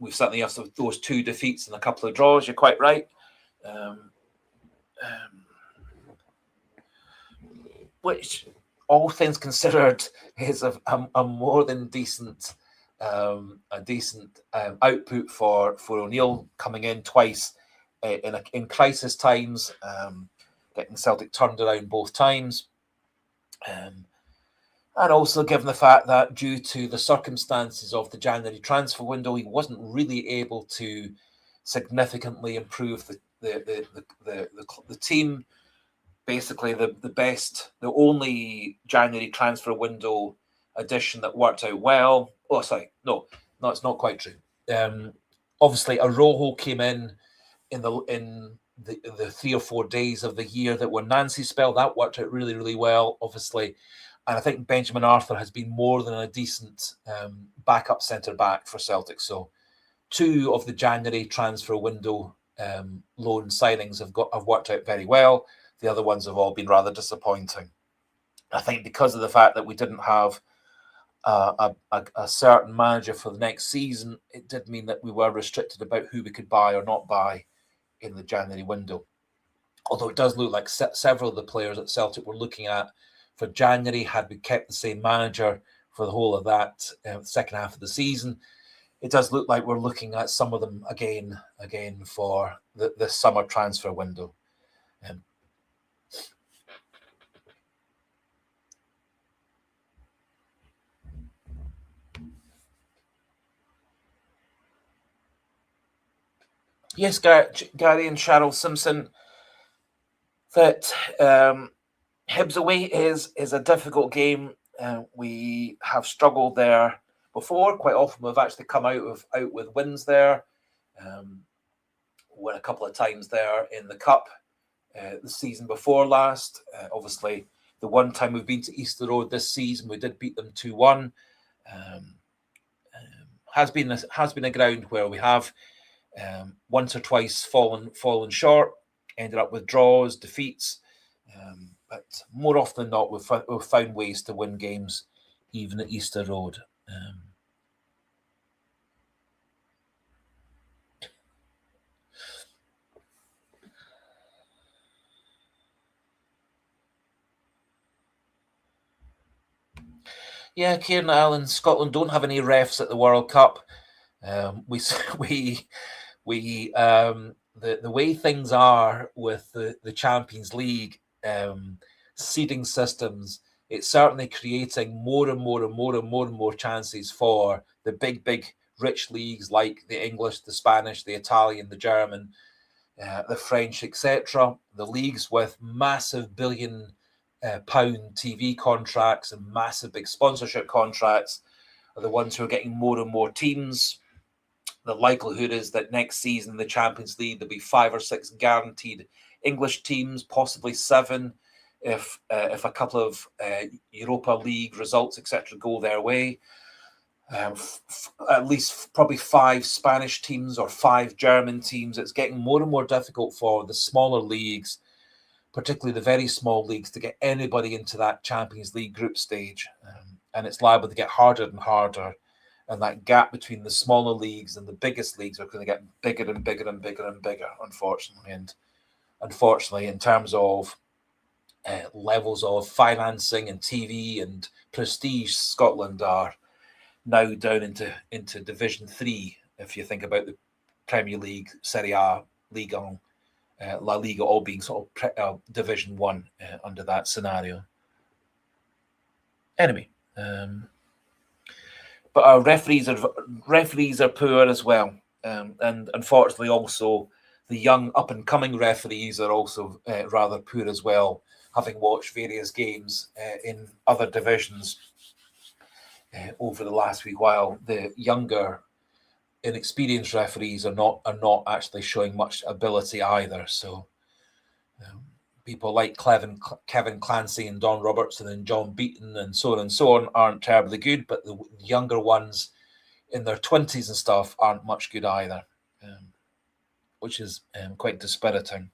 We've certainly have those 2 defeats and a couple of draws. You're quite right. Which, all things considered, is a more than decent output for O'Neill, coming in twice in crisis times, getting Celtic turned around both times. And also given the fact that due to the circumstances of the January transfer window, he wasn't really able to significantly improve the team. Basically, the only January transfer window addition that worked out well. Oh, sorry, no, it's not quite true. Obviously, Arojo came in the 3 or 4 days of the year that were Nancy spell. That worked out really, really well, obviously. And I think Benjamin Arthur has been more than a decent backup centre-back for Celtic. So 2 of the January transfer window loan signings have worked out very well. The other ones have all been rather disappointing. I think because of the fact that we didn't have a certain manager for the next season, it did mean that we were restricted about who we could buy or not buy in the January window. Although it does look like several of the players that Celtic were looking at for January had we kept the same manager for the whole of that second half of the season. It does look like we're looking at some of them again for the summer transfer window. Yes, Gary and Cheryl Simpson, that Hibs away is a difficult game. We have struggled there before. Quite often we've actually come out with wins there. Won a couple of times there in the Cup the season before last. Obviously, the one time we've been to Easter Road this season, we did beat them 2-1. Has been a ground where we have once or twice fallen short, ended up with draws, defeats, but more often than not, we've found ways to win games, even at Easter Road. Yeah, Kieran Allen, Scotland don't have any refs at the World Cup. The way things are with the Champions League seeding systems, it's certainly creating more and more chances for the big rich leagues like the English, the Spanish, the Italian, the German, the French, etc. The leagues with massive billion pound TV contracts and massive big sponsorship contracts are the ones who are getting more and more teams. The likelihood is that next season in the Champions League there'll be 5 or 6 guaranteed English teams, possibly 7, if a couple of Europa League results, etc., go their way. At least probably 5 Spanish teams or 5 German teams. It's getting more and more difficult for the smaller leagues, particularly the very small leagues, to get anybody into that Champions League group stage. And it's liable to get harder and harder. And that gap between the smaller leagues and the biggest leagues are going to get bigger and bigger, unfortunately. And unfortunately, in terms of levels of financing and TV and prestige, Scotland are now down into Division 3. If you think about the Premier League, Serie A, Ligue 1, La Liga, all being sort of Division 1 under that scenario. Anyway, but our referees are poor as well, and unfortunately also the young up and coming referees are also rather poor as well. Having watched various games in other divisions over the last wee while, the younger, inexperienced referees are not actually showing much ability either. So people like Kevin Clancy and Don Robertson and John Beaton and so on aren't terribly good, but the younger ones in their 20s and stuff aren't much good either, which is quite dispiriting.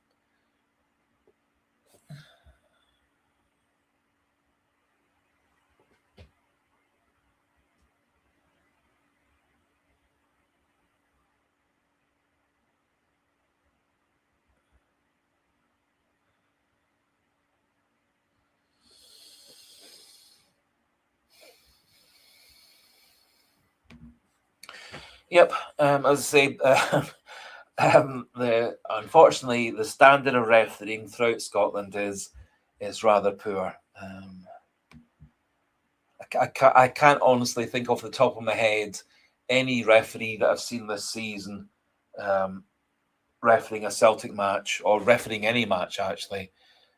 Yep, as I say, unfortunately the standard of refereeing throughout Scotland is rather poor. I can't honestly think off the top of my head any referee that I've seen this season refereeing a Celtic match or refereeing any match actually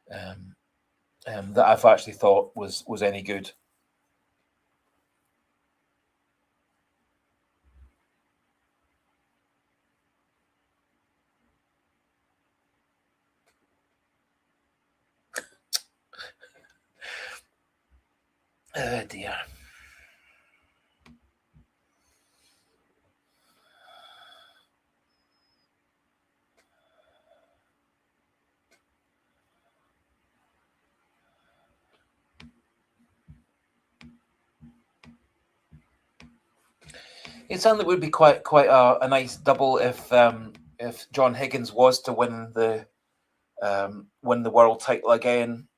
that I've actually thought was any good. Oh dear. It certainly would be quite a nice double if John Higgins was to win the world title again.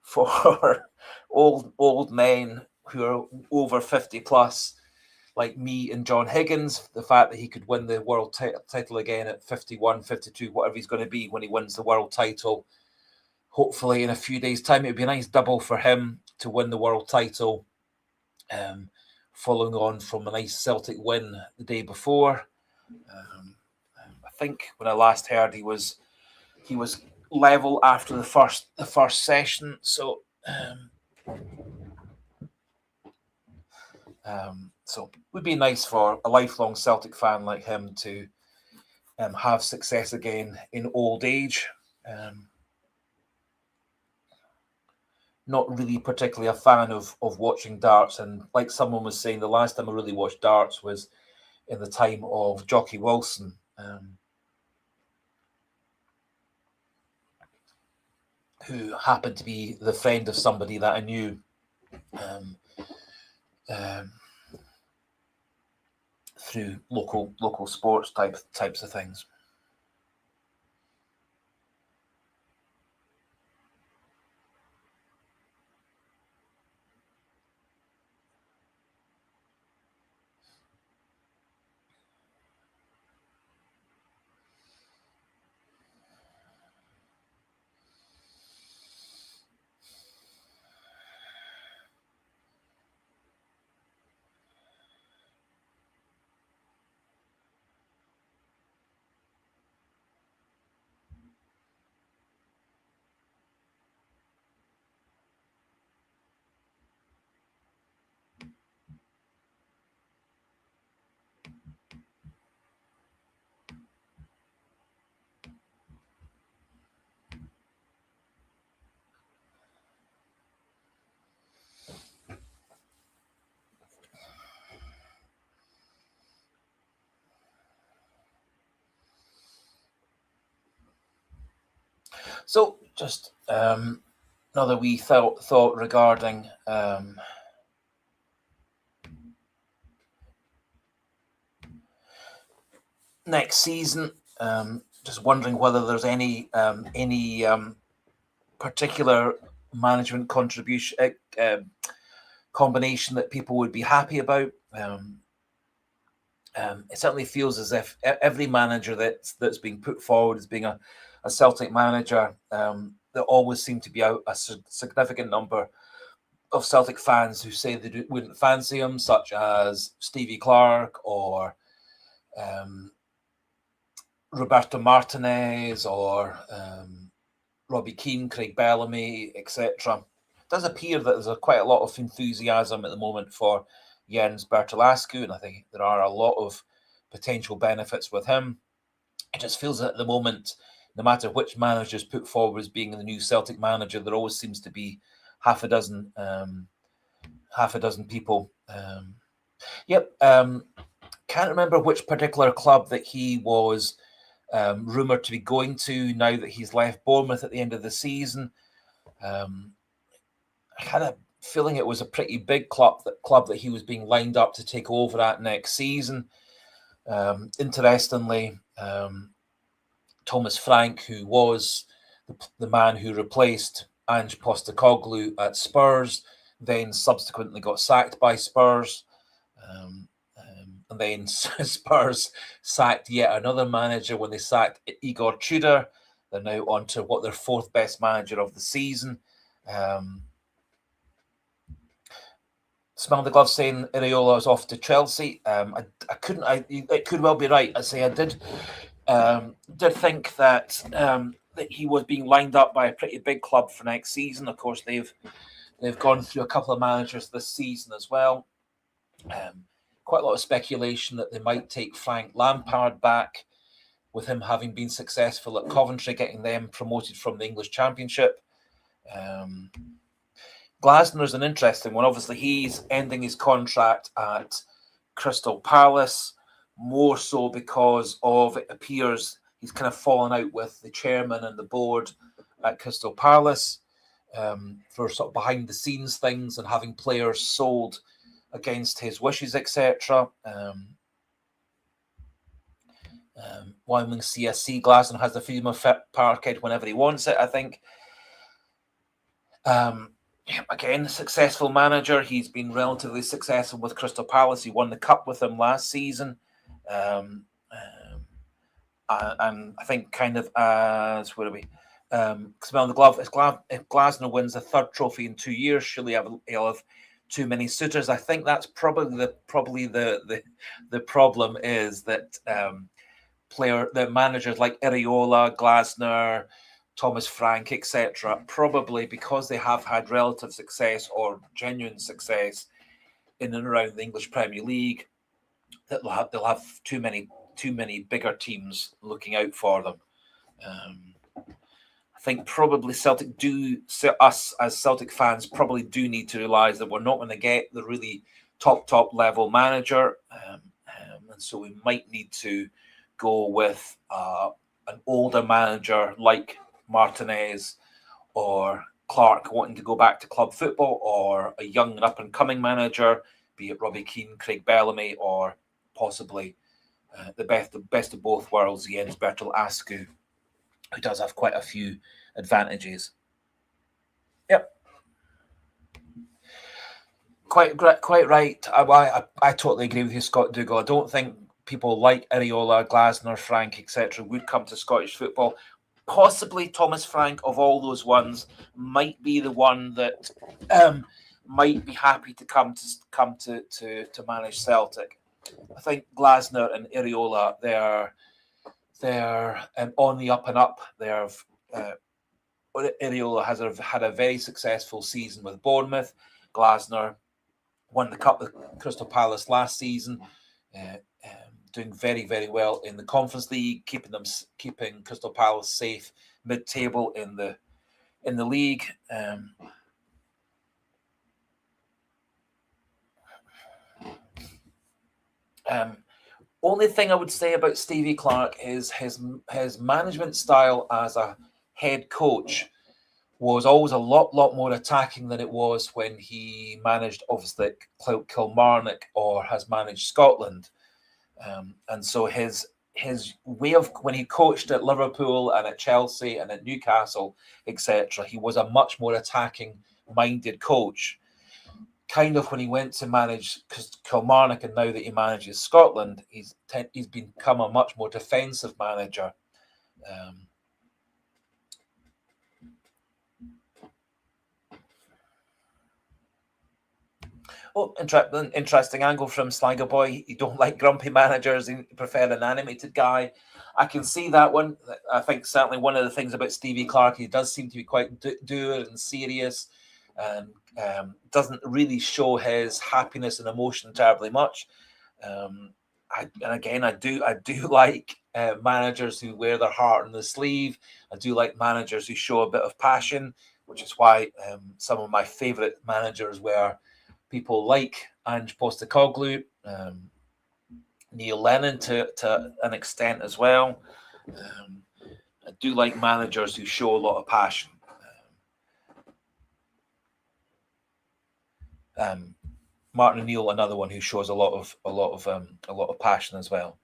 for old men who are over 50 plus, like me and John Higgins, the fact that he could win the world title again at 51, 52, whatever he's going to be when he wins the world title, hopefully in a few days' time. It would be a nice double for him to win the world title, following on from a nice Celtic win the day before. I think when I last heard, he was level after the first session. So so it would be nice for a lifelong Celtic fan like him to have success again in old age. Not really particularly a fan of watching darts, and like someone was saying, the last time I really watched darts was in the time of Jockey Wilson, who happened to be the friend of somebody that I knew through local sports types of things. So just another wee thought regarding next season. Just wondering whether there's any particular management contribution combination that people would be happy about. It certainly feels as if every manager that's being put forward as being a Celtic manager, there always seem to be a significant number of Celtic fans who say they wouldn't fancy him, such as Stevie Clark or Roberto Martinez or Robbie Keane, Craig Bellamy, etc. It does appear that there's quite a lot of enthusiasm at the moment for Jens Bertolascu, and I think there are a lot of potential benefits with him. It just feels that at the moment, no matter which manager is put forward as being the new Celtic manager, there always seems to be half a dozen people. Can't remember which particular club that he was rumoured to be going to now that he's left Bournemouth at the end of the season. I had a feeling it was a pretty big club that he was being lined up to take over at next season. Interestingly, Thomas Frank, who was the man who replaced Ange Postecoglou at Spurs, then subsequently got sacked by Spurs. And then Spurs sacked yet another manager when they sacked Igor Tudor. They're now on to what their fourth best manager of the season. Smell the glove saying Iraola is off to Chelsea. It could well be right. I did think that that he was being lined up by a pretty big club for next season. Of course, they've gone through a couple of managers this season as well. Quite a lot of speculation that they might take Frank Lampard back, with him having been successful at Coventry, getting them promoted from the English Championship. Glasner's an interesting one. Obviously, he's ending his contract at Crystal Palace, more so because of, it appears, he's kind of fallen out with the chairman and the board at Crystal Palace for sort of behind-the-scenes things and having players sold against his wishes, etc. Wyoming CSC, Glasner has the freedom of parkhead whenever he wants it, I think. Again, successful manager. He's been relatively successful with Crystal Palace. He won the cup with them last season. And I think kind of as, where are we? Smell the glove. If Glasner wins the third trophy in 2 years, surely he'll have too many suitors. I think that's probably the problem is that the managers like Areola, Glasner, Thomas Frank, etc., probably because they have had relative success or genuine success in and around the English Premier League, that they'll have too many bigger teams looking out for them. I think probably us as Celtic fans probably do need to realise that we're not going to get the really top level manager, and so we might need to go with an older manager like Martinez or Clark wanting to go back to club football, or a young and up-and-coming manager, be it Robbie Keane, Craig Bellamy, or possibly the best of both worlds, Jens Bertel Askew, who does have quite a few advantages. Yep. Quite right. I totally agree with you, Scott Dougal. I don't think people like Areola, Glasner, Frank, etc. would come to Scottish football. Possibly Thomas Frank, of all those ones, might be the one that might be happy to come to manage Celtic. I think Glasner and Areola, they're on the up and up. Areola has had a very successful season with Bournemouth. Glasner won the cup with Crystal Palace last season, doing very, very well in the Conference League, keeping Crystal Palace safe mid-table in the league. Only thing I would say about Stevie Clark is his management style as a head coach was always a lot more attacking than it was when he managed, obviously, Kilmarnock or has managed Scotland. And so his way of, when he coached at Liverpool and at Chelsea and at Newcastle, etc., he was a much more attacking-minded coach. Kind of when he went to manage Kilmarnock, and now that he manages Scotland, he's become a much more defensive manager. Interesting angle from Sligo Boy. You don't like grumpy managers, you prefer an animated guy. I can see that one. I think certainly one of the things about Stevie Clark, he does seem to be quite dour and serious, and doesn't really show his happiness and emotion terribly much. I do like managers who wear their heart on the sleeve. I do like managers who show a bit of passion, which is why some of my favourite managers were people like Ange Postecoglou, Neil Lennon to an extent as well. I do like managers who show a lot of passion. Martin O'Neill, another one who shows a lot of passion as well.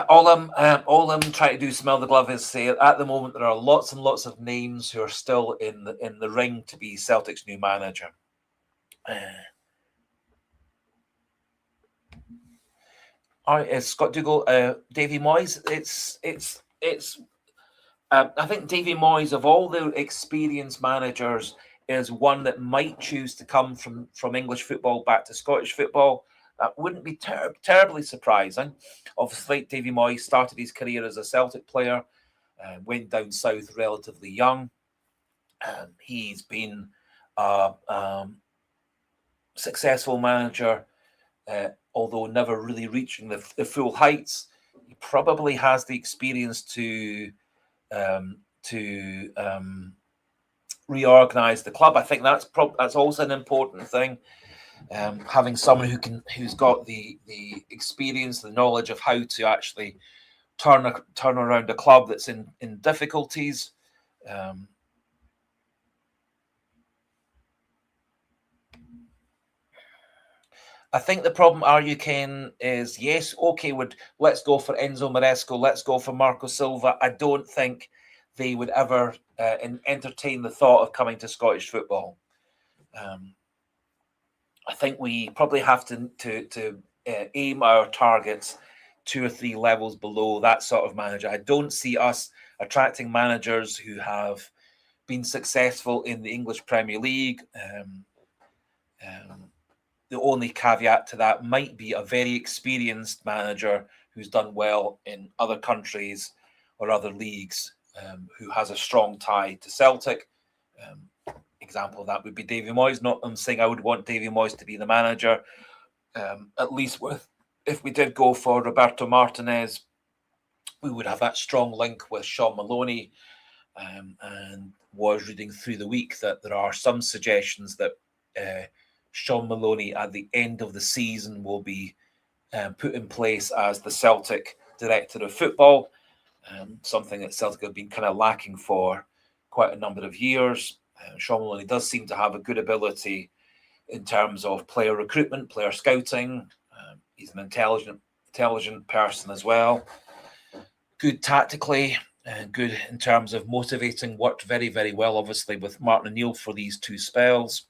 All I'm trying to do, Smell the Glove, is say at the moment there are lots and lots of names who are still in the ring to be Celtic's new manager. Scott Dougal, Davy Moyes. It's. I think Davy Moyes, of all the experienced managers, is one that might choose to come from English football back to Scottish football. That wouldn't be terribly surprising. Obviously, Davy Moyes started his career as a Celtic player, went down south relatively young. He's been a successful manager, although never really reaching the full heights. He probably has the experience to reorganize the club. I think that's also an important thing. Having someone who's got the experience, the knowledge of how to actually turn around a club that's in difficulties. I think the problem, are you, Ken, is yes, okay, let's go for Enzo Maresco, let's go for Marco Silva. I don't think they would ever entertain the thought of coming to Scottish football. I think we probably have to aim our targets 2 or 3 levels below that sort of manager. I don't see us attracting managers who have been successful in the English Premier League. The only caveat to that might be a very experienced manager who's done well in other countries or other leagues, who has a strong tie to Celtic. Example of that would be Davy Moyes. Not I'm saying I would want Davy Moyes to be the manager. At least if we did go for Roberto Martinez, we would have that strong link with Sean Maloney. And was reading through the week that there are some suggestions that Sean Maloney at the end of the season will be put in place as the Celtic director of football, something that Celtic have been kind of lacking for quite a number of years. Sean Maloney does seem to have a good ability in terms of player recruitment, player scouting. He's an intelligent person as well. Good tactically, good in terms of motivating. Worked very, very well, obviously, with Martin O'Neill for these 2 spells.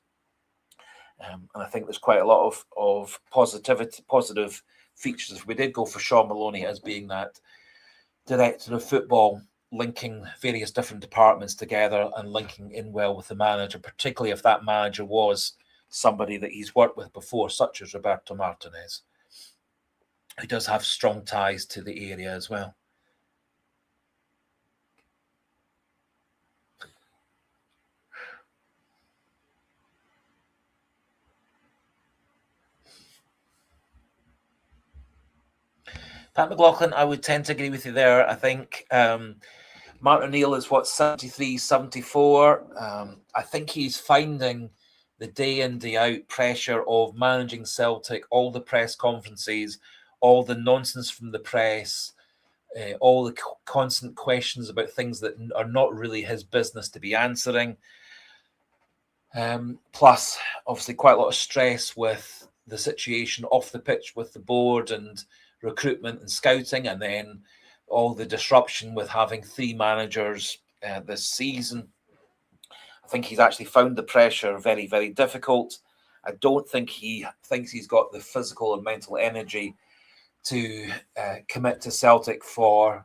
And I think there's quite a lot of positive features if we did go for Sean Maloney as being that director of football, linking various different departments together and linking in well with the manager, particularly if that manager was somebody that he's worked with before, such as Roberto Martinez, who does have strong ties to the area as well. Pat McLaughlin, I would tend to agree with you there. I think Martin O'Neill is 73, 74. I think he's finding the day in, day out pressure of managing Celtic, all the press conferences, all the nonsense from the press, all the constant questions about things that are not really his business to be answering. Plus, obviously, quite a lot of stress with the situation off the pitch with the board and recruitment and scouting, and then all the disruption with having 3 managers this season. I think he's actually found the pressure very, very difficult. I don't think he thinks he's got the physical and mental energy to commit to Celtic for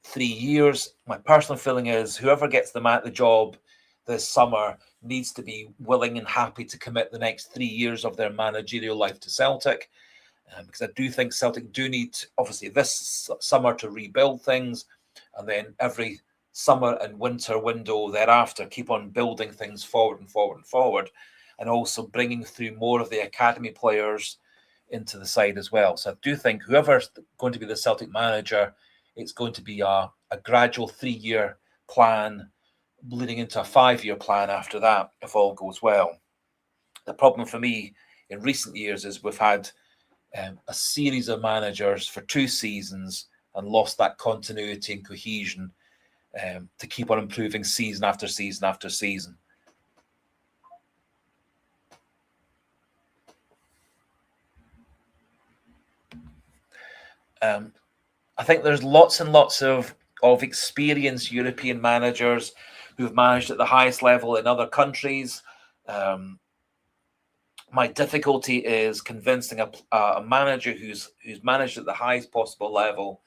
3 years. My personal feeling is whoever gets them at the job this summer needs to be willing and happy to commit the next 3 years of their managerial life to Celtic. Because I do think Celtic do need, obviously, this summer to rebuild things, and then every summer and winter window thereafter keep on building things forward and forward and forward, and also bringing through more of the academy players into the side as well. So I do think whoever's going to be the Celtic manager, it's going to be a gradual 3-year plan leading into a 5-year plan after that, if all goes well. The problem for me in recent years is we've had a series of managers for 2 seasons and lost that continuity and cohesion to keep on improving season after season after season. I think there's lots and lots of experienced European managers who've managed at the highest level in other countries. My difficulty is convincing a manager who's managed at the highest possible level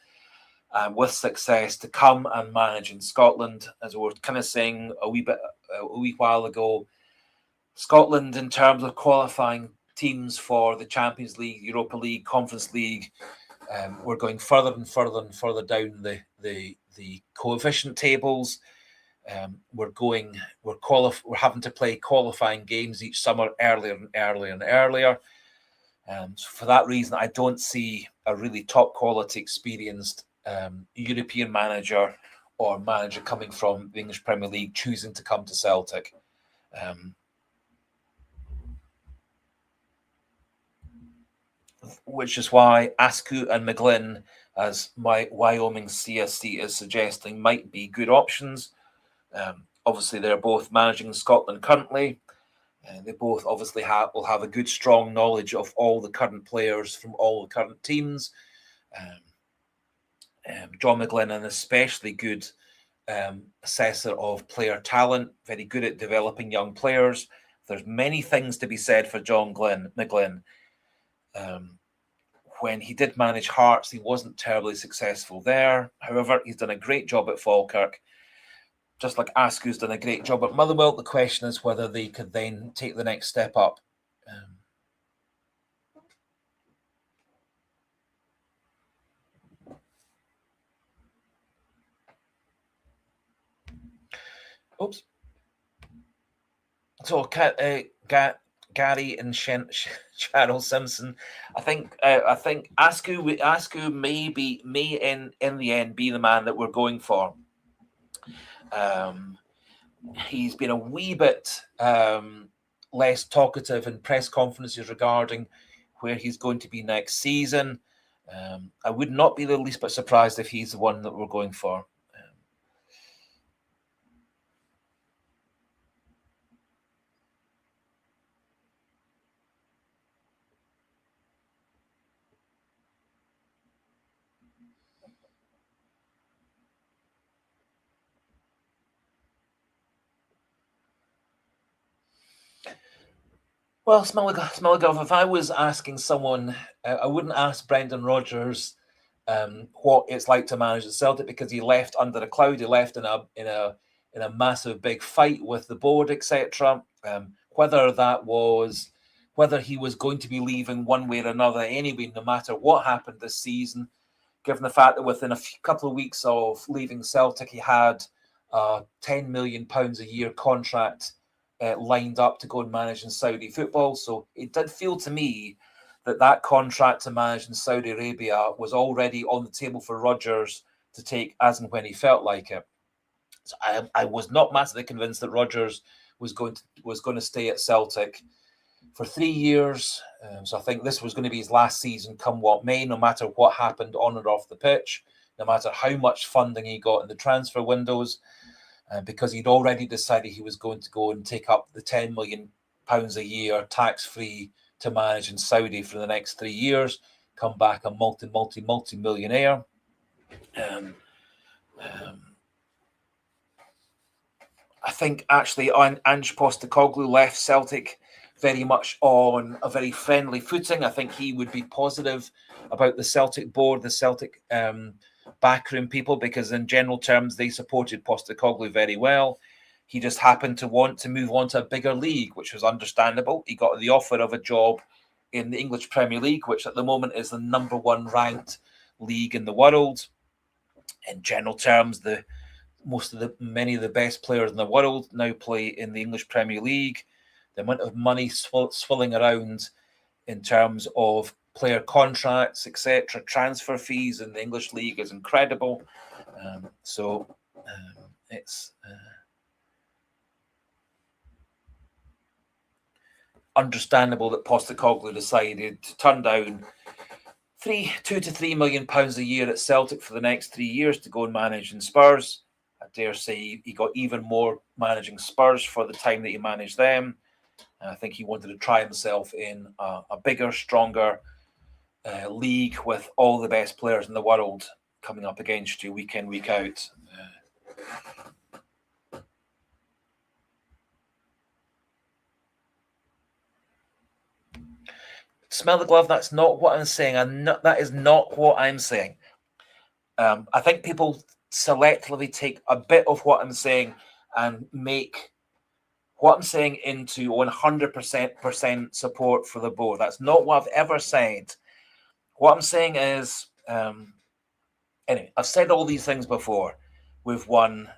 with success to come and manage in Scotland. As we were kind of saying a wee while ago, Scotland, in terms of qualifying teams for the Champions League, Europa League, Conference League, we're going further and further and further down the coefficient tables. We're having to play qualifying games each summer earlier and earlier and earlier. So for that reason, I don't see a really top quality experienced European manager or manager coming from the English Premier League choosing to come to Celtic. Which is why Askew and McGlynn, as my Wyoming CSC is suggesting, might be good options. Obviously, they're both managing in Scotland currently. They both obviously will have a good, strong knowledge of all the current players from all the current teams. John McGlynn, an especially good assessor of player talent, very good at developing young players. There's many things to be said for John McGlynn. When he did manage Hearts, he wasn't terribly successful there. However, he's done a great job at Falkirk. Just like Ascu's done a great job at Motherwell, the question is whether they could then take the next step up. Oops. So, Gary and Cheryl Simpson, I think Ascu may in the end be the man that we're going for. He's been a wee bit less talkative in press conferences regarding where he's going to be next season. I would not be the least bit surprised if he's the one that we're going for. Well, Smilligov, if I was asking someone, I wouldn't ask Brendan Rodgers what it's like to manage the Celtic, because he left under a cloud. He left in a massive big fight with the board, etc. Whether he was going to be leaving one way or another anyway, no matter what happened this season, given the fact that within a couple of weeks of leaving Celtic, he had a £10 million a year contract lined up to go and manage in Saudi football. So it did feel to me that contract to manage in Saudi Arabia was already on the table for Rodgers to take as and when he felt like it. So I was not massively convinced that Rodgers was going to stay at Celtic for 3 years. So I think this was going to be his last season, come what may, no matter what happened on and off the pitch, no matter how much funding he got in the transfer windows. Because he'd already decided he was going to go and take up the £10 million a year tax-free to manage in Saudi for the next 3 years, come back a multi-millionaire. I think actually Ange Postecoglou left Celtic very much on a very friendly footing. I think he would be positive about the Celtic board, the Celtic backroom people, because in general terms they supported Postecoglou very well. He just happened to want to move on to a bigger league, which was understandable. He got the offer of a job in the English Premier League, which at the moment is the number one ranked league in the world. In general terms, many of the best players in the world now play in the English Premier League. The amount of money swilling around in terms of player contracts, etc., transfer fees in the English league is incredible. It's understandable that Postecoglou decided to turn down £2 to £3 million a year at Celtic for the next 3 years to go and manage in Spurs. I dare say he got even more managing Spurs for the time that he managed them. I think he wanted to try himself in a bigger, stronger league with all the best players in the world coming up against you week in, week out. Smell the glove. That's not what I'm saying. That is not what I'm saying. I think people selectively take a bit of what I'm saying and make what I'm saying into 100% support for the board. That's not what I've ever said. What I'm saying is, anyway, I've said all these things before. We've won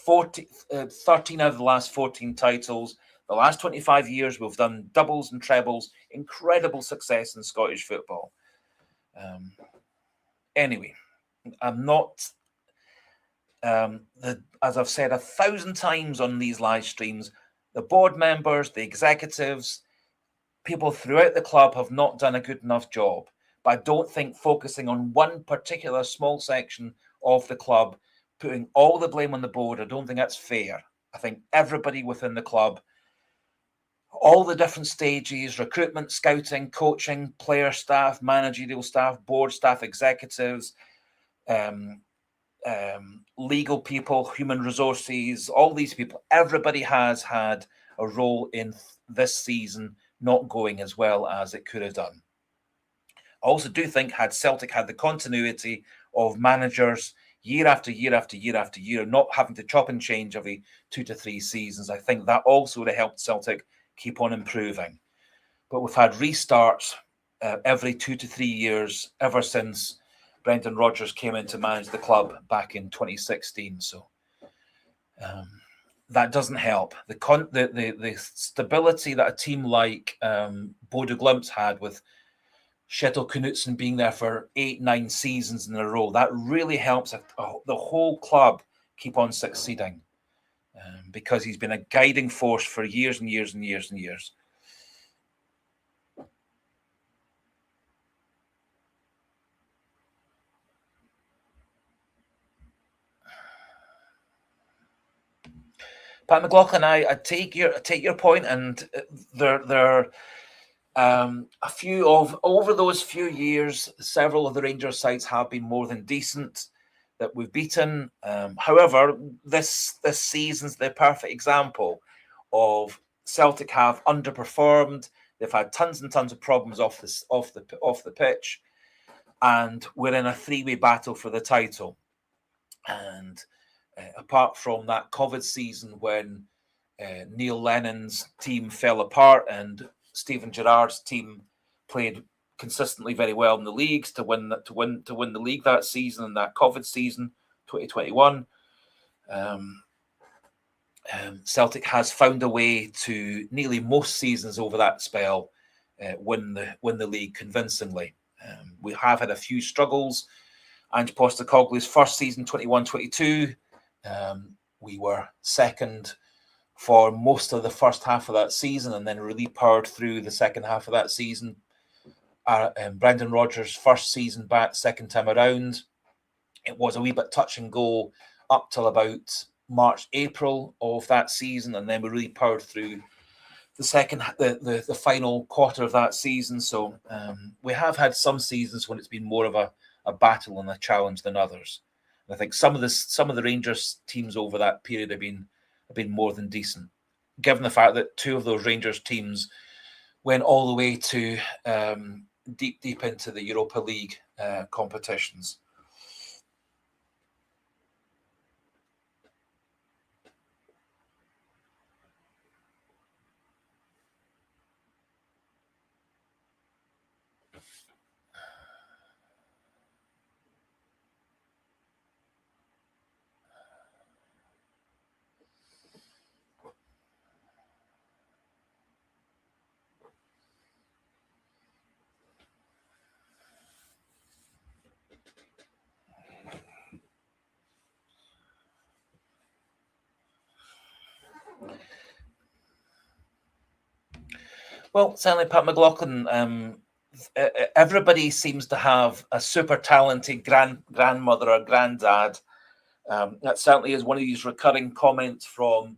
13 out of the last 14 titles. The last 25 years, we've done doubles and trebles. Incredible success in Scottish football. Anyway, I'm not... as I've said 1,000 times on these live streams, the board members, the executives, people throughout the club have not done a good enough job. But I don't think focusing on one particular small section of the club, putting all the blame on the board, I don't think that's fair. I think everybody within the club all the different stages: recruitment, scouting, coaching, player staff, managerial staff, board staff, executives, um, legal people, human resources, all these people. Everybody has had a role in this season not going as well as it could have done. I also do think, had Celtic had the continuity of managers year after year after year after year, not having to chop and change every 2 to 3 seasons, I think that also would have helped Celtic keep on improving. But we've had restarts every 2 to 3 years ever since Brendan Rodgers came in to manage the club back in 2016. So that doesn't help. The stability that a team like Bodø Glimt had with Kjetil Knutsen being there for 8-9 seasons in a row, that really helps the whole club keep on succeeding, because he's been a guiding force for years and years and years and years. Pat McLaughlin, I take your point, and there a few of over those few years, several of the Rangers sides have been more than decent that we've beaten. However, this season's the perfect example of Celtic have underperformed. They've had tons and tons of problems off the pitch, and we're in a three-way battle for the title. And apart from that COVID season when Neil Lennon's team fell apart and Stephen Gerrard's team played consistently very well in the leagues to win the league that season, and that COVID season 2021, Celtic has found a way to nearly most seasons over that spell win the league convincingly. We have had a few struggles. Ange Postecoglou's first season, 21-22, we were second for most of the first half of that season, and then really powered through the second half of that season. Brendan Rodgers' first season back, second time around, it was a wee bit touch and go up till about March, April of that season, and then we really powered through the final quarter of that season. So we have had some seasons when it's been more of a battle and a challenge than others. And I think some of the Rangers teams over that period have been more than decent, given the fact that two of those Rangers teams went all the way to deep into the Europa League competitions. Well, certainly, Pat McLaughlin, everybody seems to have a super talented grandmother or granddad. That certainly is one of these recurring comments from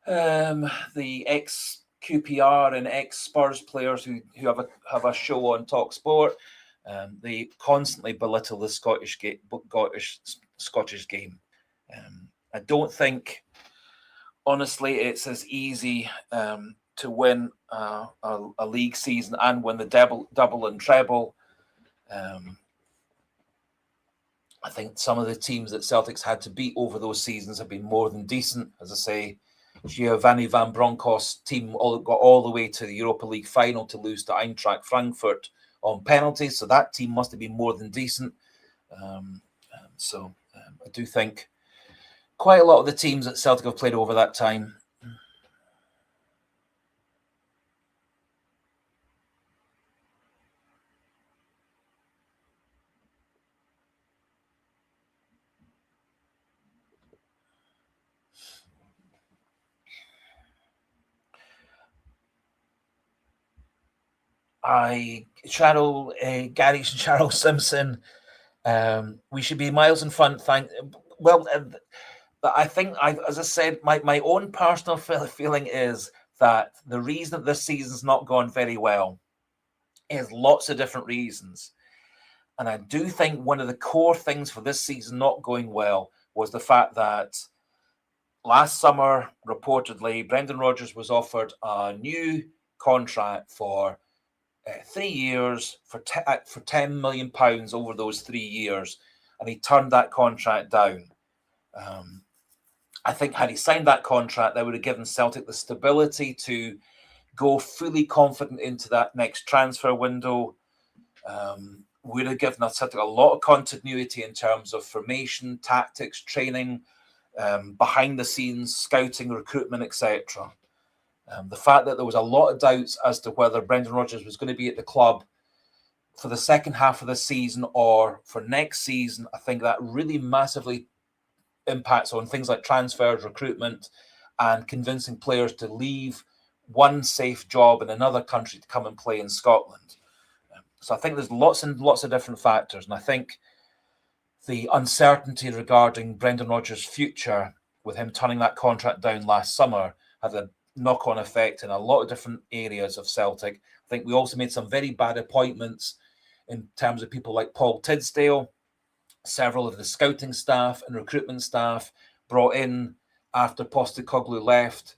the ex-QPR and ex-Spurs players who have a show on Talk Sport. They constantly belittle the Scottish game. I don't think, honestly, it's as easy to win a league season and win the double and treble. I think some of the teams that Celtic's had to beat over those seasons have been more than decent. As I say, Giovanni Van Bronckhorst's team got all the way to the Europa League final to lose to Eintracht Frankfurt on penalties. So that team must have been more than decent. I do think quite a lot of the teams that Celtic have played over that time. Gary Cheryl Simpson. We should be miles in front. I think, as I said, my own personal feeling is that the reason that this season's not gone very well is lots of different reasons. And I do think one of the core things for this season not going well was the fact that last summer, reportedly, Brendan Rodgers was offered a new contract for 3 years for £10 million over those 3 years, and he turned that contract down. I think had he signed that contract, that would have given Celtic the stability to go fully confident into that next transfer window. Would have given us Celtic a lot of continuity in terms of formation, tactics, training, behind the scenes, scouting, recruitment, etc. The fact that there was a lot of doubts as to whether Brendan Rodgers was going to be at the club for the second half of the season or for next season, I think that really massively impacts on things like transfers, recruitment, and convincing players to leave one safe job in another country to come and play in Scotland. So I think there's lots and lots of different factors, and I think the uncertainty regarding Brendan Rodgers' future, with him turning that contract down last summer, had a knock-on effect in a lot of different areas of Celtic. I think we also made some very bad appointments in terms of people like Paul Tidsdale. Several of the scouting staff and recruitment staff brought in after Postecoglou left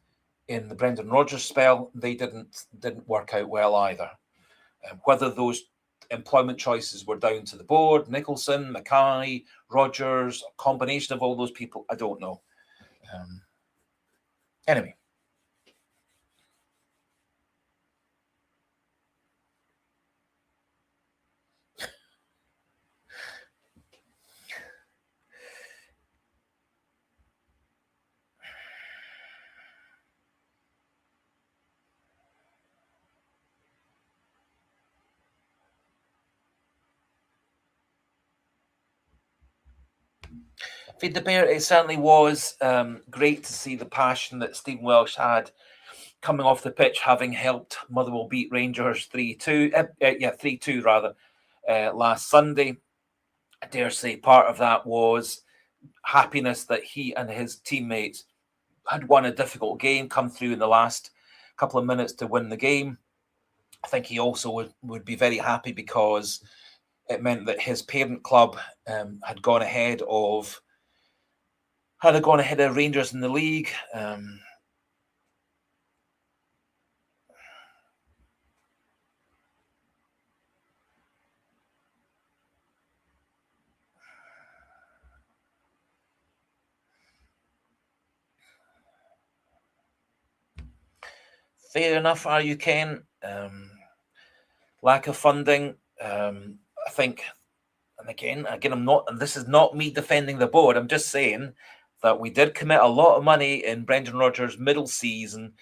in the Brendan Rodgers spell, they didn't work out well either. Whether those employment choices were down to the board, Nicholson, Mackay, Rodgers, a combination of all those people, I don't know. Anyway. Feed the Bear, it certainly was great to see the passion that Stephen Welsh had coming off the pitch, having helped Motherwell beat Rangers 3-2 rather, last Sunday. I dare say part of that was happiness that he and his teammates had won a difficult game, come through in the last couple of minutes to win the game. I think he also would be very happy because it meant that his parent club had gone ahead of Rangers in the league. Fair enough, are you, Ken? Lack of funding. I think, and again, I'm not, and this is not me defending the board. I'm just saying that we did commit a lot of money in Brendan Rodgers' middle season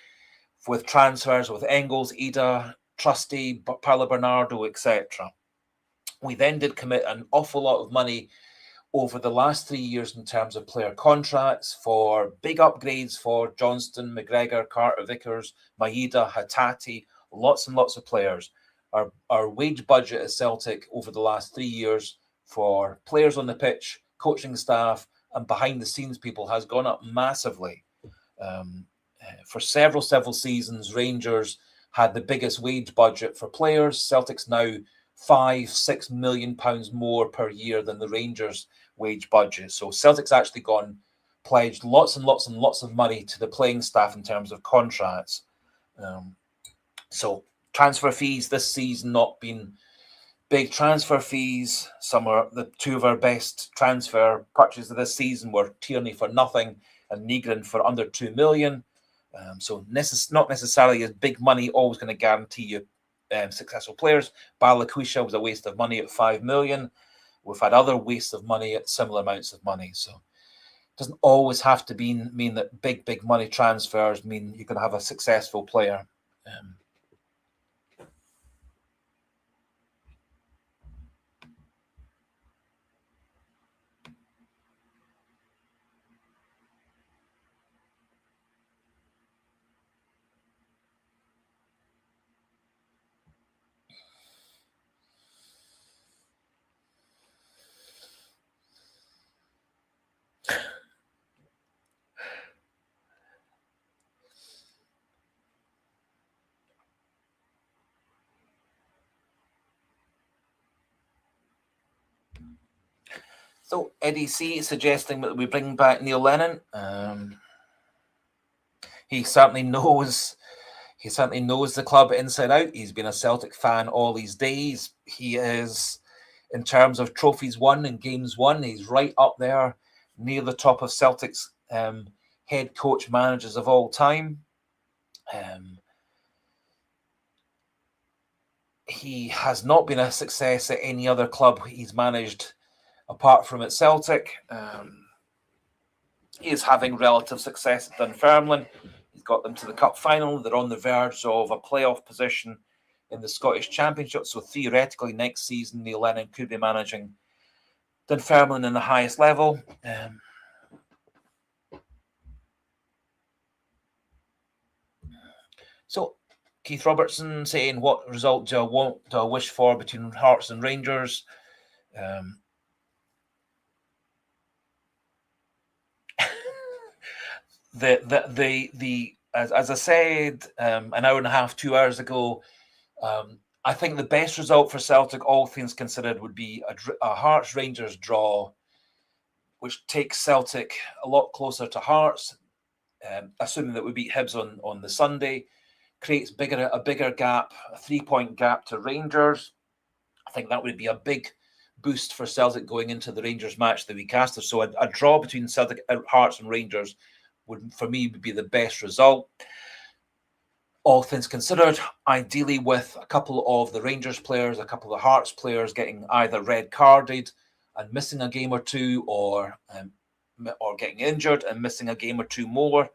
with transfers with Engels, Ida, Trusty, Paolo Bernardo, etc. We then did commit an awful lot of money over the last 3 years in terms of player contracts for big upgrades for Johnston, McGregor, Carter Vickers, Maeda, Hattati, lots and lots of players. Our wage budget at Celtic over the last 3 years for players on the pitch, coaching staff, and behind the scenes people has gone up massively. For several seasons, Rangers had the biggest wage budget for players. Celtic's now £5-6 million more per year than the Rangers wage budget. So Celtic's actually pledged lots and lots and lots of money to the playing staff in terms of contracts. So transfer fees this season not been big transfer fees. The two of our best transfer purchases of this season were Tierney for nothing and Nygren for under 2 million. So not necessarily as big money always going to guarantee you successful players. Balakusha was a waste of money at 5 million. We've had other wastes of money at similar amounts of money. So it doesn't always have to mean that big money transfers mean you can have a successful player. So Eddie C is suggesting that we bring back Neil Lennon. He certainly knows. He certainly knows the club inside out. He's been a Celtic fan all these days. He is, in terms of trophies won and games won, he's right up there near the top of Celtic's head coach managers of all time. He has not been a success at any other club he's managed apart from at Celtic. He is having relative success at Dunfermline. He's got them to the cup final. They're on the verge of a playoff position in the Scottish Championship. So theoretically, next season, Neil Lennon could be managing Dunfermline in the highest level. So Keith Robertson saying, what result do I wish for between Hearts and Rangers? As I said an hour and a half, 2 hours ago, I think the best result for Celtic, all things considered, would be a Hearts Rangers draw, which takes Celtic a lot closer to Hearts, assuming that we beat Hibs on the Sunday, creates a bigger gap, a 3-point gap to Rangers. I think that would be a big boost for Celtic going into the Rangers match the week after. So a draw between Celtic, Hearts and Rangers would, for me, be the best result. All things considered, ideally with a couple of the Rangers players, a couple of the Hearts players getting either red carded and missing a game or two, or getting injured and missing a game or two more.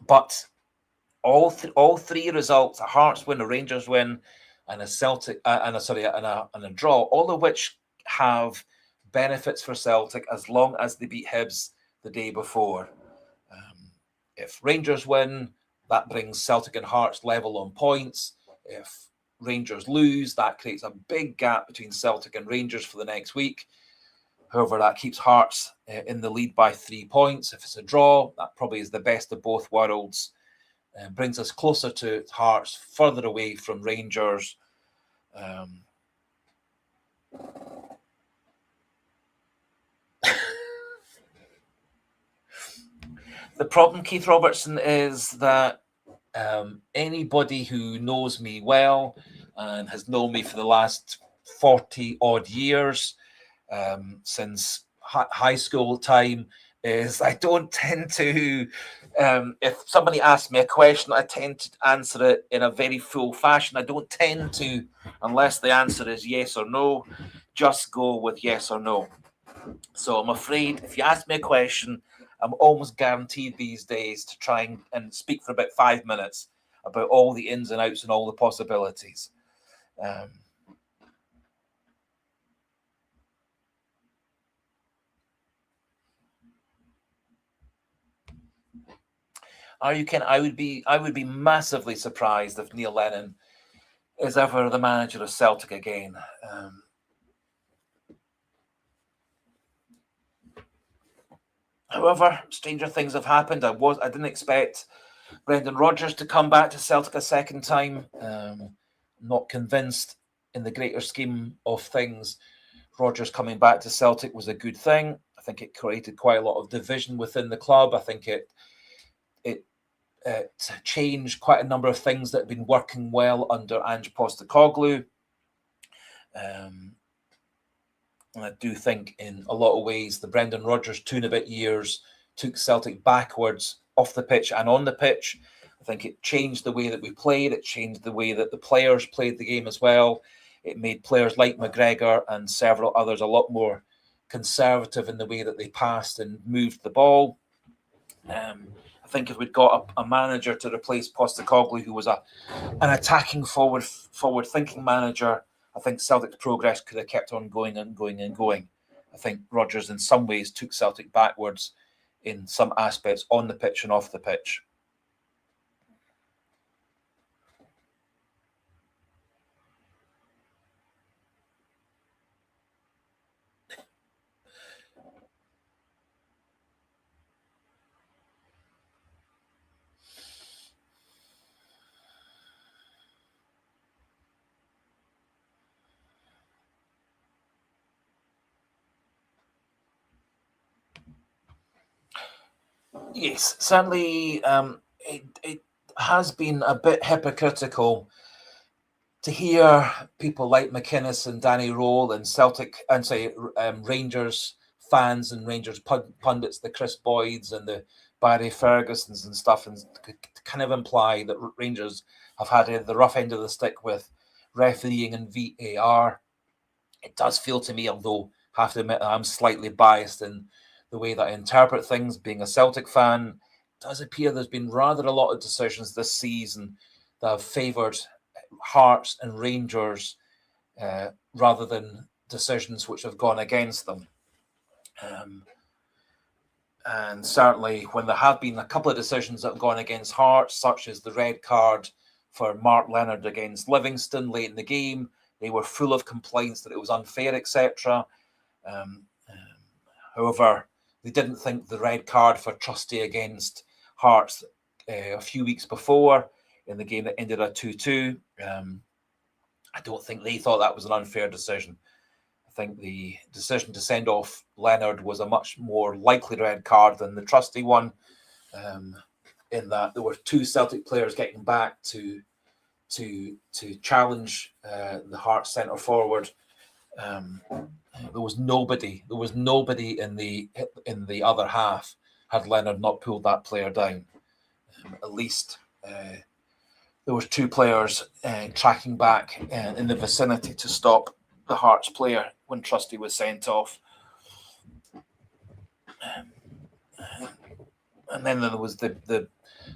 But all three results, a Hearts win, a Rangers win, and a Celtic and a draw, all of which have benefits for Celtic as long as they beat Hibs the day before. If Rangers win, that brings Celtic and Hearts level on points. If Rangers lose, that creates a big gap between Celtic and Rangers for the next week. However, that keeps Hearts in the lead by 3 points. If it's a draw, that probably is the best of both worlds. Brings us closer to Hearts, further away from Rangers. The problem, Keith Robertson, is that anybody who knows me well and has known me for the last 40 odd years, since high school time, is I don't tend to, if somebody asks me a question, I tend to answer it in a very full fashion. I don't tend to, unless the answer is yes or no, just go with yes or no. So I'm afraid if you ask me a question, I'm almost guaranteed these days to try and speak for about 5 minutes about all the ins and outs and all the possibilities. I would be massively surprised if Neil Lennon is ever the manager of Celtic again. However, stranger things have happened. I didn't expect Brendan Rodgers to come back to Celtic a second time. Not convinced, in the greater scheme of things, Rodgers coming back to Celtic was a good thing. I think it created quite a lot of division within the club. I think it changed quite a number of things that had been working well under Ange Postecoglou. And I do think in a lot of ways the Brendan Rodgers 2.5 years took Celtic backwards off the pitch and on the pitch. I think it changed the way that we played. It changed the way that the players played the game as well. It made players like McGregor and several others a lot more conservative in the way that they passed and moved the ball. I think if we'd got a manager to replace Postecoglou, who was an attacking, forward-thinking manager, I think Celtic's progress could have kept on going and going and going. I think Rodgers, in some ways, took Celtic backwards in some aspects on the pitch and off the pitch. Yes, certainly. It has been a bit hypocritical to hear people like McInnes and Danny Role and Celtic and say Rangers fans and Rangers pundits, the Chris Boyds and the Barry Fergusons and stuff, and kind of imply that Rangers have had the rough end of the stick with refereeing and VAR. It does feel to me, although I have to admit I'm slightly biased in the way that I interpret things, being a Celtic fan, it does appear there's been rather a lot of decisions this season that have favoured Hearts and Rangers rather than decisions which have gone against them. And certainly when there have been a couple of decisions that have gone against Hearts, such as the red card for Mark Leonard against Livingston late in the game, they were full of complaints that it was unfair, etc. However, they didn't think the red card for Trusty against Hearts a few weeks before in the game that ended at 2-2. I don't think they thought that was an unfair decision. I think the decision to send off Leonard was a much more likely red card than the Trusty one, in that there were two Celtic players getting back to challenge the Hearts centre forward. There was nobody in the other half had Leonard not pulled that player down. At least there was two players tracking back in the vicinity to stop the Hearts player when Trusty was sent off. And then there was the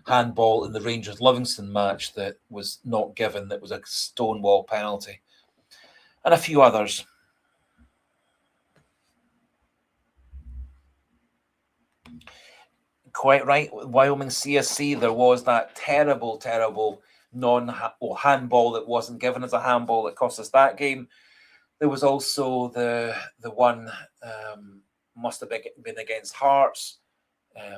handball in the Rangers Livingston match that was not given, that was a stonewall penalty, and a few others. Quite right. Wyoming CSC, there was that terrible handball that wasn't given as a handball that cost us that game. There was also the one must have been against Hearts,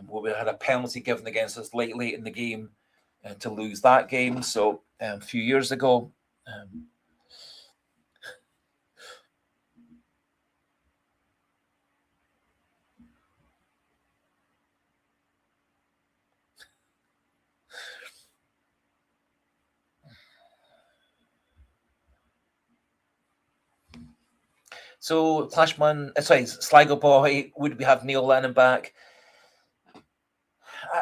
where we had a penalty given against us late in the game to lose that game. So a few years ago. So Sligo Boy, would we have Neil Lennon back?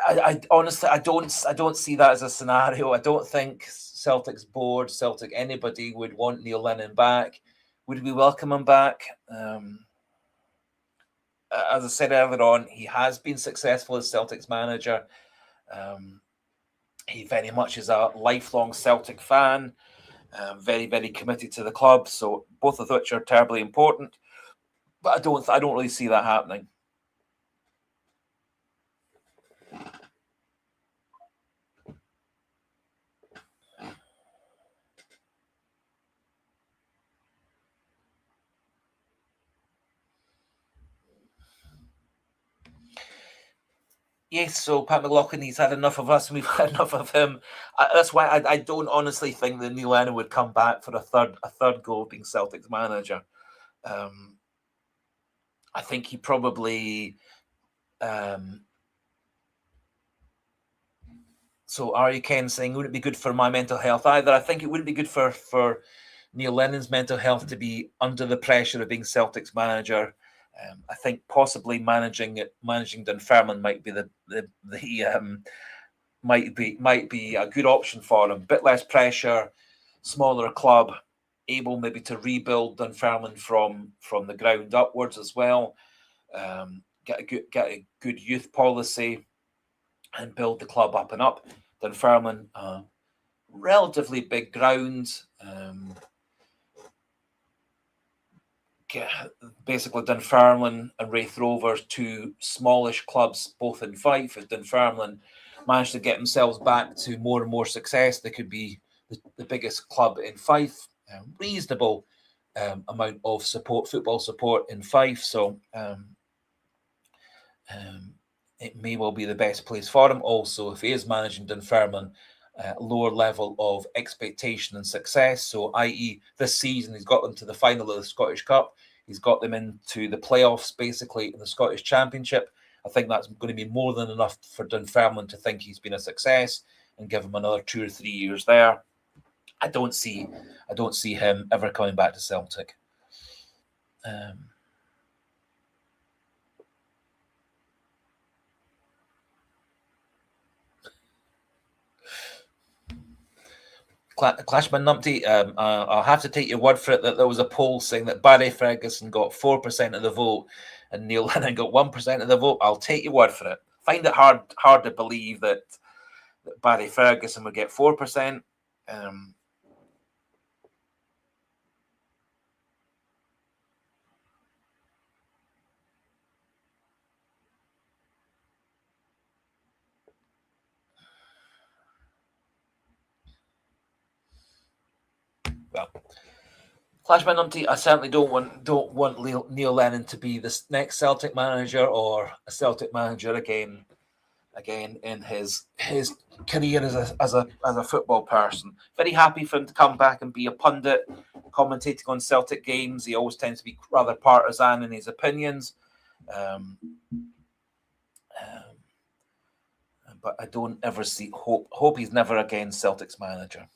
I honestly don't see that as a scenario. I don't think Celtic's board, Celtic anybody would want Neil Lennon back. Would we welcome him back? As I said earlier on, he has been successful as Celtic's manager. He very much is a lifelong Celtic fan, very, very committed to the club. So both of which are terribly important. But I don't really see that happening. Yes, so Pat McLaughlin, he's had enough of us, and we've had enough of him. That's why I don't honestly think that Neil Lennon would come back for a third go of being Celtic's manager. I think he probably. So Ari Ken saying, would it be good for my mental health either? I think it wouldn't be good for Neil Lennon's mental health to be under the pressure of being Celtic's manager. I think possibly managing Dunfermline might be might be a good option for him. Bit less pressure, smaller club, able maybe to rebuild Dunfermline from the ground upwards as well. Get a good youth policy and build the club up and up. Dunfermline, relatively big ground. Basically Dunfermline and Raith Rovers, two smallish clubs, both in Fife. If Dunfermline managed to get themselves back to more and more success, they could be the biggest club in Fife. Reasonable amount of football support in Fife. So it may well be the best place for him. Also, if he is managing Dunfermline, lower level of expectation and success. So, i.e., this season he's got them to the final of the Scottish Cup. He's got them into the playoffs, basically, in the Scottish Championship. I think that's going to be more than enough for Dunfermline to think he's been a success and give him another 2 or 3 years there. I don't see him ever coming back to Celtic. Clashman Numpty, I'll have to take your word for it that there was a poll saying that Barry Ferguson got 4% of the vote and Neil Lennon got 1% of the vote. I'll take your word for it. Find it hard to believe that Barry Ferguson would get 4%. Well, Clashman Numpty, I certainly don't want Neil Lennon to be the next Celtic manager or a Celtic manager again in his career as a football person. Very happy for him to come back and be a pundit, commentating on Celtic games. He always tends to be rather partisan in his opinions. But I don't ever hope he's never again Celtic's manager.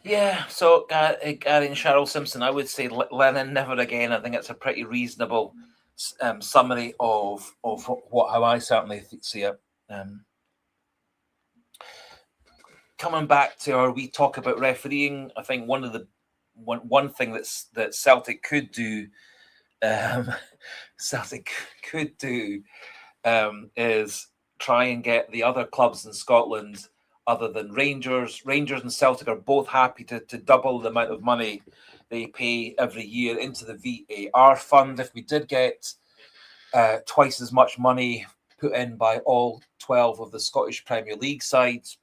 Yeah, so Gary and Cheryl Simpson, I would say Lennon never again. I think it's a pretty reasonable summary of how I certainly see it. Coming back to our wee talk about refereeing, I think one thing that Celtic could do, is try and get the other clubs in Scotland, other than Rangers and Celtic, are both happy to double the amount of money they pay every year into the VAR fund. If we did get twice as much money put in by all 12 of the Scottish Premier League sides,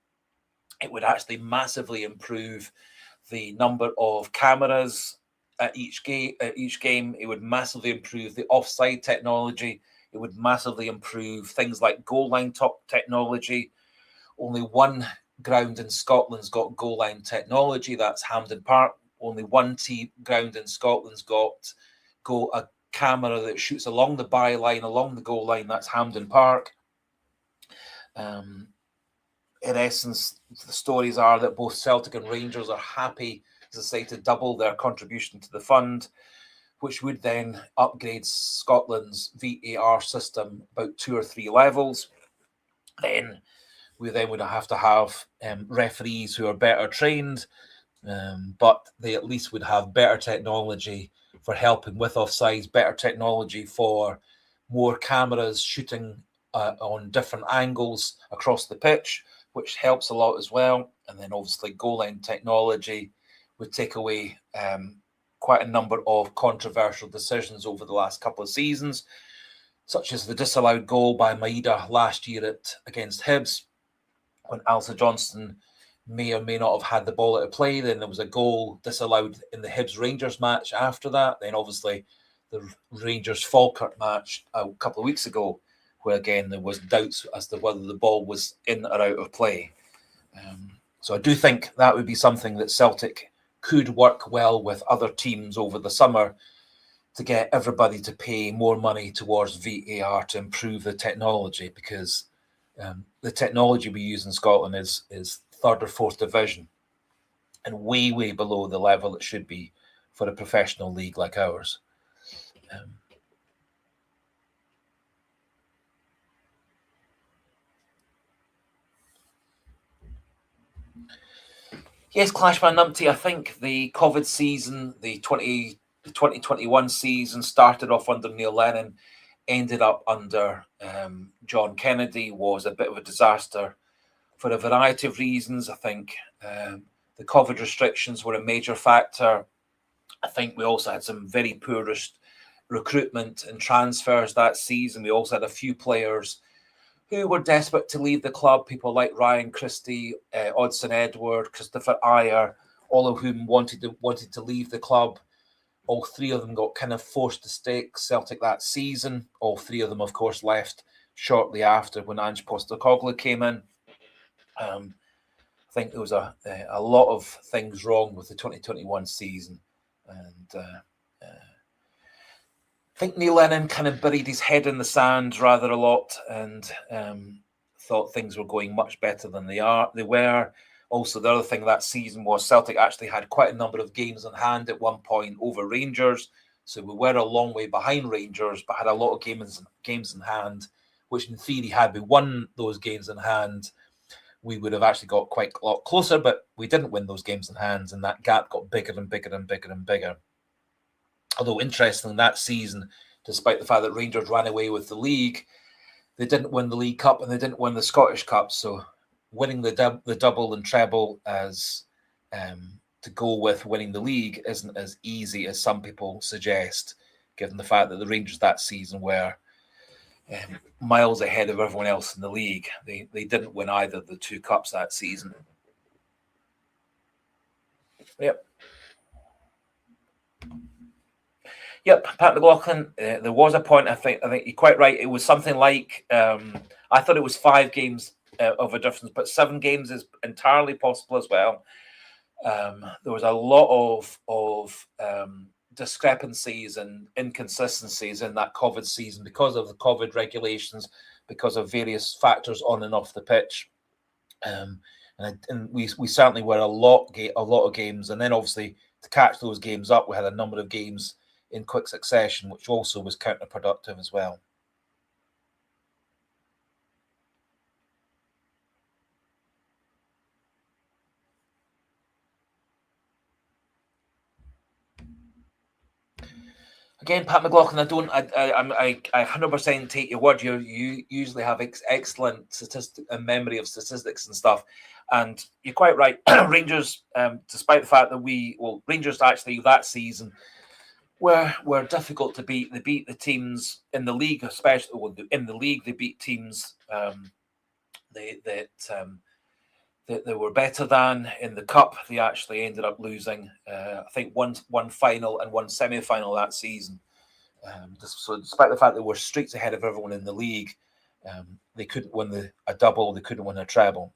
it would actually massively improve the number of cameras at each game. It would massively improve the offside technology. It would massively improve things like goal line top technology. Only one ground in Scotland's got goal line technology. That's Hampden Park. Only one ground in Scotland's got a camera that shoots along the byline, along the goal line. That's Hampden Park. In essence, the stories are that both Celtic and Rangers are happy, as I say, to double their contribution to the fund, which would then upgrade Scotland's VAR system about 2 or 3 levels. Then we would have to have referees who are better trained, but they at least would have better technology for helping with offsides, better technology for more cameras shooting on different angles across the pitch, which helps a lot as well. And then obviously goal line technology would take away quite a number of controversial decisions over the last couple of seasons, such as the disallowed goal by Maeda last year against Hibs, when Alistair Johnston may or may not have had the ball at play. Then there was a goal disallowed in the Hibs-Rangers match after that. Then obviously the Rangers-Falkirk match a couple of weeks ago, where again there was doubts as to whether the ball was in or out of play. So I do think that would be something that Celtic could work well with other teams over the summer to get everybody to pay more money towards VAR to improve the technology, because the technology we use in Scotland is third or fourth division, and way below the level it should be for a professional league like ours. Yes, Clashman Numpty, I think the COVID season, the 2021 season, started off under Neil Lennon, ended up under John Kennedy, was a bit of a disaster for a variety of reasons. I think the COVID restrictions were a major factor. I think we also had some very poor recruitment and transfers that season. We also had a few players who were desperate to leave the club, people like Ryan Christie, Odsonne Edward, Christopher Ayer, all of whom wanted to leave the club. All three of them got kind of forced to stake Celtic that season. All three of them, of course, left shortly after when Ange Postecoglou came in. I think there was a lot of things wrong with the 2021 season. And I think Neil Lennon kind of buried his head in the sand rather a lot, and thought things were going much better than they were. Also, the other thing that season was Celtic actually had quite a number of games in hand at one point over Rangers. So we were a long way behind Rangers, but had a lot of games in hand, which in theory, had we won those games in hand, we would have actually got quite a lot closer, but we didn't win those games in hand, and that gap got bigger and bigger and bigger and bigger. Although, interestingly, that season, despite the fact that Rangers ran away with the league, they didn't win the League Cup and they didn't win the Scottish Cup. So winning the double and treble as to go with winning the league isn't as easy as some people suggest, given the fact that the Rangers that season were miles ahead of everyone else in the league. They didn't win either of the two cups that season. Yep, Pat McLaughlin. There was a point. I think you're quite right. It was something like I thought it was 5 games of a difference, but 7 games is entirely possible as well. There was a lot of discrepancies and inconsistencies in that COVID season because of the COVID regulations, because of various factors on and off the pitch. And we certainly were a lot of games, and then obviously to catch those games up, we had a number of games in quick succession, which also was counterproductive as well. Again, Pat McLaughlin, I 100% take your word. You usually have excellent memory of statistics and stuff, and you're quite right. Rangers, despite the fact that Rangers actually that season were difficult to beat. They beat the teams in the league, especially in the league. They beat teams that they were better than. In the cup, they actually ended up losing. I think one final and one semi-final that season. So despite the fact they were streets ahead of everyone in the league, they couldn't win a double. They couldn't win a treble.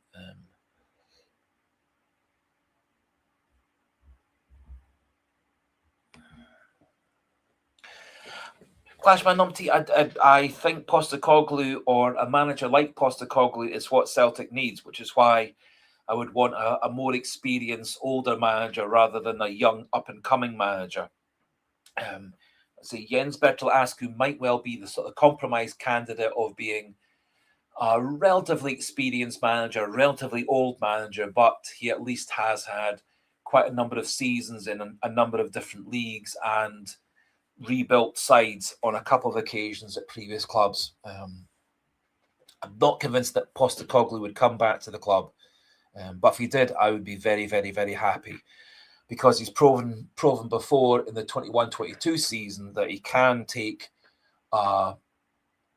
Clashman Numpty, I think Postecoglou or a manager like Postecoglou is what Celtic needs, which is why I would want a more experienced, older manager rather than a young, up-and-coming manager. Jens Bertel Askew might well be the sort of compromise candidate of being a relatively experienced manager, relatively old manager, but he at least has had quite a number of seasons in a number of different leagues and rebuilt sides on a couple of occasions at previous clubs. I'm not convinced that Postecoglou would come back to the club, but if he did, I would be very, very, very happy, because he's proven before in the 21-22 season that he can take a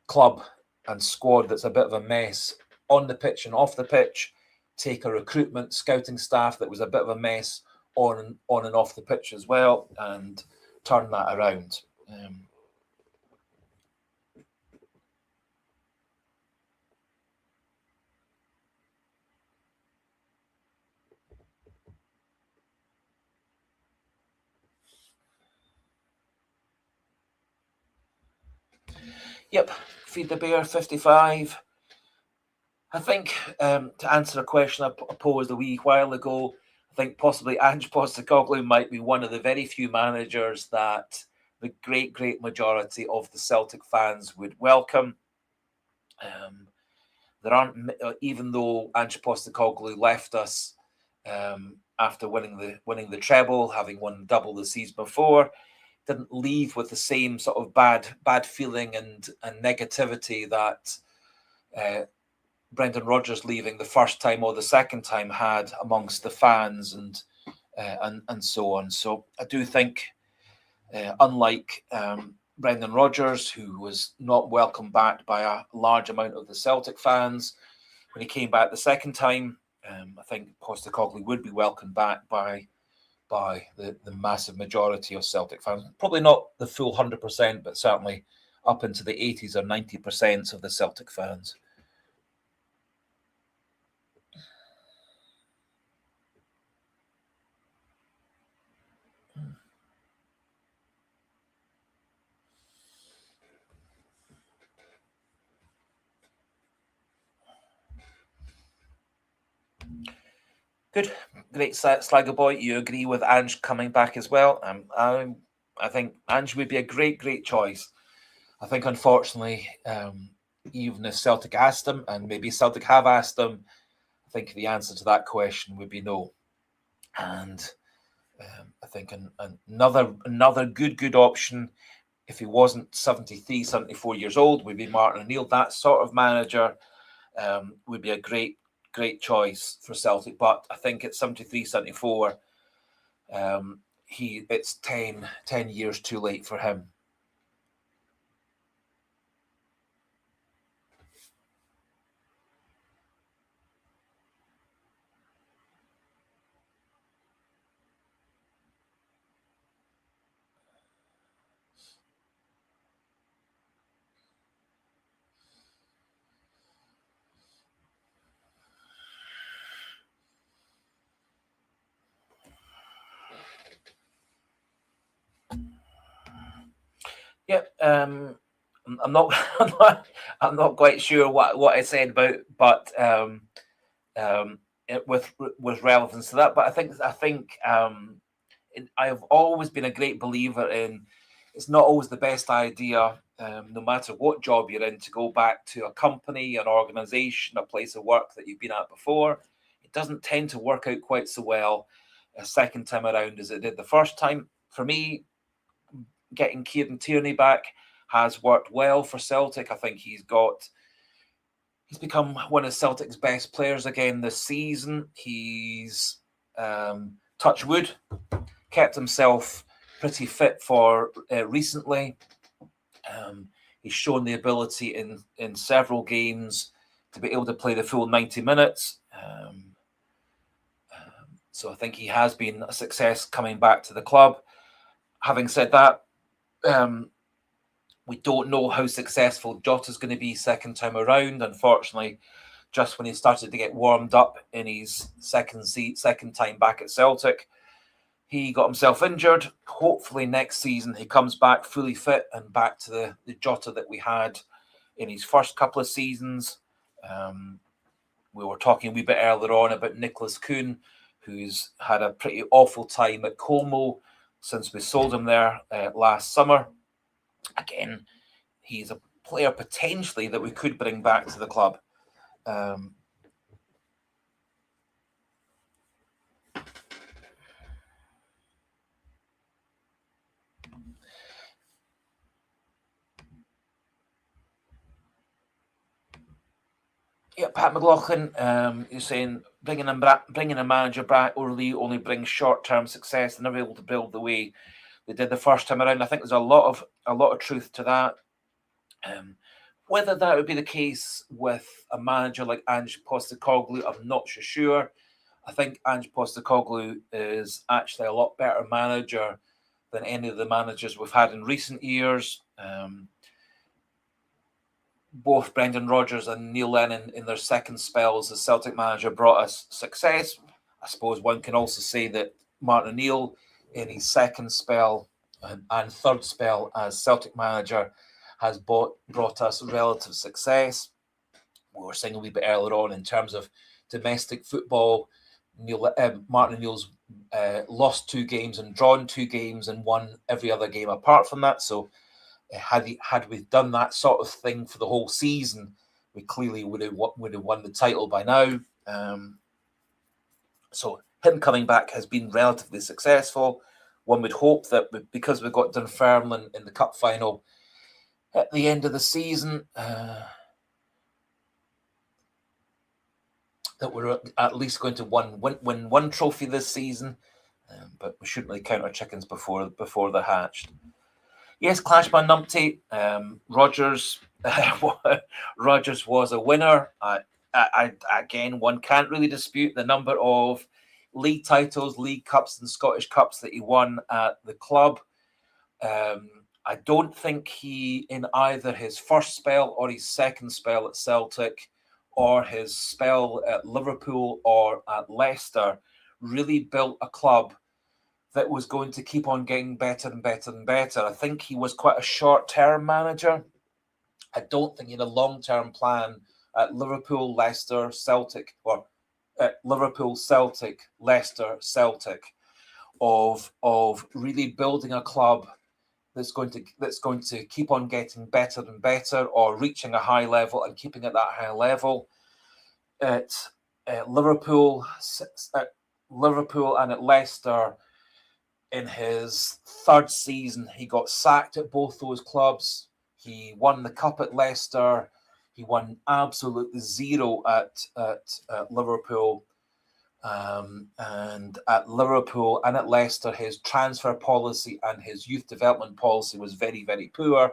club and squad that's a bit of a mess on the pitch and off the pitch, take a recruitment scouting staff that was a bit of a mess on and off the pitch as well, and turn that around. Yep, Feed the Bear 55. I think to answer a question I posed a wee while ago, I think possibly Ange Postecoglou might be one of the very few managers that the great majority of the Celtic fans would welcome. There aren't, even though Ange Postecoglou left us after winning the treble, having won double the season before, didn't leave with the same sort of bad feeling and negativity that Brendan Rodgers leaving the first time or the second time had amongst the fans and so on. So I do think, unlike Brendan Rodgers, who was not welcomed back by a large amount of the Celtic fans when he came back the second time, I think Postecoglou would be welcomed back by the massive majority of Celtic fans. Probably not the full 100%, but certainly up into the 80s or 90% of the Celtic fans. Good, great Sligo boy. You agree with Ange coming back as well? I think Ange would be a great choice. I think, unfortunately, even if Celtic asked him, and maybe Celtic have asked him, I think the answer to that question would be no. And I think another good option, if he wasn't 73, 74 years old, would be Martin O'Neill. That sort of manager would be a great choice for Celtic. But I think at 73, 74, it's 10 years too late for him. Yeah, I'm not, I'm not quite sure what I said about, but with relevance to that. But I think I have always been a great believer in it's not always the best idea, no matter what job you're in, to go back to a company, an organization, a place of work that you've been at before. It doesn't tend to work out quite so well a second time around as it did the first time. For me, getting Kieran Tierney back has worked well for Celtic. I think he's become one of Celtic's best players again this season. He's touch wood, kept himself pretty fit for recently. He's shown the ability in several games to be able to play the full 90 minutes. So I think he has been a success coming back to the club. Having said that, we don't know how successful Jota's going to be second time around. Unfortunately, just when he started to get warmed up in his second time back at Celtic, he got himself injured. Hopefully next season he comes back fully fit and back to the Jota that we had in his first couple of seasons. We were talking a wee bit earlier on about Nicholas Kuhn, who's had a pretty awful time at Como since we sold him there last summer. Again, he's a player potentially that we could bring back to the club. Yeah, Pat McLaughlin, you're saying bringing a manager back only brings short-term success. They're never able to build the way they did the first time around. I think there's a lot of truth to that. Whether that would be the case with a manager like Ange Postecoglou, I'm not so sure. I think Ange Postecoglou is actually a lot better manager than any of the managers we've had in recent years. Both Brendan Rodgers and Neil Lennon in their second spells as Celtic manager brought us success. I suppose one can also say that Martin O'Neill in his second spell and third spell as Celtic manager has brought us relative success. We were saying a wee bit earlier on in terms of domestic football. Martin O'Neill's lost 2 games and drawn 2 games and won every other game apart from that. So had we done that sort of thing for the whole season, we clearly would have won the title by now. So him coming back has been relatively successful. One would hope that because we've got Dunfermline in the cup final at the end of the season, that we're at least going to win one trophy this season. But we shouldn't really count our chickens before they're hatched. Yes, Clashman Numpty, Rodgers was a winner. Again, one can't really dispute the number of league titles, league cups and Scottish cups that he won at the club. I don't think he, in either his first spell or his second spell at Celtic or his spell at Liverpool or at Leicester, really built a club that was going to keep on getting better and better and better. I think he was quite a short-term manager. I don't think he had a long-term plan at Liverpool, Leicester, Celtic, or Liverpool, Celtic, Leicester, Celtic, of really building a club that's going to keep on getting better and better, or reaching a high level and keeping at that high level. At Liverpool and at Leicester, in his third season, he got sacked at both those clubs. He won the cup at Leicester. He won absolutely zero at Liverpool. And at Liverpool and at Leicester, his transfer policy and his youth development policy was very, very poor.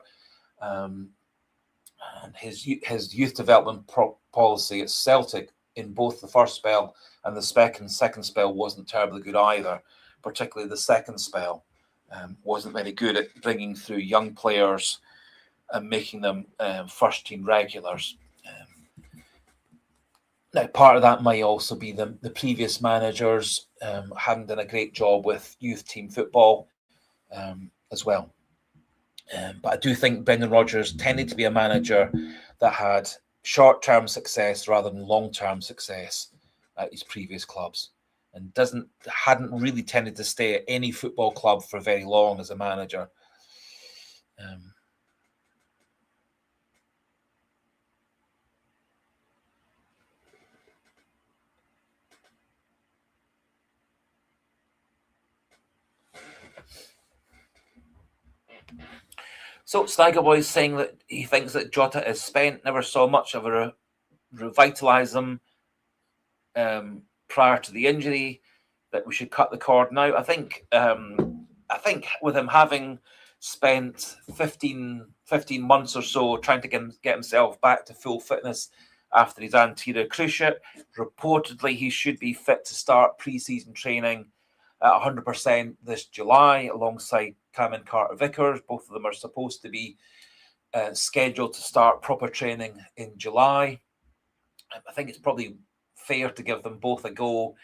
And his youth development policy at Celtic in both the first spell and the second spell wasn't terribly good either. Particularly the second spell wasn't very good at bringing through young players and making them first-team regulars. Now, part of that might also be the previous managers hadn't done a great job with youth team football as well. But I do think Brendan Rodgers tended to be a manager that had short-term success rather than long-term success at his previous clubs, and hadn't really tended to stay at any football club for very long as a manager. So Steiger Boy is saying that he thinks that Jota is spent, never saw much of a revitalise him prior to the injury, that we should cut the cord now. I think with him having spent 15 months or so trying to get himself back to full fitness after his anterior cruciate, reportedly he should be fit to start pre-season training at 100% this July alongside Cam and Carter Vickers. Both of them are supposed to be scheduled to start proper training in July. I think it's probably fair to give them both a go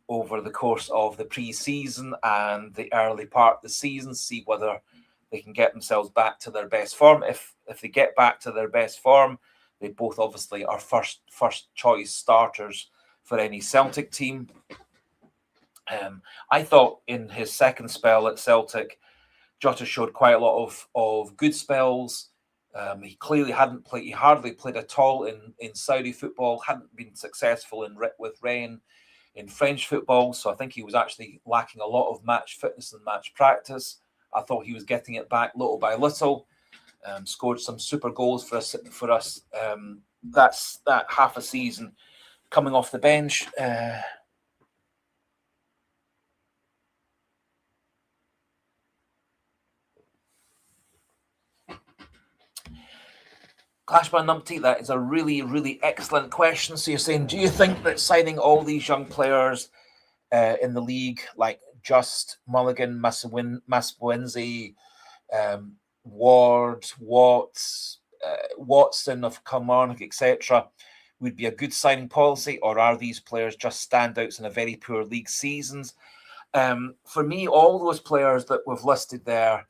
over the course of the pre-season and the early part of the season, see whether they can get themselves back to their best form. If they get back to their best form, they both obviously are first choice starters for any Celtic team. I thought in his second spell at Celtic, Jota showed quite a lot of good spells. He clearly hadn't played. He hardly played at all in Saudi football. Hadn't been successful with Rennes in French football. So I think he was actually lacking a lot of match fitness and match practice. I thought he was getting it back little by little. Scored some super goals for us. That's that half a season coming off the bench. Clashman Numpty, that is a really, really excellent question. So you're saying, do you think that signing all these young players in the league, like Just, Mulligan, Maswenzi, Ward, Watts, Watson of Kilmarnock, etc., would be a good signing policy, or are these players just standouts in a very poor league seasons? For me, all those players that we've listed there,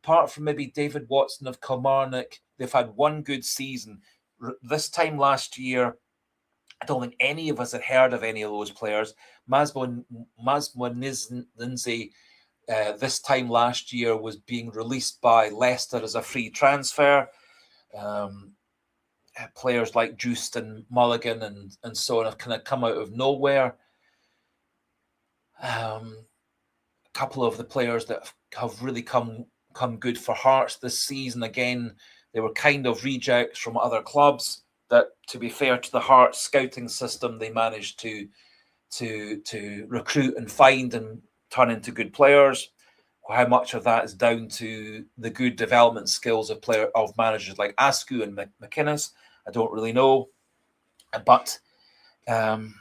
apart from maybe David Watson of Kilmarnock, they've had one good season. This time last year, I don't think any of us had heard of any of those players. Masmo Lindsay, this time last year, was being released by Leicester as a free transfer. Players like Juiced and Mulligan and so on have kind of come out of nowhere. A couple of the players that have really come good for Hearts this season, again, they were kind of rejects from other clubs that, to be fair to the Hearts scouting system, they managed to recruit and find and turn into good players. How much of that is down to the good development skills of managers like Askew and McInnes, I don't really know. But I'm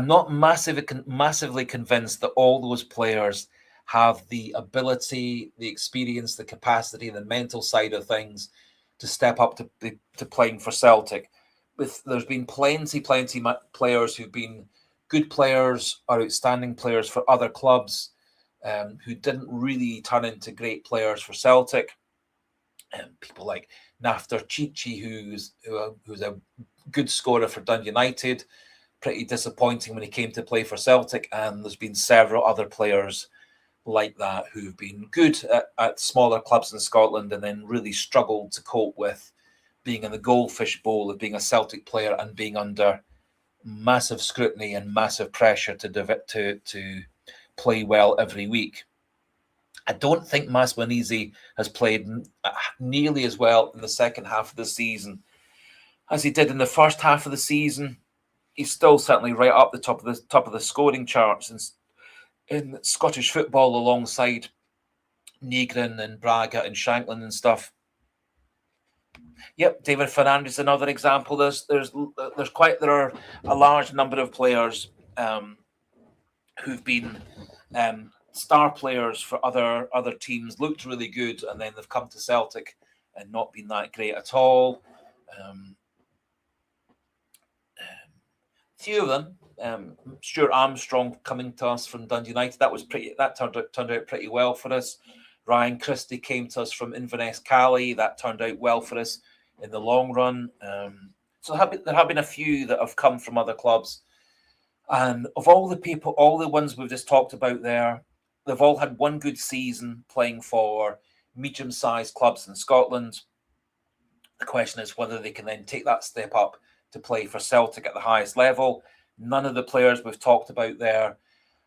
not massively convinced that all those players have the ability, the experience, the capacity, the mental side of things to step up to playing for Celtic. There's been plenty players who've been good players or outstanding players for other clubs, who didn't really turn into great players for Celtic. People like Naftar Chichi, who's a good scorer for Dundee United, pretty disappointing when he came to play for Celtic. And there's been several other players like that who've been good at smaller clubs in Scotland and then really struggled to cope with being in the goldfish bowl of being a Celtic player and being under massive scrutiny and massive pressure to play well every week. I don't think Maswanizi has played nearly as well in the second half of the season as he did in the first half of the season. He's still certainly right up the top of the scoring charts in Scottish football, alongside Negrin and Braga and Shanklin and stuff. Yep, David Fernandez, another example. There are a large number of players who've been star players for other teams, looked really good, and then they've come to Celtic and not been that great at all. Few of them. Stuart Armstrong coming to us from Dundee United, that turned out pretty well for us. Ryan Christie came to us from Inverness Cali, that turned out well for us in the long run. So there have been a few that have come from other clubs, and of all the ones we've just talked about there, they've all had one good season playing for medium-sized clubs in Scotland. The question is whether they can then take that step up to play for Celtic at the highest level. None of the players we've talked about there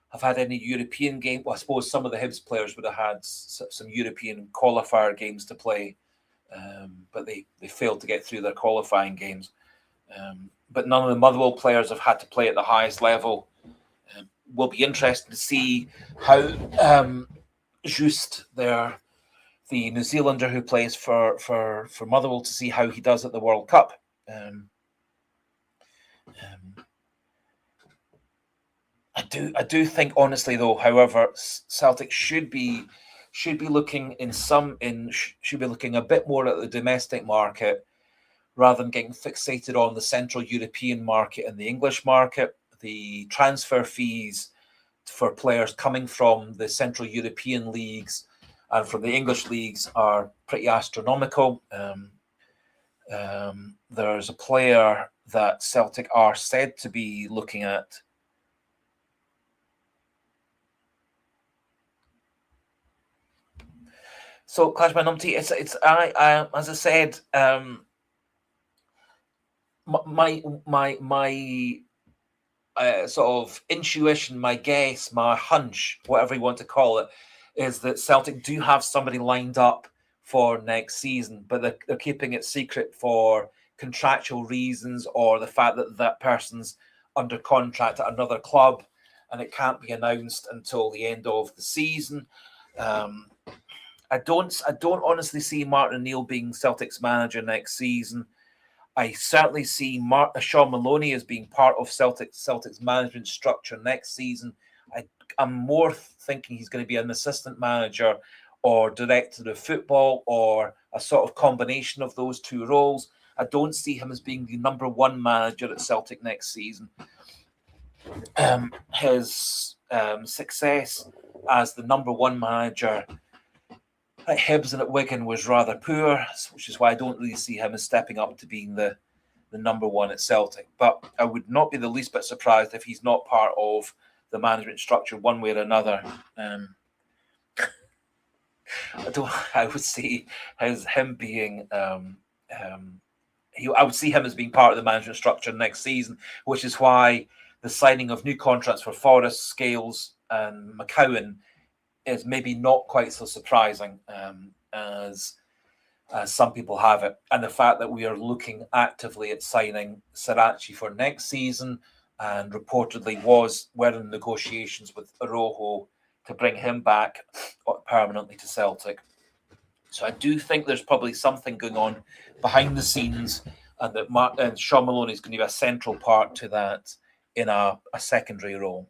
have had any European game. Well, I suppose some of the Hibs players would have had some European qualifier games to play, but they failed to get through their qualifying games. But none of the Motherwell players have had to play at the highest level. Will be interesting to see how Just the New Zealander who plays for Motherwell, to see how he does at the World Cup. I do think, honestly, though, however, Celtic should be looking looking a bit more at the domestic market rather than getting fixated on the Central European market and the English market. The transfer fees for players coming from the Central European leagues and from the English leagues are pretty astronomical. There's a player that Celtic are said to be looking at. So, Clashman Numpty, I as I said, my sort of intuition, my guess, my hunch, whatever you want to call it, is that Celtic do have somebody lined up for next season, but they're keeping it secret for contractual reasons, or the fact that that person's under contract at another club and it can't be announced until the end of the season. I don't honestly see Martin O'Neill being Celtic's manager next season. I certainly see Sean Maloney as being part of Celtic's management structure next season. I'm more thinking he's going to be an assistant manager or director of football, or a sort of combination of those two roles. I don't see him as being the number one manager at Celtic next season. His success as the number one manager at Hibs and at Wigan was rather poor, which is why I don't really see him as stepping up to being the number one at Celtic. But I would not be the least bit surprised if he's not part of the management structure one way or another. I would see him being. I would see him as being part of the management structure next season, which is why the signing of new contracts for Forrest, Scales, and McCowan is maybe not quite so surprising as some people have it. And the fact that we are looking actively at signing Sirachi for next season, and reportedly were in negotiations with Arojo to bring him back permanently to Celtic. So I do think there's probably something going on behind the scenes, and that Sean Maloney is going to be a central part to that in a secondary role.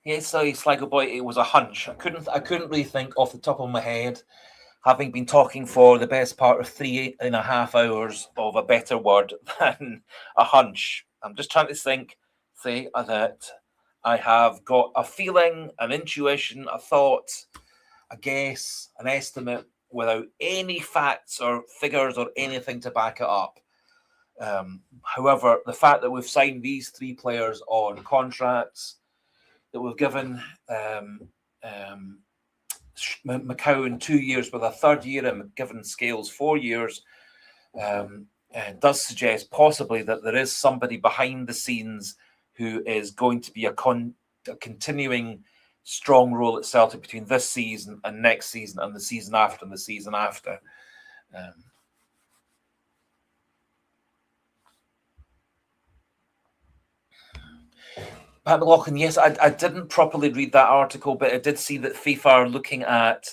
Yes, so it's like a boy. It was a hunch. I couldn't really think off the top of my head, having been talking for the best part of 3.5 hours, of a better word than a hunch. I'm just trying to say that I have got a feeling, an intuition, a thought, a guess, an estimate, without any facts or figures or anything to back it up. However, the fact that we've signed these three players on contracts, that we've given McCowan 2 years with a third year and given Scales 4 years, does suggest possibly that there is somebody behind the scenes who is going to be a continuing strong role at Celtic between this season and next season and the season after and the season after. Pat McLaughlin, yes, I didn't properly read that article, but I did see that FIFA are looking at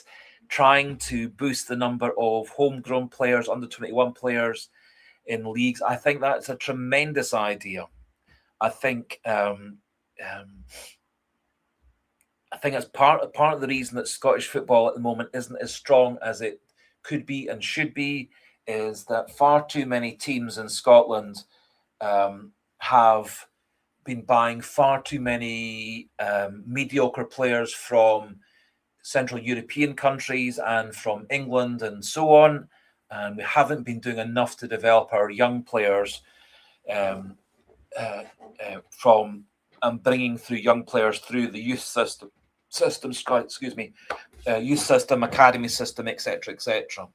trying to boost the number of homegrown players, under 21 players in leagues. I think that's a tremendous idea. I think it's part of the reason that Scottish football at the moment isn't as strong as it could be and should be, is that far too many teams in Scotland have been buying far too many mediocre players from Central European countries and from England and so on. And we haven't been doing enough to develop our young players from bringing through young players through the youth system, youth system, academy system, etc., etc.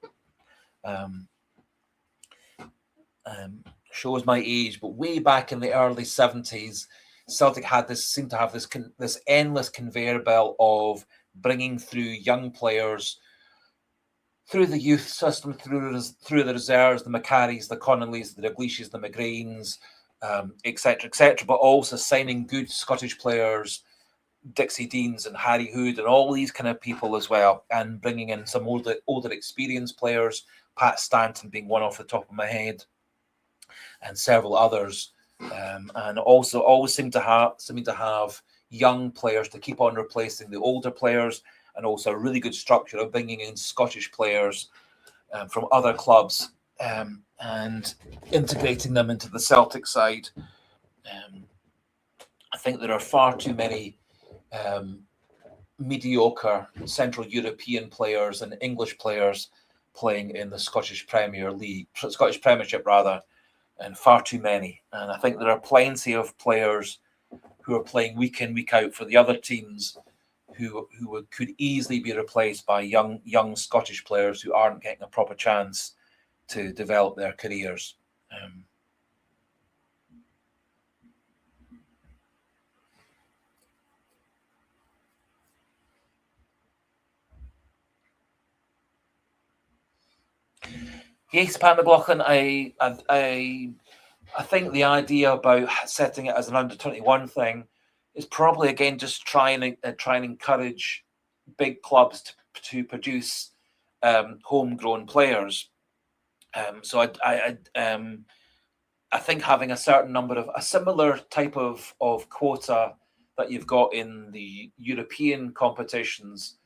Shows my age, but way back in the early 70s, Celtic seemed to have this endless conveyor belt of bringing through young players through the youth system, through the reserves, the Maccaries, the Connollies, the Dalglishs, the McGrains, etc., but also signing good Scottish players, Dixie Deans and Harry Hood and all these kind of people as well, and bringing in some older experienced players, Pat Stanton being one off the top of my head, and several others, and also always seem to have young players to keep on replacing the older players, and also a really good structure of bringing in Scottish players from other clubs and integrating them into the Celtic side. I think there are far too many mediocre Central European players and English players playing in the Scottish Premiership rather, and far too many. And I think there are plenty of players who are playing week in, week out for the other teams who could easily be replaced by young Scottish players who aren't getting a proper chance to develop their careers. Yes, Pat McLaughlin, I think the idea about setting it as an under-21 thing is probably, again, just trying to encourage big clubs to produce homegrown players. So I think having a certain number of a similar type of quota that you've got in the European competitions,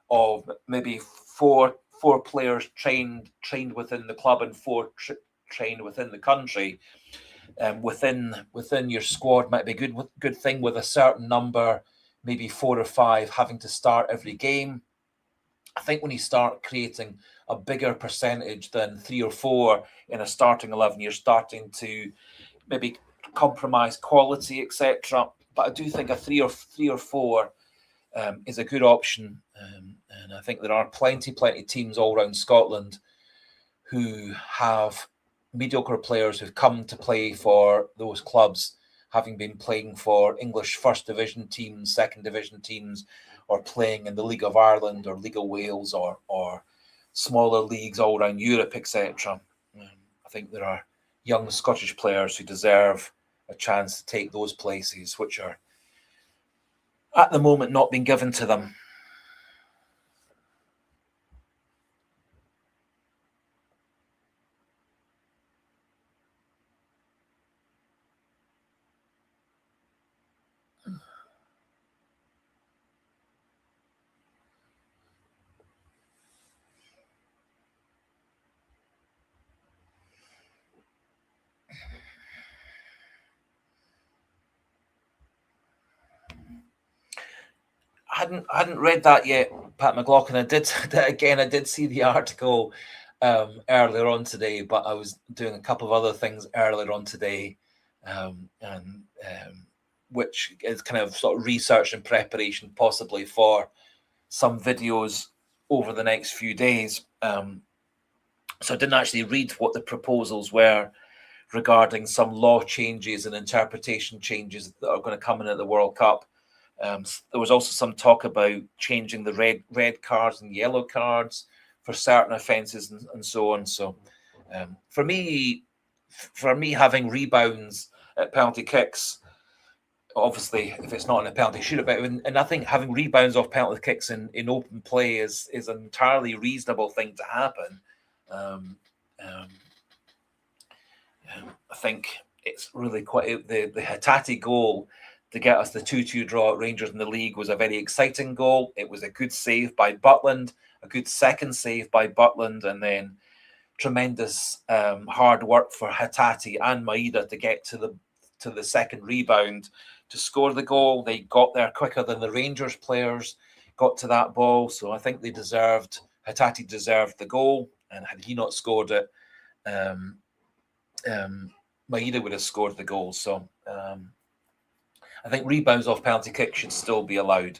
of maybe four players trained within the club and four trained within the country, within your squad might be a good thing, with a certain number, maybe 4 or 5, having to start every game. I think when you start creating a bigger percentage than 3 or 4 in a starting 11, you're starting to maybe compromise quality, etc. But I do think a three or four is a good option, and I think there are plenty teams all around Scotland who have mediocre players who've come to play for those clubs, having been playing for English First Division teams, Second Division teams, or playing in the League of Ireland or League of Wales, or smaller leagues all around Europe, etc. I think there are young Scottish players who deserve a chance to take those places, which are at the moment not being given to them. I hadn't read that yet, Pat McLaughlin. I did see the article earlier on today, but I was doing a couple of other things earlier on today, which is kind of sort of research and preparation, possibly for some videos over the next few days. So I didn't actually read what the proposals were regarding some law changes and interpretation changes that are going to come in at the World Cup. There was also some talk about changing the red cards and yellow cards for certain offences and so on. So for me, having rebounds at penalty kicks, obviously if it's not in a penalty shootout, and I think having rebounds off penalty kicks in open play is an entirely reasonable thing to happen. I think it's really quite the Hatate goal to get us the 2-2 draw at Rangers in the league was a very exciting goal. It was a good save by Butland, a good second save by Butland, and then tremendous hard work for Hatate and Maeda to get to the second rebound to score the goal. They got there quicker than the Rangers players got to that ball, so I think Hatate deserved the goal, and had he not scored it, Maeda would have scored the goal. So I think rebounds off penalty kicks should still be allowed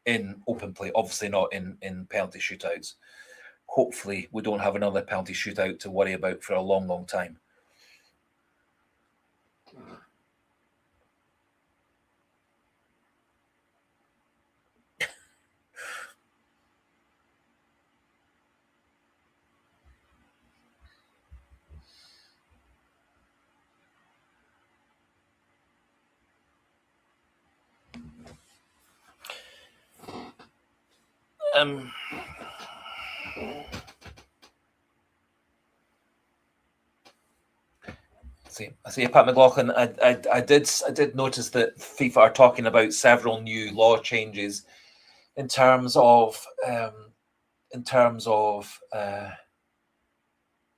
in open play, obviously not in penalty shootouts. Hopefully we don't have another penalty shootout to worry about for a long, long time. I see, Pat McLaughlin. I did notice that FIFA are talking about several new law changes in terms of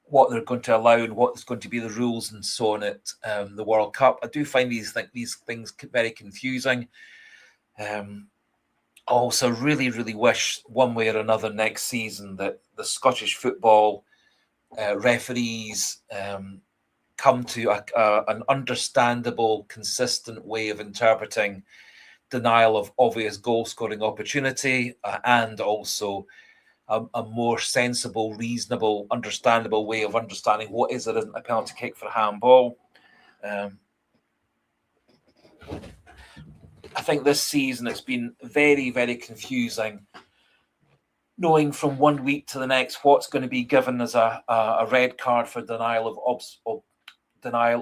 what they're going to allow and what's going to be the rules and so on at the World Cup. I do find these things very confusing. Also, really wish one way or another next season that the Scottish football referees come to an understandable, consistent way of interpreting denial of obvious goal-scoring opportunity, and also a more sensible, reasonable, understandable way of understanding what is or isn't a penalty kick for handball. I think this season it's been very very knowing from one week to the next what's going to be given as a red card for denial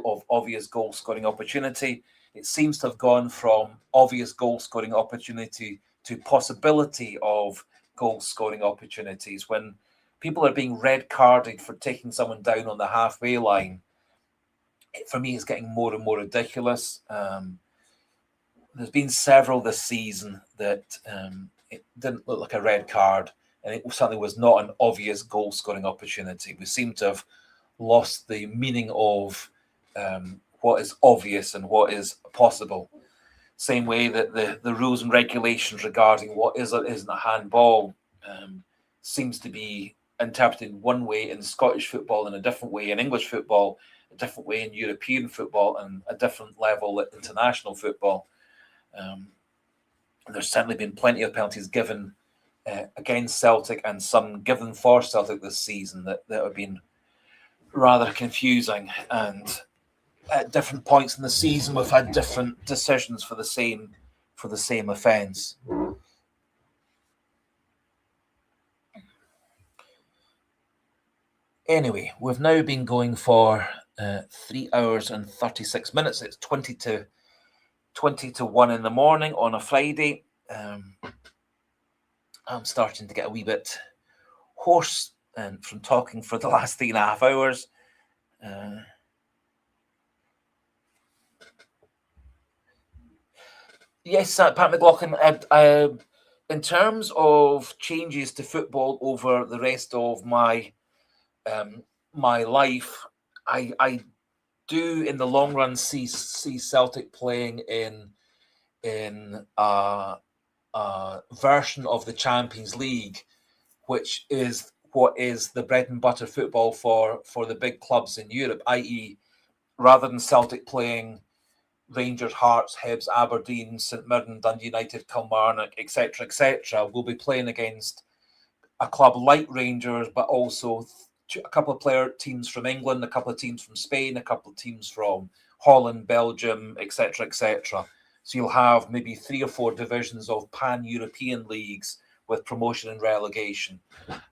of obvious goal scoring opportunity. It seems to have gone from obvious goal scoring opportunity to possibility of goal scoring opportunities, when people are being red carded for taking someone down on the halfway line, for me, it's getting more and more ridiculous. There's been several this season that it didn't look like a red card, and it certainly was not an obvious goal-scoring opportunity. We seem to have lost the meaning of what is obvious and what is possible. Same way that the rules and regulations regarding what is or isn't a handball seems to be interpreted one way in Scottish football and a different way in English football, a different way in European football, and a different level at international football. There's certainly been plenty of penalties given against Celtic and some given for Celtic this season that have been rather confusing. And at different points in the season, we've had different decisions for the same offence. Anyway, we've now been going for 3 hours and 36 minutes. It's 20 to 1 in the morning on a Friday. I'm starting to get a wee bit hoarse from talking for the last 3.5 hours. Yes, Pat McLaughlin, in terms of changes to football over the rest of my my life, I do in the long run see Celtic playing in a version of the Champions League, which is what is the bread and butter football for the big clubs in Europe, i.e. rather than Celtic playing Rangers, Hearts, Hibs, Aberdeen, St Mirren, Dundee United, Kilmarnock, etc., we'll be playing against a club like Rangers, but also a couple of teams from England, a couple of teams from Spain, a couple of teams from Holland, Belgium, etc. So you'll have maybe 3 or 4 divisions of pan-European leagues with promotion and relegation,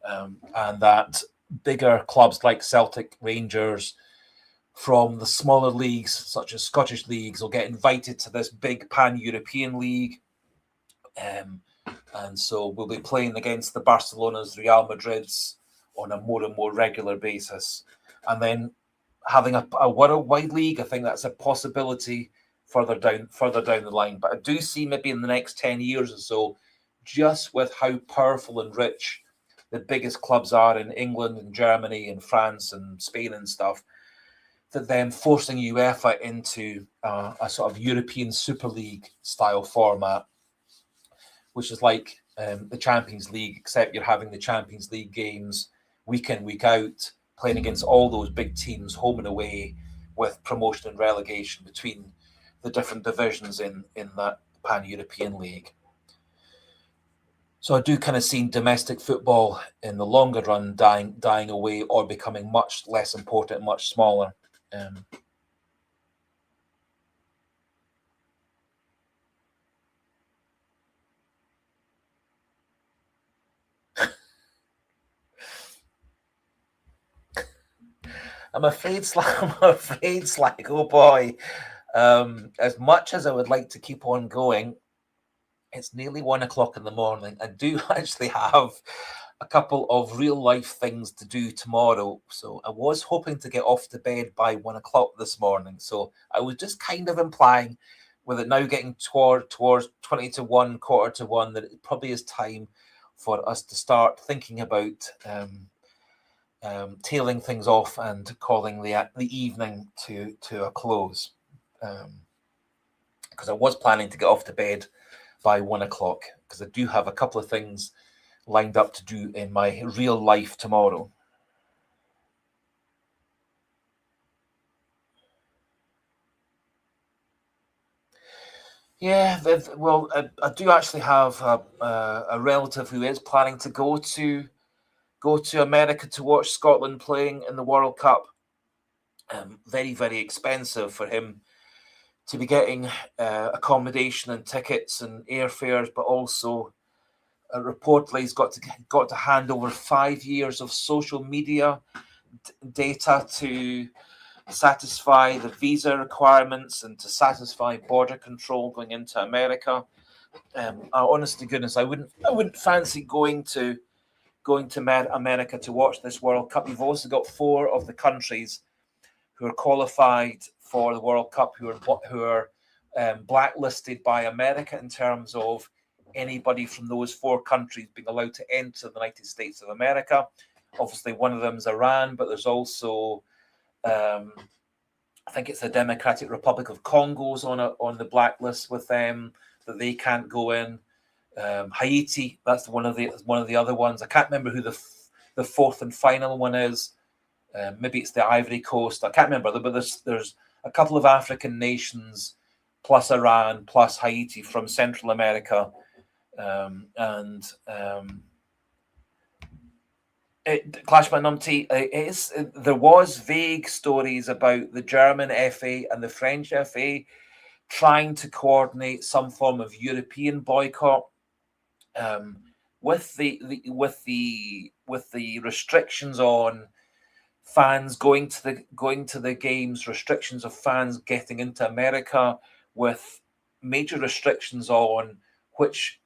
and that bigger clubs like Celtic, Rangers, from the smaller leagues, such as Scottish leagues, will get invited to this big pan-European league. And so we'll be playing against the Barcelonas, Real Madrids on a more and more regular basis. And then having a worldwide league, I think that's a possibility further down the line. But I do see maybe in the next 10 years or so, just with how powerful and rich the biggest clubs are in England and Germany and France and Spain and stuff, that then forcing UEFA into a sort of European Super League style format, which is like the Champions League, except you're having the Champions League games week in, week out, playing against all those big teams home and away, with promotion and relegation between the different divisions in that pan-European league. So I do kind of see domestic football in the longer run dying away or becoming much less important, much smaller. I'm afraid, Slag, oh boy. As much as I would like to keep on going, it's nearly 1 o'clock in the morning. I do actually have a couple of real life things to do tomorrow. So I was hoping to get off to bed by 1 o'clock this morning. So I was just kind of implying, with it now getting towards 20 to 1, quarter to 1, that it probably is time for us to start thinking about tailing things off and calling the evening to a close. Because I was planning to get off to bed by 1 o'clock, because I do have a couple of things lined up to do in my real life tomorrow. Yeah, well, I do actually have a relative who is planning to go to America to watch Scotland playing in the World Cup. Very, very expensive for him to be getting accommodation and tickets and airfares, but also reportedly he's got to hand over 5 years of social media data to satisfy the visa requirements and to satisfy border control going into America. Honest to goodness, I wouldn't fancy going to going to America to watch this World Cup. You've also got 4 of the countries who are qualified for the World Cup who are blacklisted by America in terms of anybody from those 4 countries being allowed to enter the United States of America. Obviously, one of them is Iran, but there's also, I think it's the Democratic Republic of Congo's on the blacklist with them, that they can't go in. Haiti, that's one of the other ones. I can't remember who the 4th and final one is. Maybe it's the Ivory Coast. I can't remember, but there's a couple of African nations, plus Iran, plus Haiti from Central America, Clashman Numpty, there was vague stories about the German FA and the French FA trying to coordinate some form of European boycott. With the restrictions on fans going to the games, restrictions of fans getting into America, with major restrictions on which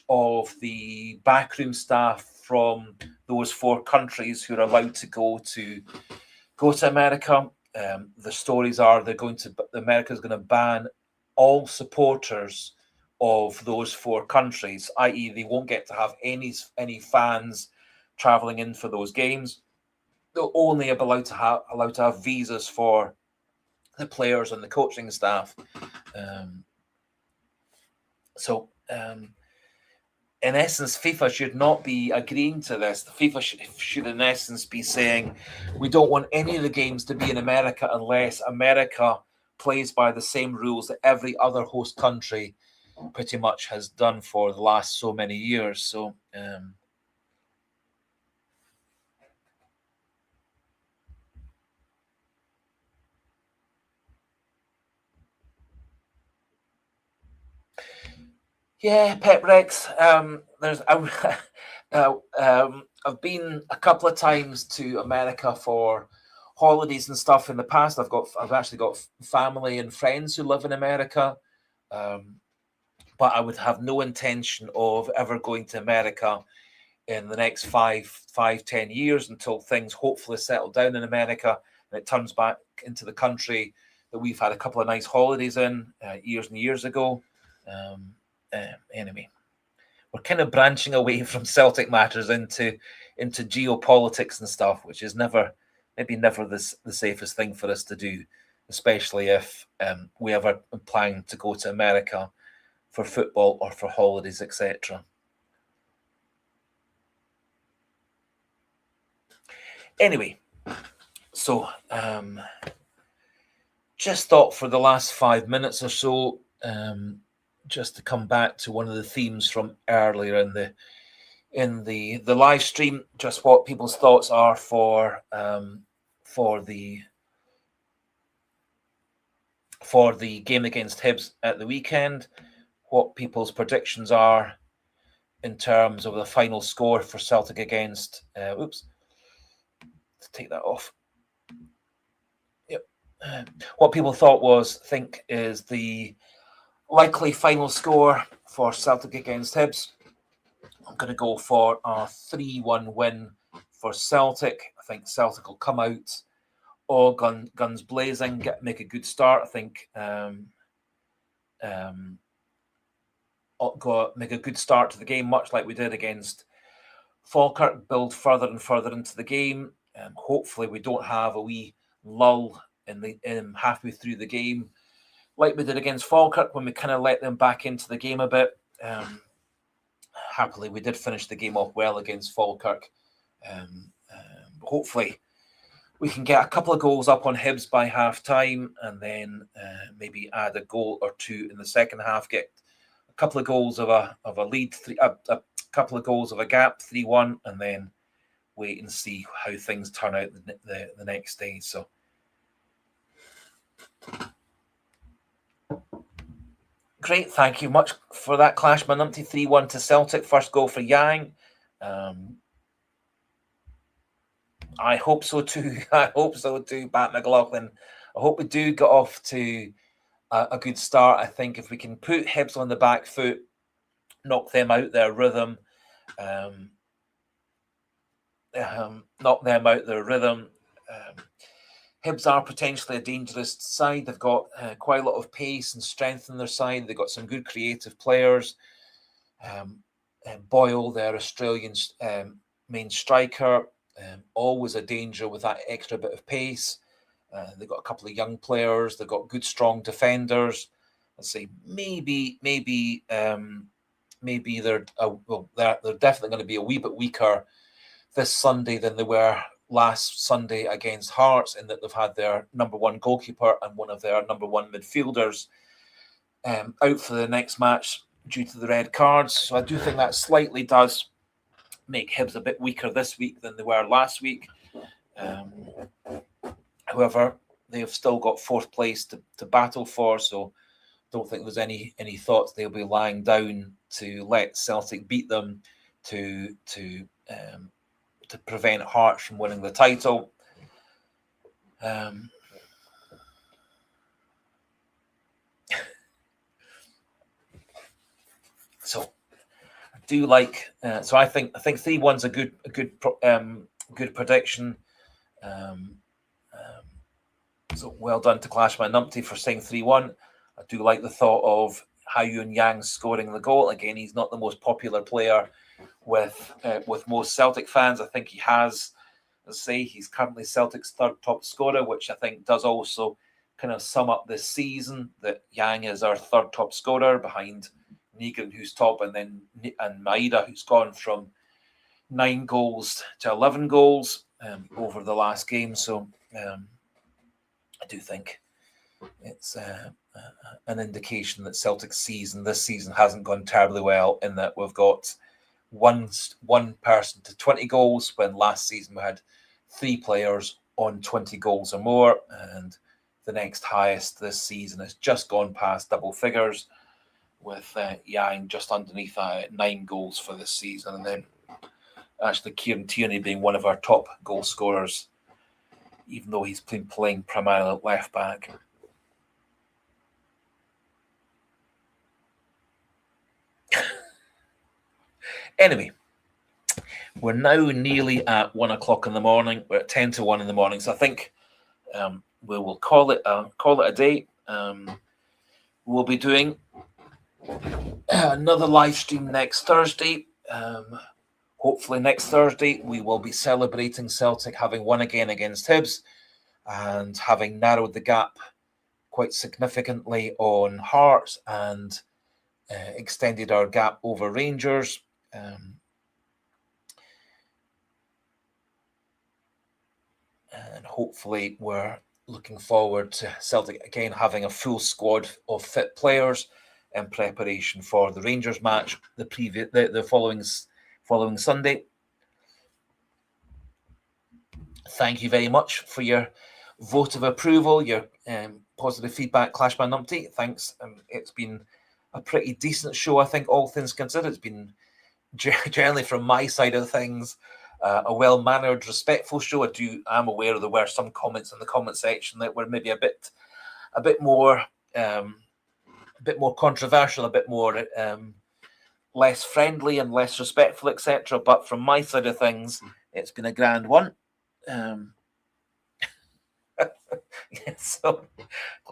of the backroom staff from those 4 countries who are allowed to go to America. The stories are America is going to ban all supporters of those 4 countries, i.e., they won't get to have any fans traveling in for those games. They'll only be allowed to have visas for the players and the coaching staff. In essence, FIFA should not be agreeing to this. The FIFA should in essence be saying, we don't want any of the games to be in America unless America plays by the same rules that every other host country pretty much has done for the last so many years. So, yeah, Pep Rex. I've been a couple of times to America for holidays and stuff in the past. I've actually got family and friends who live in America, but I would have no intention of ever going to America in the next 10 years until things hopefully settle down in America and it turns back into the country that we've had a couple of nice holidays in years and years ago. Anyway, we're kind of branching away from Celtic matters into geopolitics and stuff, which is maybe never the safest thing for us to do, especially if we ever plan to go to America for football or for holidays, etc. Anyway, so just thought for the last 5 minutes or so, just to come back to one of the themes from earlier in the live stream, just what people's thoughts are for the game against Hibs at the weekend, what people's predictions are in terms of the final score for Celtic against. Let's take that off. Yep. What people think is the likely final score for Celtic against Hibs. I'm going to go for a 3-1 win for Celtic. I think Celtic will come out all guns blazing, make a good start. I think make a good start to the game, much like we did against Falkirk, build further and further into the game. Hopefully we don't have a wee lull in halfway through the game like we did against Falkirk when we kind of let them back into the game a bit. Happily, we did finish the game off well against Falkirk. Hopefully we can get a couple of goals up on Hibs by half-time and then maybe add a goal or two in the second half, get a couple of goals of a lead, a couple of goals of a gap, 3-1, and then wait and see how things turn out the next day. So great, thank you much for that, Clashman Numpty. 3-1 to Celtic, first goal for Yang. I hope so too. Pat McLaughlin. I hope we do get off to a good start. I think if we can put Hibs on the back foot, knock them out their rhythm, knock them out their rhythm. Hibs are potentially a dangerous side. They've got quite a lot of pace and strength on their side. They've got some good creative players. Boyle, their Australian main striker, always a danger with that extra bit of pace. They've got a couple of young players. They've got good, strong defenders. Let's say maybe they're definitely going to be a wee bit weaker this Sunday than they were last Sunday against Hearts, in that they've had their number one goalkeeper and one of their number one midfielders out for the next match due to the red cards. So I do think that slightly does make Hibs a bit weaker this week than they were last week. However, they have still got fourth place to battle for, so don't think there's any thoughts they'll be lying down to let Celtic beat them to prevent Hearts from winning the title. So I do like. So I think 3-1's a good prediction. So well done to Clashman Numpty for saying 3-1. I do like the thought of Haiyun Yang scoring the goal. Again, he's not the most popular player with most Celtic fans. I think he has, let's say, he's currently Celtic's third top scorer, which I think does also kind of sum up this season, that Yang is our third top scorer behind Negrin, who's top, and Maeda, who's gone from 9 goals to 11 goals over the last game. So I do think it's an indication that Celtic's season this season hasn't gone terribly well, in that we've got one person to 20 goals, when last season we had 3 players on 20 goals or more, and the next highest this season has just gone past double figures, with Yang just underneath 9 goals for this season, and then actually Kieran Tierney being one of our top goal scorers, even though he's been playing primarily at left back. Anyway, we're now nearly at 1 o'clock in the morning. We're at 10 to 1 in the morning, so I think we will call it a day. We'll be doing another live stream next Thursday. Hopefully next Thursday we will be celebrating Celtic having won again against Hibs and having narrowed the gap quite significantly on Hearts and extended our gap over Rangers. And hopefully we're looking forward to Celtic again having a full squad of fit players in preparation for the Rangers match the following Sunday. Thank you very much for your vote of approval, your positive feedback, Clashman Numpty. Thanks. It's been a pretty decent show, I think, all things considered. It's been generally, from my side of things, a well-mannered, respectful show. I'm aware there were some comments in the comment section that were maybe a bit more controversial, a bit more less friendly and less respectful, etc. But from my side of things, it's been a grand one. So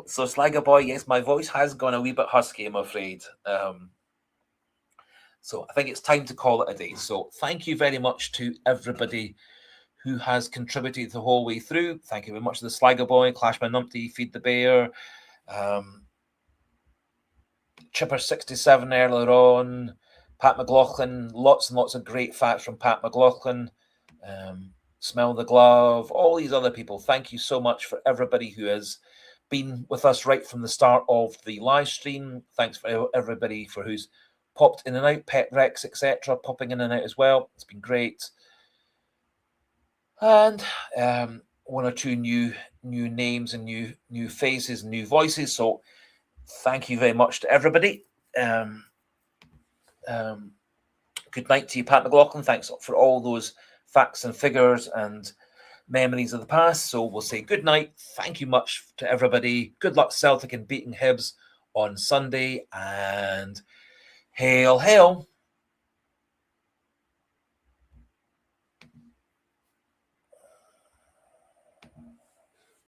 Slagger Boy, yes, my voice has gone a wee bit husky, I'm afraid. So I think it's time to call it a day. So thank you very much to everybody who has contributed the whole way through. Thank you very much to the Slagger Boy, Clashman Numpty, Feed the Bear, Chipper67 earlier on, Pat McLaughlin, lots and lots of great facts from Pat McLaughlin, Smell the Glove, all these other people. Thank you so much for everybody who has been with us right from the start of the live stream. Thanks for everybody for who's popped in and out, Pet Rex, etc., popping in and out as well. It's been great. And one or two new names and new faces, new voices. So thank you very much to everybody. Good night to you, Pat McLaughlin. Thanks for all those facts and figures and memories of the past. So we'll say good night. Thank you much to everybody. Good luck, Celtic, in beating Hibs on Sunday. And hail, hail.